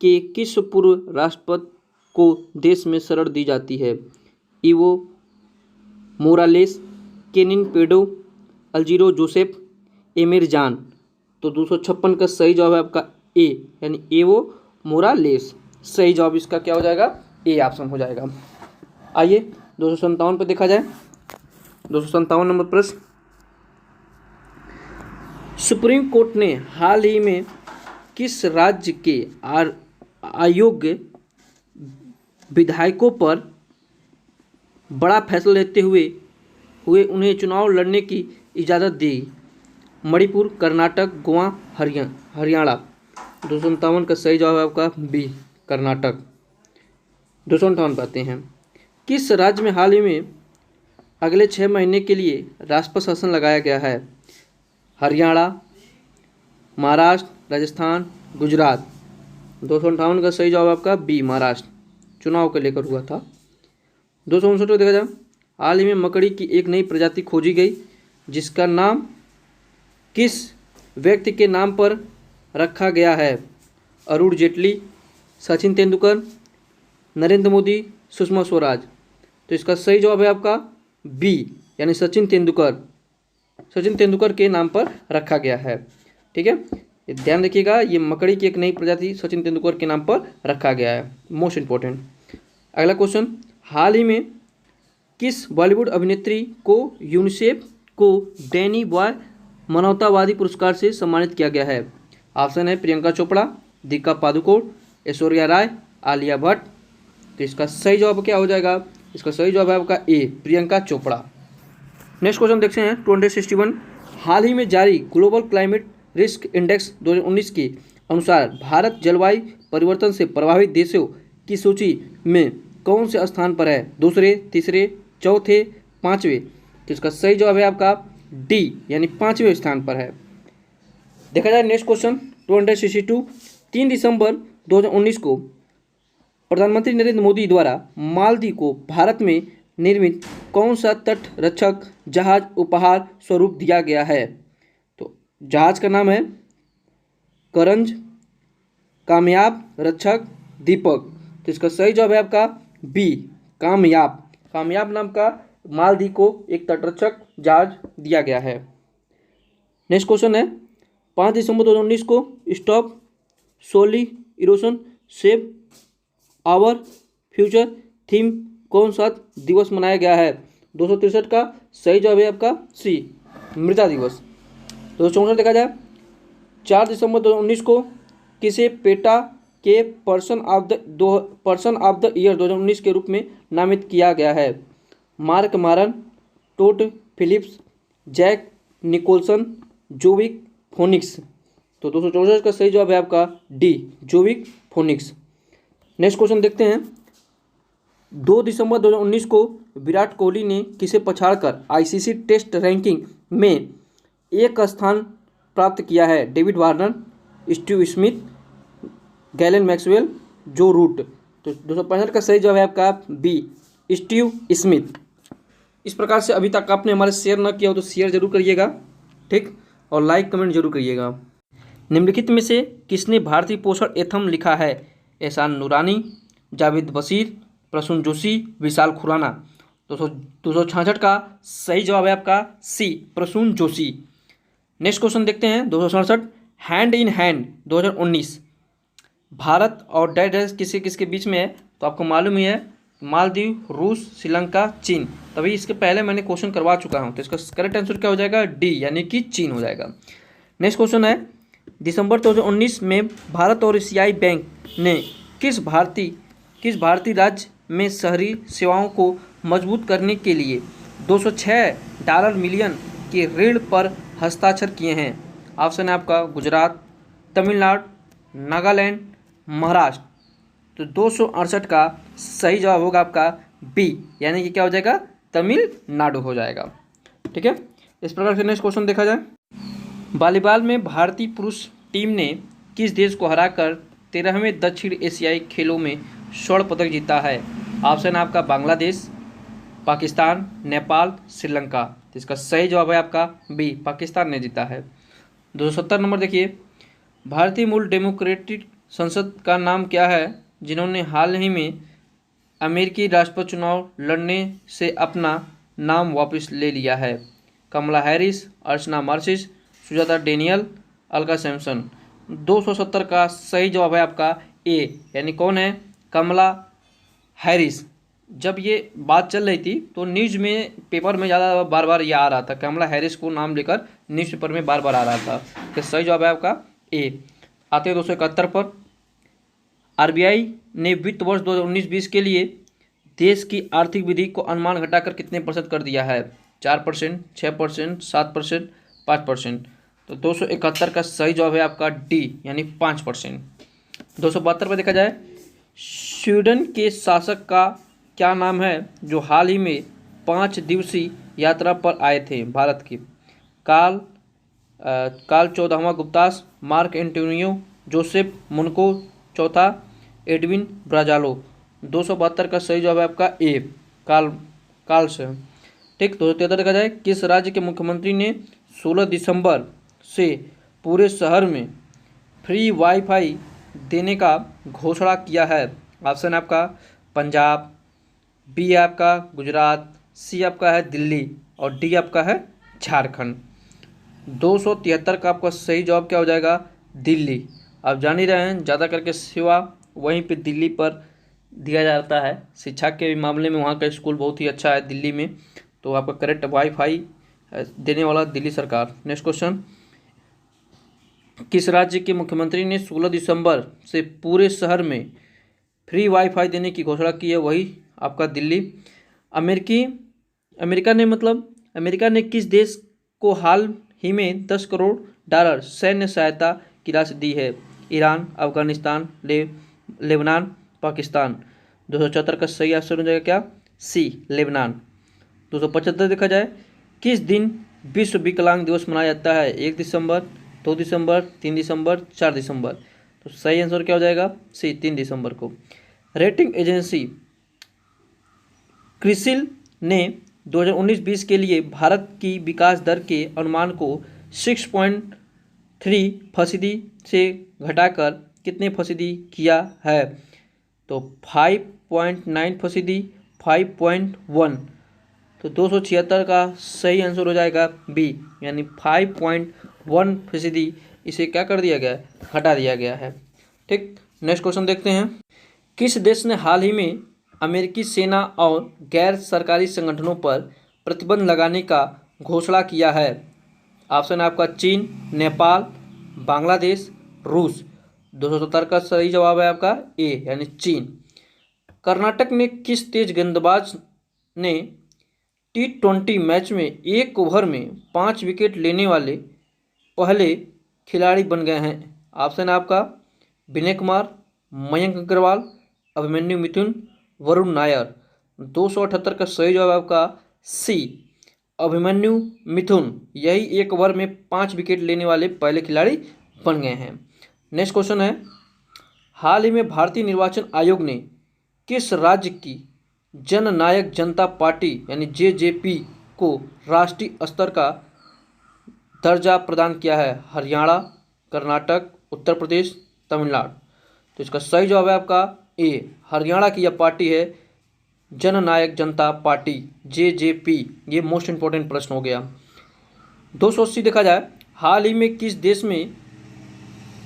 के किस पूर्व राष्ट्रपति को देश में शरण दी जाती है? इवो मोरालेस, केनिन पेडो, अल्जीरो जोसेफ, एमिर जान। तो 256 का सही जवाब है आपका ए, यानी एवो मोरालेस। सही जवाब इसका क्या हो जाएगा? ए ऑप्शन हो जाएगा। आइए 257 पर देखा जाए। 257 नंबर प्रश्न, सुप्रीम कोर्ट ने हाल ही में किस राज्य के अयोग्य विधायकों पर बड़ा फैसला लेते हुए उन्हें चुनाव लड़ने की इजाज़त दी? मणिपुर, कर्नाटक, गोवा, हरियाणा। 257 का सही जवाब है आपका बी, कर्नाटक। 258 पाते हैं, किस राज्य में हाल ही में अगले 6 महीने के लिए राजपथ शासन लगाया गया है? हरियाणा, महाराष्ट्र, राजस्थान, गुजरात। 258 का सही जवाब आपका बी, महाराष्ट्र, चुनाव को लेकर हुआ था। 259 को देखा जाए, हाल ही में मकड़ी की एक नई प्रजाति खोजी गई जिसका नाम किस व्यक्ति के नाम पर रखा गया है? अरुण जेटली, सचिन तेंदुलकर, नरेंद्र मोदी, सुषमा स्वराज। तो इसका सही जवाब है आपका बी, यानी सचिन तेंदुलकर के नाम पर रखा गया है। ठीक है, ध्यान रखिएगा, ये मकड़ी की एक नई प्रजाति सचिन तेंदुलकर के नाम पर रखा गया है, मोस्ट इंपॉर्टेंट। अगला क्वेश्चन, हाल ही में किस बॉलीवुड अभिनेत्री को यूनिसेफ को डैनी बॉय मानवतावादी पुरस्कार से सम्मानित किया गया है? ऑप्शन है प्रियंका चोपड़ा, दीपिका पादुकोण, ऐश्वर्या राय, आलिया भट्ट। तो इसका सही जवाब क्या हो जाएगा? इसका सही जवाब है आपका ए, प्रियंका चोपड़ा। नेक्स्ट क्वेश्चन देखते हैं 261, हाल ही में जारी ग्लोबल क्लाइमेट रिस्क इंडेक्स 2019 के अनुसार भारत जलवायु परिवर्तन से प्रभावित देशों की सूची में कौन से स्थान पर है? दूसरे, तीसरे, चौथे, पाँचवें। तो इसका सही जवाब है आपका डी, यानी 5वें स्थान पर है। देखा जाए नेक्स्ट क्वेश्चन 262, 3 दिसंबर 2019 को प्रधानमंत्री नरेंद्र मोदी द्वारा मालदीव को भारत में निर्मित कौन सा तट रक्षक जहाज उपहार स्वरूप दिया गया है? तो जहाज का नाम है करंज कामयाब रक्षक दीपक। तो इसका सही जवाब है आपका बी, कामयाब नाम का मालदीव को एक तटरक्षक जहाज दिया गया है। नेक्स्ट क्वेश्चन है 5 दिसंबर 2019 को stop soil erosion save our future theme कौन सा दिवस मनाया गया है? 263 का सही जवाब है आपका सी, मृदा दिवस। 264 देखा जाए, 4 दिसंबर 2019 को किसे पेटा के पर्सन ऑफ द ईयर 2019 के रूप में नामित किया गया है? Mark Maron, Todd Phillips, Jack Nicholson, Joaquin Phoenix. तो 264 का सही जवाब है आपका D, Joaquin Phoenix. Next question देखते हैं, 2 दिसंबर 2019 को विराट कोहली ने किसे पछाड़कर आईसीसी टेस्ट रैंकिंग में एक स्थान प्राप्त किया है? David Warner, Steve Smith, Galen Maxwell, जो रूट। तो 265 का सही जवाब है आपका बी, स्टीव स्मिथ। इस प्रकार से अभी तक आपने हमारे शेयर न किया हो तो शेयर जरूर करिएगा, ठीक, और लाइक कमेंट जरूर करिएगा। निम्नलिखित में से किसने भारतीय पोषण एथम लिखा है? एहसान नूरानी, जावेद बशीर, प्रसून जोशी, विशाल खुराना। 266 का सही जवाब है आपका सी, प्रसून जोशी। नेक्स्ट क्वेश्चन देखते हैं 267, हैंड इन हैंड 2019 भारत और डैश डैश किसके किसके बीच में है, तो आपको मालूम ही है, मालदीव, रूस, श्रीलंका, चीन। तभी इसके पहले मैंने क्वेश्चन करवा चुका हूँ, तो इसका करेक्ट आंसर क्या हो जाएगा, डी यानी कि चीन हो जाएगा। नेक्स्ट क्वेश्चन है, दिसंबर 2019 में भारत और एशियाई बैंक ने किस भारतीय राज्य में शहरी सेवाओं को मजबूत करने के लिए $206 मिलियन के ऋण पर हस्ताक्षर किए हैं। ऑप्शन है आपका गुजरात, तमिलनाडु, नागालैंड, महाराष्ट्र। तो 268 का सही जवाब होगा आपका बी, यानी कि क्या हो जाएगा, तमिलनाडु हो जाएगा। ठीक है, इस प्रकार से नेक्स्ट क्वेश्चन देखा जाए, वॉलीबॉल में भारतीय पुरुष टीम ने किस देश को हराकर 13वें दक्षिण एशियाई खेलों में स्वर्ण पदक जीता है। ऑप्शन है आपका बांग्लादेश, पाकिस्तान, नेपाल, श्रीलंका। तो इसका सही जवाब है आपका बी, पाकिस्तान ने जीता है। 270 नंबर देखिए, भारतीय मूल डेमोक्रेटिक संसद का नाम क्या है जिन्होंने हाल ही में अमेरिकी राष्ट्रपति चुनाव लड़ने से अपना नाम वापस ले लिया है। कमला हैरिस, अर्चना मार्सिस, सुजाता डेनियल, अलका सैमसन। 270 का सही जवाब है आपका ए, यानी कौन है, कमला हैरिस। जब ये बात चल रही थी तो न्यूज़ में, पेपर में ज़्यादा बार बार ये आ रहा था, कमला हैरिस को नाम लेकर न्यूज़ पेपर में बार बार आ रहा था। तो सही जवाब है आपका ए। आते हैं 271 पर, आरबीआई ने वित्त वर्ष 2019-20 के लिए देश की आर्थिक वृद्धि को अनुमान घटाकर कितने % कर दिया है। 4%, 6%, 7%, 5%। तो 271 का सही जवाब है आपका डी, यानी 5%। 272 पर देखा जाए, स्वीडन के शासक का क्या नाम है जो हाल ही में 5 दिवसीय यात्रा पर आए थे भारत की। काल 14वां गुप्तास, मार्क एंटोनियो, जोसेफ मुनको चौथा, एडविन ब्राजालो। 272 का सही जवाब है आपका ए, काल से। ठीक, 273 देखा जाए, किस राज्य के मुख्यमंत्री ने 16 दिसंबर से पूरे शहर में फ्री वाईफाई देने का घोषणा किया है। ऑप्शन है आपका पंजाब, बी है आपका गुजरात, सी आपका है दिल्ली और डी आपका है झारखंड। 273 का आपका सही जवाब क्या हो जाएगा, दिल्ली। आप जान ही रहे हैं, ज़्यादा करके सेवा वहीं पे दिल्ली पर दिया जाता है। शिक्षा के मामले में वहाँ का स्कूल बहुत ही अच्छा है दिल्ली में। तो आपका करेक्ट वाईफाई देने वाला दिल्ली सरकार। नेक्स्ट क्वेश्चन, किस राज्य के मुख्यमंत्री ने 16 दिसंबर से पूरे शहर में फ्री वाईफाई देने की घोषणा की है, वही आपका दिल्ली। अमेरिका ने किस देश को हाल ही में $10 करोड़ सैन्य सहायता की राशि दी है। Iran, Afghanistan, Lebanon, Pakistan. 274 का सही आंसर हो जाएगा क्या, सी, लेबनान। 275 देखा जाए, किस दिन विश्व विकलांग दिवस मनाया जाता है। 1 दिसंबर, 2 दिसंबर, 3 दिसंबर, 4 दिसंबर। तो सही आंसर क्या हो जाएगा, सी, 3 दिसंबर को। रेटिंग एजेंसी क्रिसिल ने 2019-20 के लिए भारत की विकास दर के अनुमान को 6.3% से घटाकर कितने फीसदी किया है। तो 5.9%, 5.1। तो 276 का सही आंसर हो जाएगा बी, यानी 5.1% इसे क्या कर दिया गया है, हटा दिया गया है। ठीक, नेक्स्ट क्वेश्चन देखते हैं, किस देश ने हाल ही में अमेरिकी सेना और गैर सरकारी संगठनों पर प्रतिबंध लगाने का घोषणा किया है। ऑप्शन है आपका चीन, नेपाल, बांग्लादेश, रूस। 270 का सही जवाब है आपका ए, यानी चीन। कर्नाटक ने किस तेज गेंदबाज ने T20 मैच में 1 ओवर में 5 विकेट लेने वाले पहले खिलाड़ी बन गए हैं। ऑप्शन है आपका विनय कुमार, मयंक अग्रवाल, अभिमन्यु मिथुन, वरुण नायर। 278 का सही जवाब आपका सी, अभिमन्यु मिथुन। यही 1 ओवर में 5 विकेट लेने वाले पहले खिलाड़ी बन गए हैं। नेक्स्ट क्वेश्चन है, हाल ही में भारतीय निर्वाचन आयोग ने किस राज्य की जननायक जनता पार्टी यानी JJP को राष्ट्रीय स्तर का दर्जा प्रदान किया है। हरियाणा, कर्नाटक, उत्तर प्रदेश, तमिलनाडु। तो इसका सही जवाब है आपका ए, हरियाणा की यह पार्टी है जननायक जनता पार्टी जेजेपी। ये मोस्ट इंपॉर्टेंट प्रश्न हो गया। 280 देखा जाए, हाल ही में किस देश में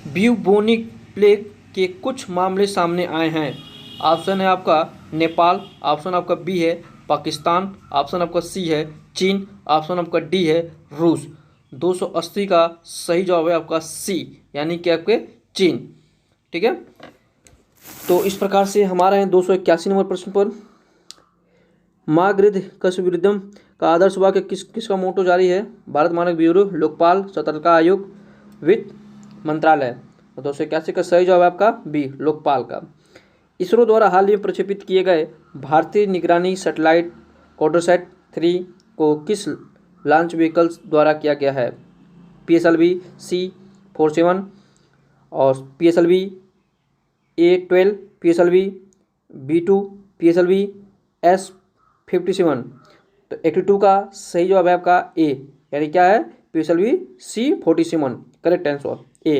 ब्यूबोनिक प्लेग के कुछ मामले सामने आए हैं? ऑप्शन है आपका नेपाल, ऑप्शन आपका बी है पाकिस्तान, ऑप्शन आपका सी है चीन, ऑप्शन आपका डी है रूस। 280 का सही जवाब है आपका सी, यानी कि आपके चीन। ठीक है, तो इस प्रकार से हमारा है 281 नंबर प्रश्न पर। माँ गृह कशविरुद्धम का आदर्श वाक्य किसका मोटो जारी है? भारत मानक ब्यूरो, लोकपाल, सतर्कता आयोग, वित्त मंत्रालय। 281 का सही जवाब है आपका बी, लोकपाल का। इसरो द्वारा हाल ही में प्रक्षेपित किए गए भारतीय निगरानी सैटेलाइट कार्टोसैट 3 को किस लॉन्च व्हीकल्स द्वारा किया गया है? PSLV C47 और PSLV A12, PSLV B2, PSLV S57। तो 82 का सही जवाब है आपका ए, यानी क्या है PSLV C47 correct answer A.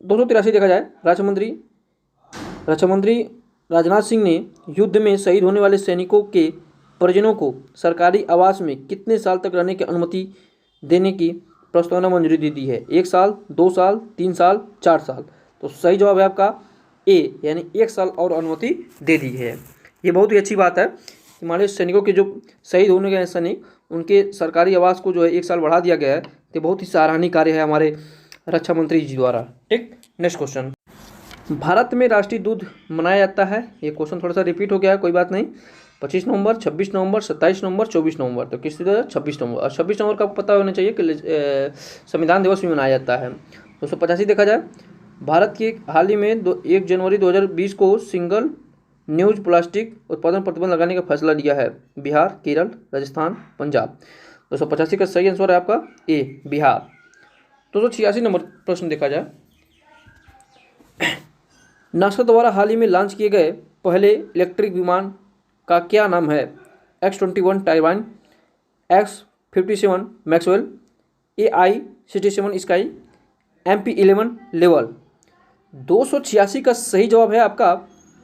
283 देखा जाए, रक्षा मंत्री राजनाथ सिंह ने युद्ध में शहीद होने वाले सैनिकों के परिजनों को सरकारी आवास में कितने साल तक रहने की अनुमति देने की प्रस्तावना मंजूरी दे दी है? 1 साल, 2 साल, 3 साल, 4 साल। तो सही जवाब है आपका ए, यानी 1 साल और अनुमति दे दी है। ये बहुत ही अच्छी बात है, हमारे सैनिकों के जो शहीद होने गए सैनिक, उनके सरकारी आवास को जो है 1 साल बढ़ा दिया गया है। तो बहुत ही सराहनीय कार्य है हमारे रक्षा मंत्री जी द्वारा। ठीक, नेक्स्ट क्वेश्चन। भारत में राष्ट्रीय दूध मनाया जाता है? ये क्वेश्चन थोड़ा सा रिपीट हो गया है, कोई बात नहीं। 25 नवंबर, 26 नवंबर, 27 नवंबर, 24 नवंबर। तो किस तरह 26 नवंबर, और 26 नवंबर का आपको पता होना चाहिए कि संविधान दिवस भी मनाया जाता है। 285 देखा जाए, भारत की हाल ही में 1 जनवरी 2020 को सिंगल न्यूज प्लास्टिक उत्पादन प्रतिबंध लगाने का फैसला लिया है? बिहार, केरल, राजस्थान, पंजाब। 285 का सही आंसर है आपका ए, बिहार। 286 नंबर प्रश्न देखा जाए, नासा द्वारा हाल ही में लॉन्च किए गए पहले इलेक्ट्रिक विमान का क्या नाम है? X-21 Taiwan, X-57 Maxwell, AI-67 sky, MP-11 level. 286 का सही जवाब है आपका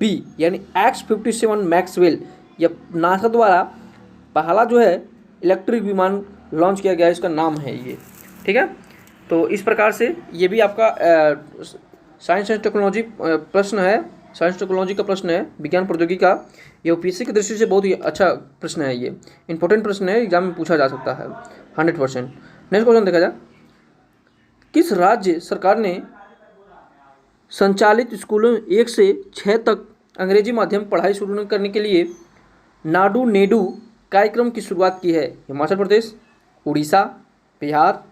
बी, यानी X-57 मैक्सवेल। यह नासा द्वारा पहला जो है इलेक्ट्रिक विमान लॉन्च किया गया है, इसका नाम है ये। ठीक है, तो इस प्रकार से ये भी आपका साइंस एंड टेक्नोलॉजी प्रश्न है, साइंस टेक्नोलॉजी का प्रश्न है, विज्ञान प्रौद्योगिकी का। ये यूपीएससी की दृष्टि से बहुत ही अच्छा प्रश्न है, ये इंपॉर्टेंट प्रश्न है, एग्जाम में पूछा जा सकता है 100%। नेक्स्ट क्वेश्चन देखा जाए, किस राज्य सरकार ने संचालित स्कूलों 1 से 6 तक अंग्रेजी माध्यम पढ़ाई शुरू करने के लिए नाडू नेडू कार्यक्रम की शुरुआत की है? हिमाचल प्रदेश, उड़ीसा, बिहार,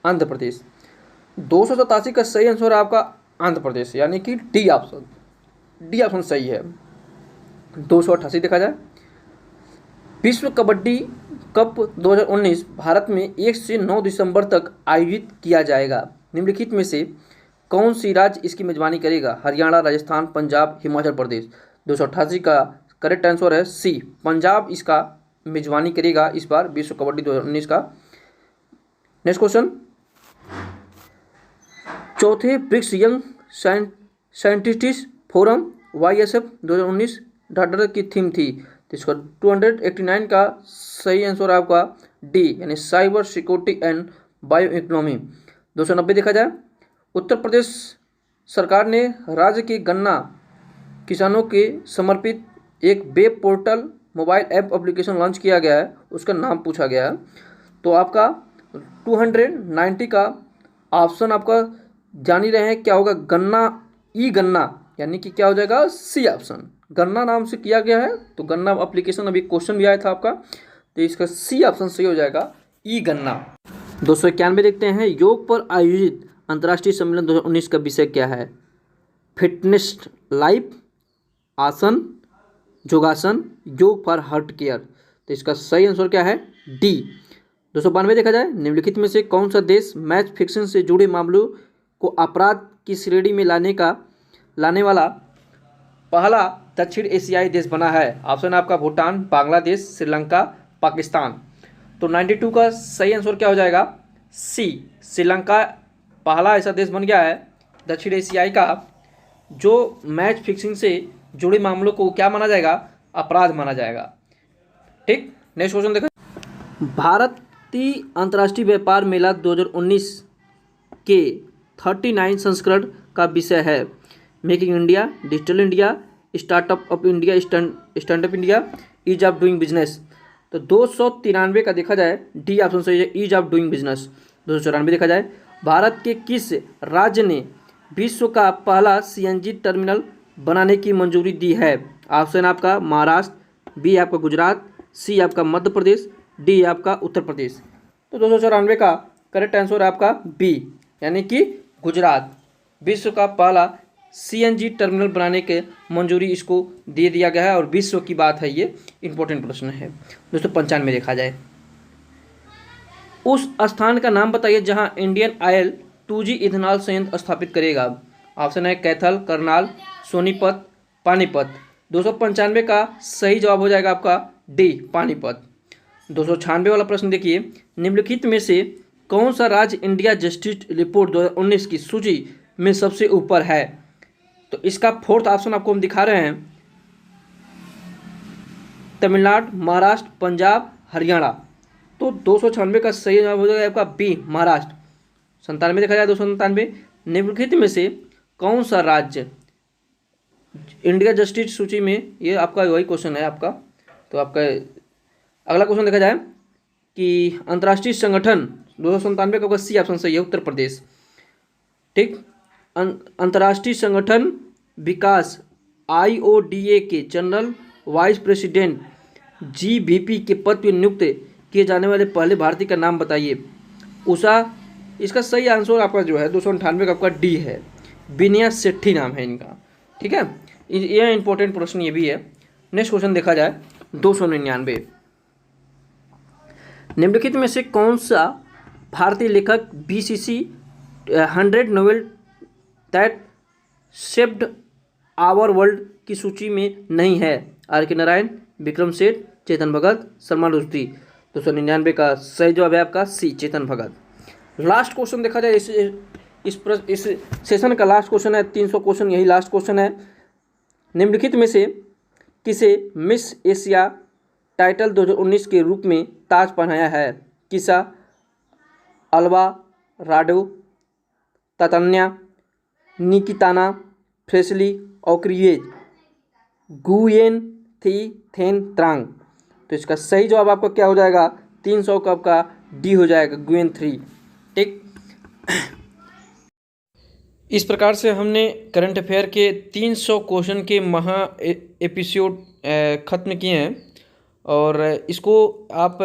आंध्र प्रदेश। 287 का सही आंसर है आपका आंध्र प्रदेश, यानी कि डी ऑप्शन सही है। 288 देखा जाए, विश्व कबड्डी कप 2019 भारत में 1 से 9 दिसंबर तक आयोजित किया जाएगा। निम्नलिखित में से कौन सी राज्य इसकी मेजबानी करेगा? हरियाणा, राजस्थान, पंजाब, हिमाचल प्रदेश। 288 का करेक्ट आंसर है सी, पंजाब इसका मेजबानी करेगा इस बार विश्व कबड्डी 2019 का। नेक्स्ट क्वेश्चन, चौथे BRICS young scientists forum YSF 2019 ढाढर की थीम थी? तो इसका 289 का सही आंसर है आपका डी, यानी cyber security and bio economy. 290 देखा जाए, उत्तर प्रदेश सरकार ने राज्य के गन्ना किसानों के समर्पित एक web portal mobile app application launch किया गया है, उसका नाम पूछा गया है। तो आपका 290 का ऑप्शन आपका जान ही रहे हैं क्या होगा, गन्ना ई गन्ना, यानी कि क्या हो जाएगा सी ऑप्शन, गन्ना नाम से किया गया है। तो गन्ना एप्लीकेशन अभी क्वेश्चन भी आया था आपका, तो इसका सी ऑप्शन सही हो जाएगा ई गन्ना। 291 देखते हैं, योग पर आयोजित अंतर्राष्ट्रीय सम्मेलन 2019 का विषय क्या है? फिटनेस लाइफ, आसन, योगासन, योग फॉर हार्ट केयर। तो इसका सही आंसर क्या है डी। 292 देखा जाए, निम्नलिखित में से कौन सा देश मैच फिक्सिंग से जुड़े मामलों को अपराध की श्रेणी में लाने वाला पहला दक्षिण एशियाई देश बना है? ऑप्शन है आपका भूटान, बांग्लादेश, श्रीलंका, पाकिस्तान। तो 92 का सही आंसर क्या हो जाएगा सी, श्रीलंका पहला ऐसा देश बन गया है दक्षिण एशियाई का जो मैच फिक्सिंग से जुड़े मामलों को क्या माना जाएगा, अपराध माना जाएगा। ठीक, नेक्स्ट क्वेश्चन देखो। भारतीय अंतर्राष्ट्रीय व्यापार मेला 2019 के 39 संस्करण का विषय है making India, digital India, startup of India, standup India, ease of doing business. तो 293 का देखा जाए, डी ऑप्शन सही है, ईज ऑफ डूइंग बिजनेस। 294 देखा जाए, भारत के किस राज्य ने विश्व का पहला सीएनजी टर्मिनल बनाने की मंजूरी दी है? ऑप्शन आपका महाराष्ट्र, बी आपका गुजरात, सी आपका मध्य प्रदेश, डी आपका उत्तर प्रदेश। तो 294 का करेक्ट आंसर आपका बी, यानी कि गुजरात। विश्व का पहला सीएनजी टर्मिनल बनाने के मंजूरी इसको दे दिया गया है और विश्व की बात है, ये इंपॉर्टेंट प्रश्न है। 295 देखा जाए, उस स्थान का नाम बताइए जहां इंडियन ऑयल 2G इथेनॉल संयंत्र स्थापित करेगा। ऑप्शन है कैथल, करनाल, सोनीपत, पानीपत। 295 का सही जवाब हो जाएगा आपका डी, पानीपत। 296 वाला प्रश्न देखिए, निम्नलिखित में से कौन सा राज्य इंडिया जस्टिस रिपोर्ट 2019 की सूची में सबसे ऊपर है? तो इसका फोर्थ ऑप्शन आपको हम दिखा रहे हैं, तमिलनाडु, महाराष्ट्र, पंजाब, हरियाणा। तो 296 का सही जवाब हो जाएगा आपका बी, महाराष्ट्र। 97 देखा जाए, 297, निम्नलिखित में से कौन सा राज्य इंडिया जस्टिस सूची में, ये आपका वही क्वेश्चन है आपका। तो आपका अगला क्वेश्चन देखा जाए कि अंतर्राष्ट्रीय संगठन 297 का आपका सी ऑप्शन सही है, उत्तर प्रदेश। ठीक, अंतर्राष्ट्रीय संगठन विकास IODA के जनरल वाइस प्रेसिडेंट GVP के पद पर नियुक्त किए जाने वाले पहले भारतीय का नाम बताइए। उषा, इसका सही आंसर आपका जो है 298 का आपका डी है, विनया सेठी नाम है इनका। ठीक है, ये इंपॉर्टेंट प्रश्न ये भी है। नेक्स्ट क्वेश्चन देखा जाए 299, निम्नलिखित में से कौन सा भारतीय लेखक BCC 100 novel that shaped our world की सूची में नहीं है? R.K. नारायण, विक्रम सेठ, चेतन भगत, सलमान रुश्दी। 299 का सही जवाब है आपका सी, चेतन भगत। लास्ट क्वेश्चन देखा जाए, इस सेशन का लास्ट क्वेश्चन है, 300 क्वेश्चन यही लास्ट क्वेश्चन है। निम्नलिखित में से किसे मिस एशिया टाइटल 2019 के रूप में ताज पहनाया है? किसा, अल्वा राडो, तातन्या, निकिताना, फ्रेसली, ऑक्रिएज, गुयेन थी थेन त्रांग। तो इसका सही जवाब आपका क्या हो जाएगा? 300 का आपका डी हो जाएगा, गुयेन थ्री। ठीक, इस प्रकार से हमने करंट अफेयर के 300 क्वेश्चन के महा एपिसोड ख़त्म किए हैं और इसको आप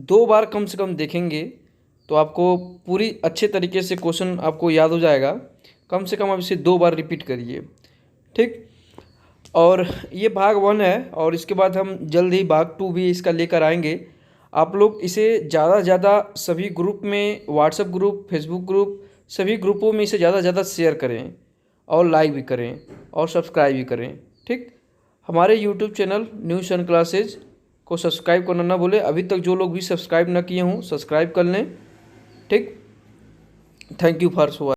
2 बार कम से कम देखेंगे तो आपको पूरी अच्छे तरीके से क्वेश्चन आपको याद हो जाएगा। कम से कम आप इसे 2 बार रिपीट करिए। ठीक, और ये भाग 1 है और इसके बाद हम जल्द ही भाग 2 भी इसका लेकर आएंगे। आप लोग इसे ज़्यादा से ज़्यादा सभी ग्रुप में, व्हाट्सएप ग्रुप, फेसबुक ग्रुप, सभी ग्रुपों में इसे ज़्यादा से ज़्यादा शेयर करें और लाइक भी करें और सब्सक्राइब भी करें। ठीक, हमारे यूट्यूब चैनल न्यू सन क्लासेज को सब्सक्राइब करना ना भूलें। अभी तक जो लोग भी सब्सक्राइब ना किए हों सब्सक्राइब कर लें। ठीक, थैंक यू फॉर